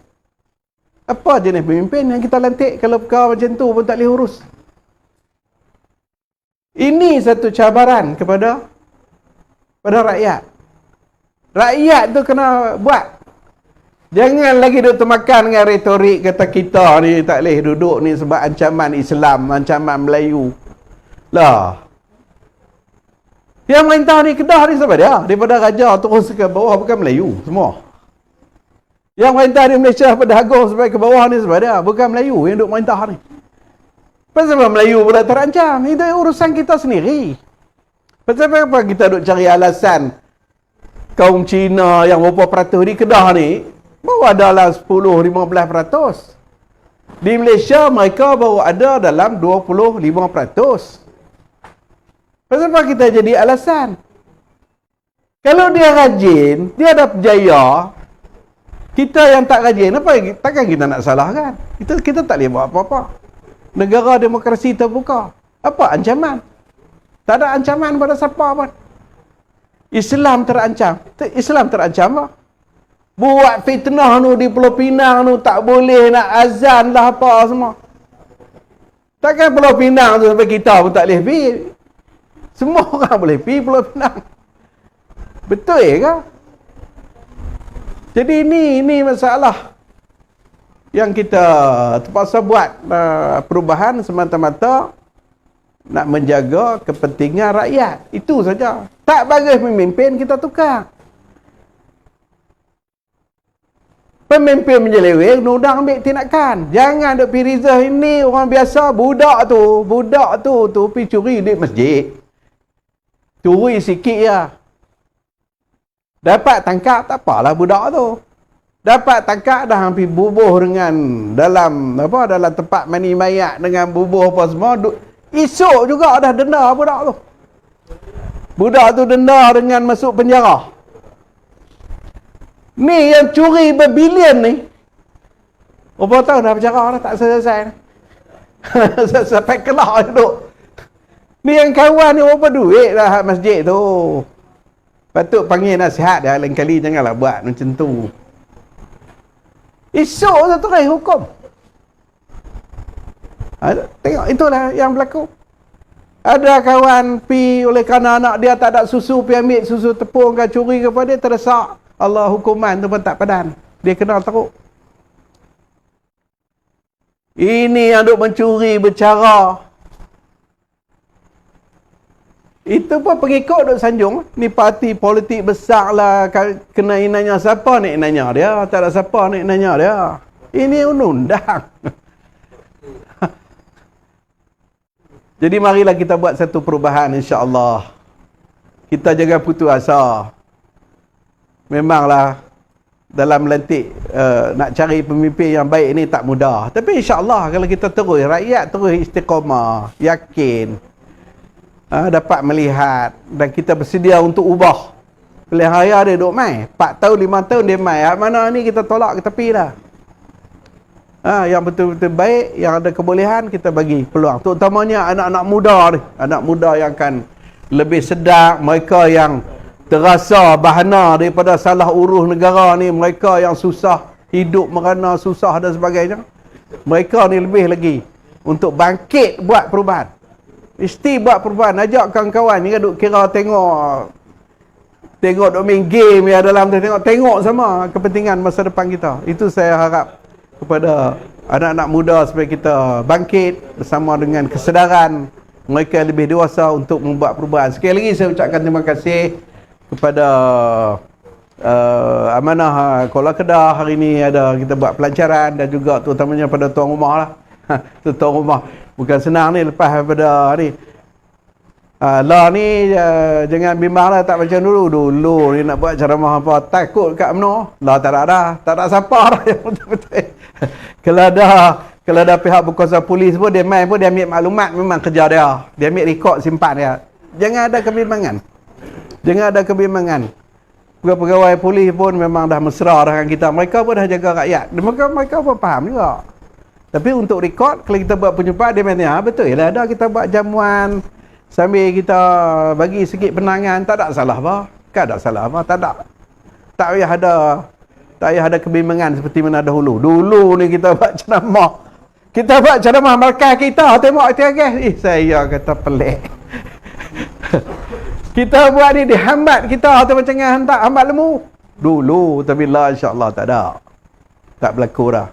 Apa jenis pemimpin yang kita lantik kalau perkara macam tu pun tak boleh urus. Ini satu cabaran kepada rakyat. Rakyat tu kena buat. Jangan lagi duduk termakan dengan retorik kata kita ni tak boleh duduk ni sebab ancaman Islam, ancaman Melayu. Lah. Yang merintah ni Kedah ni sebab dia. Daripada raja terus ke bawah bukan Melayu semua. Yang merintah di Malaysia pada Agung sampai ke bawah ni sebab dia. Bukan Melayu yang duduk merintah ni. Pasal apa Melayu pula terancam? Itu urusan kita sendiri. Pasal apa kita duk cari alasan kaum Cina yang berapa peratus di Kedah ni baru ada dalam 10-15%. Di Malaysia mereka baru ada dalam 25%. Pasal apa kita jadi alasan? Kalau dia rajin, dia dah berjaya, kita yang tak rajin, takkan kita nak salahkan? Kita tak boleh buat apa-apa. Negara demokrasi terbuka. Apa ancaman? Tak ada ancaman pada siapa pun. Islam terancam. Islam terancam apa? Buat fitnah tu di Pulau Pinang tu tak boleh nak azan lah apa semua. Takkan Pulau Pinang tu sampai kita pun tak boleh pergi. Semua orang boleh pergi Pulau Pinang. Betul ke? Jadi ini masalah yang kita terpaksa buat perubahan semata-mata nak menjaga kepentingan rakyat. Itu saja. Tak bagus pemimpin kita tukar. Pemimpin menyeleweng, undang ambil tindakan. Jangan duk pergi rizah ini orang biasa, budak tu pergi curi duit masjid. Curi sikit ya. Dapat tangkap tak apalah budak tu. Dapat tangkap dah hampir bubuh dengan dalam tempat mandi mayat dengan bubuh apa semua. Esok juga dah denda budak tu. Budak tu denda dengan masuk penjara. Ni yang curi berbilion ni. Berapa tahun dah penjara dah tak selesai. Sampai kelak duduk. Ni yang kawan ni berapa duit dah masjid tu. Patut panggil nasihat dia lain kali janganlah buat macam tu. Esok tu terus hukum. Tengok itulah yang berlaku. Ada kawan pi oleh kerana anak dia tak ada susu, pi ambil susu tepung ke curi kepada dia, terdesak. Allah hukuman tu pun tak padan. Dia kena teruk. Ini yang duk mencuri bercara. Itu pun pengikut duk sanjung. Ni parti politik besar lah, kena inanya siapa nak inanya dia. Tak ada siapa nak inanya dia. Ini undang-undang. Jadi marilah kita buat satu perubahan, insya-Allah. Kita jangan putus asa. Memanglah dalam melantik nak cari pemimpin yang baik ini tak mudah. Tapi insya-Allah kalau kita terus, rakyat terus istiqamah, yakin, dapat melihat dan kita bersedia untuk ubah. Pilihan raya dia duk mai 4 tahun 5 tahun dia mai. Mana ni kita tolak ke tepi dah. Yang betul-betul baik, yang ada kebolehan, kita bagi peluang. Terutamanya anak-anak muda ni. Anak muda yang akan lebih sedar. Mereka yang terasa bahana daripada salah urus negara ni. Mereka yang susah hidup, merana susah dan sebagainya. Mereka ni lebih lagi untuk bangkit buat perubahan. Mesti buat perubahan. Ajak kawan-kawan ni kan duk kira tengok duk main game ya dalam tu. Tengok sama kepentingan masa depan kita. Itu saya harap kepada anak-anak muda supaya kita bangkit bersama dengan kesedaran mereka yang lebih dewasa untuk membuat perubahan. Sekali lagi saya ucapkan terima kasih kepada Amanah Kuala Kedah. Hari ini kita buat pelancaran dan juga terutamanya pada tuan rumah lah. Tuan rumah bukan senang ni lepas daripada ni lah ni jangan bimbang lah, tak macam dulu ni nak buat ceramah apa takut kat mana lah, tak ada siapa dah yang betul-betul. Kalau ada pihak berkuasa polis pun dia main pun dia ambil maklumat, memang kerja dia ambil rekod simpan dia. Jangan ada kebimbangan. Pegawai polis pun memang dah mesra dengan kita, mereka pun dah jaga rakyat, mereka pun faham juga. Tapi untuk rekod kalau kita buat perjumpaan dia main betul lah, ada kita buat jamuan sambil kita bagi sikit penangan, tak ada salah apa. Tak payah ada kebimbangan seperti mana dahulu. Dulu ni kita buat ceramah markah kita, tengok tiang saya kata pelik. Kita buat ni dihambat kita atau macam hantar hambat lemu. Dulu tapi lah insya-Allah tak ada. Tak berlaku dah.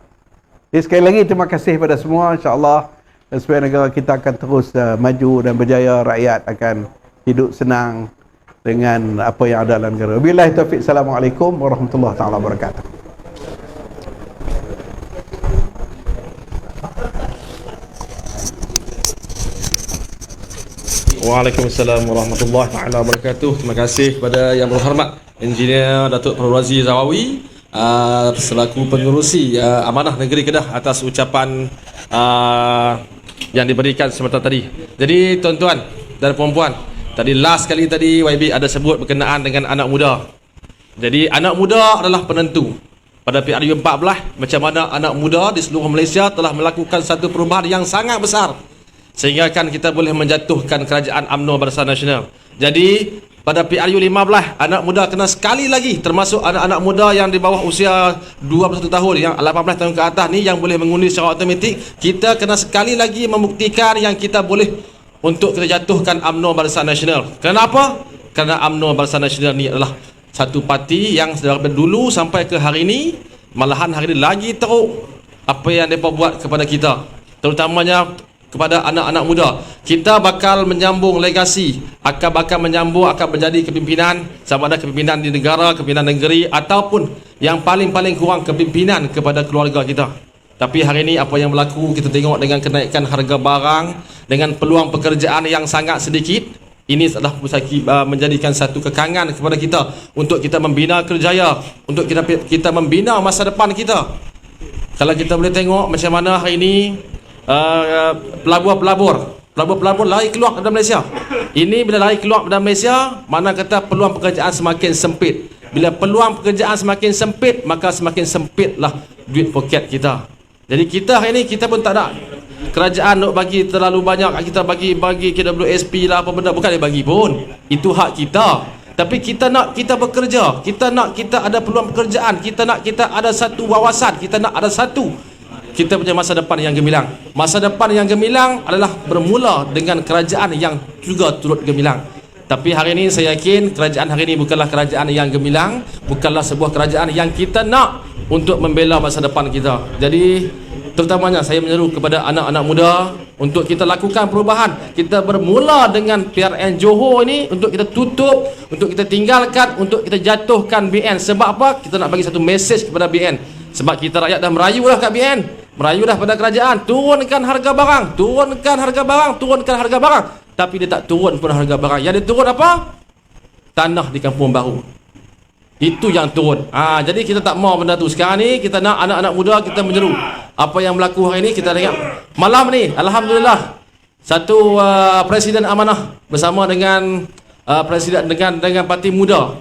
Jadi sekali lagi terima kasih pada semua, insya-Allah supaya negara kita akan terus maju dan berjaya, rakyat akan hidup senang dengan apa yang ada dalam negara. Wabillahi taufiq. Assalamualaikum warahmatullahi taala wabarakatuh. Waalaikumsalam warahmatullahi taala wabarakatuh. Terima kasih kepada yang berhormat Engineer Datuk Perwazi Zawawi selaku pengerusi Amanah Negeri Kedah atas ucapan yang diberikan sebentar tadi. Jadi tuan-tuan dan puan-puan, tadi last kali tadi YB ada sebut berkenaan dengan anak muda. Jadi anak muda adalah penentu. Pada PRU 14, macam mana anak muda di seluruh Malaysia telah melakukan satu perubahan yang sangat besar sehingga kan kita boleh menjatuhkan kerajaan UMNO Barisan Nasional. Jadi pada PRU 15, anak muda kena sekali lagi, termasuk anak-anak muda yang di bawah usia 21 tahun, yang 18 tahun ke atas ni yang boleh mengundi secara automatik, kita kena sekali lagi membuktikan yang kita boleh untuk kita jatuhkan UMNO Barisan Nasional. Kenapa? Kerana UMNO Barisan Nasional ni adalah satu parti yang daripada dulu sampai ke hari ini, malahan hari ini lagi teruk apa yang mereka buat kepada kita, terutamanya kepada anak-anak muda. Kita bakal menyambung legasi, akan menyambung, akan menjadi kepimpinan, sama ada kepimpinan di negara, kepimpinan negeri, ataupun yang paling-paling kurang kepimpinan kepada keluarga kita. Tapi hari ini apa yang berlaku, kita tengok dengan kenaikan harga barang, dengan peluang pekerjaan yang sangat sedikit, ini adalah menjadikan satu kekangan kepada kita untuk kita membina kerjaya, untuk kita membina masa depan kita. Kalau kita boleh tengok macam mana hari ini pelabur lari keluar dari Malaysia. Ini bila lari keluar dari Malaysia, mana kata peluang pekerjaan semakin sempit. Bila peluang pekerjaan semakin sempit, maka semakin sempitlah duit poket kita. Jadi kita hari ini kita pun tak ada kerajaan nak bagi terlalu banyak, kita bagi KWSP lah apa benda, bukan dia bagi pun. Itu hak kita. Tapi kita nak kita bekerja, kita nak kita ada peluang pekerjaan, kita nak kita ada satu wawasan, kita nak ada satu kita punya masa depan yang gemilang. Masa depan yang gemilang adalah bermula dengan kerajaan yang juga turut gemilang. Tapi hari ini saya yakin kerajaan hari ini bukanlah kerajaan yang gemilang, bukanlah sebuah kerajaan yang kita nak untuk membela masa depan kita. Jadi terutamanya saya menyeru kepada anak-anak muda untuk kita lakukan perubahan. Kita bermula dengan PRN Johor ini untuk kita tutup, untuk kita tinggalkan, untuk kita jatuhkan BN. Sebab apa? Kita nak bagi satu mesej kepada BN. Sebab kita rakyat dah merayulah kat BN, merayulah pada kerajaan, turunkan harga barang, turunkan harga barang, turunkan harga barang. Tapi dia tak turun pun harga barang. Yang dia turun apa? Tanah di Kampung Baru. Itu yang turun. Jadi kita tak mau benda tu. Sekarang ni kita nak anak-anak muda kita menyeru. Apa yang berlaku hari ni kita tengok. Malam ni alhamdulillah satu presiden amanah bersama dengan presiden dengan parti muda.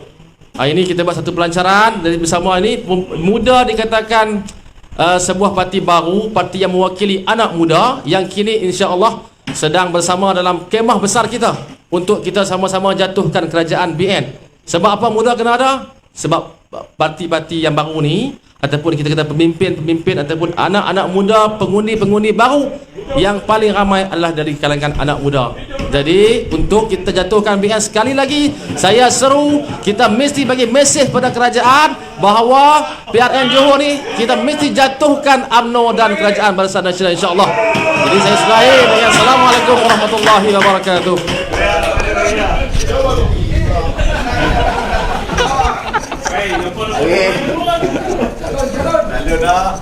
Hari ni kita buat satu pelancaran dari bersama ini. Muda dikatakan sebuah parti baru, parti yang mewakili anak muda yang kini insya-Allah sedang bersama dalam kemah besar kita untuk kita sama-sama jatuhkan kerajaan BN. Sebab apa muda kena ada? Sebab parti-parti yang baru ni ataupun kita kata pemimpin-pemimpin ataupun anak-anak muda, pengundi-pengundi baru yang paling ramai adalah dari kalangan anak muda. Jadi untuk kita jatuhkan BN sekali lagi, saya seru kita mesti bagi mesej pada kerajaan bahawa PRN Johor ni kita mesti jatuhkan UMNO dan Kerajaan Barisan Nasional insya-Allah. Jadi saya selahi dengan Assalamualaikum warahmatullahi wabarakatuh. Lalu dah.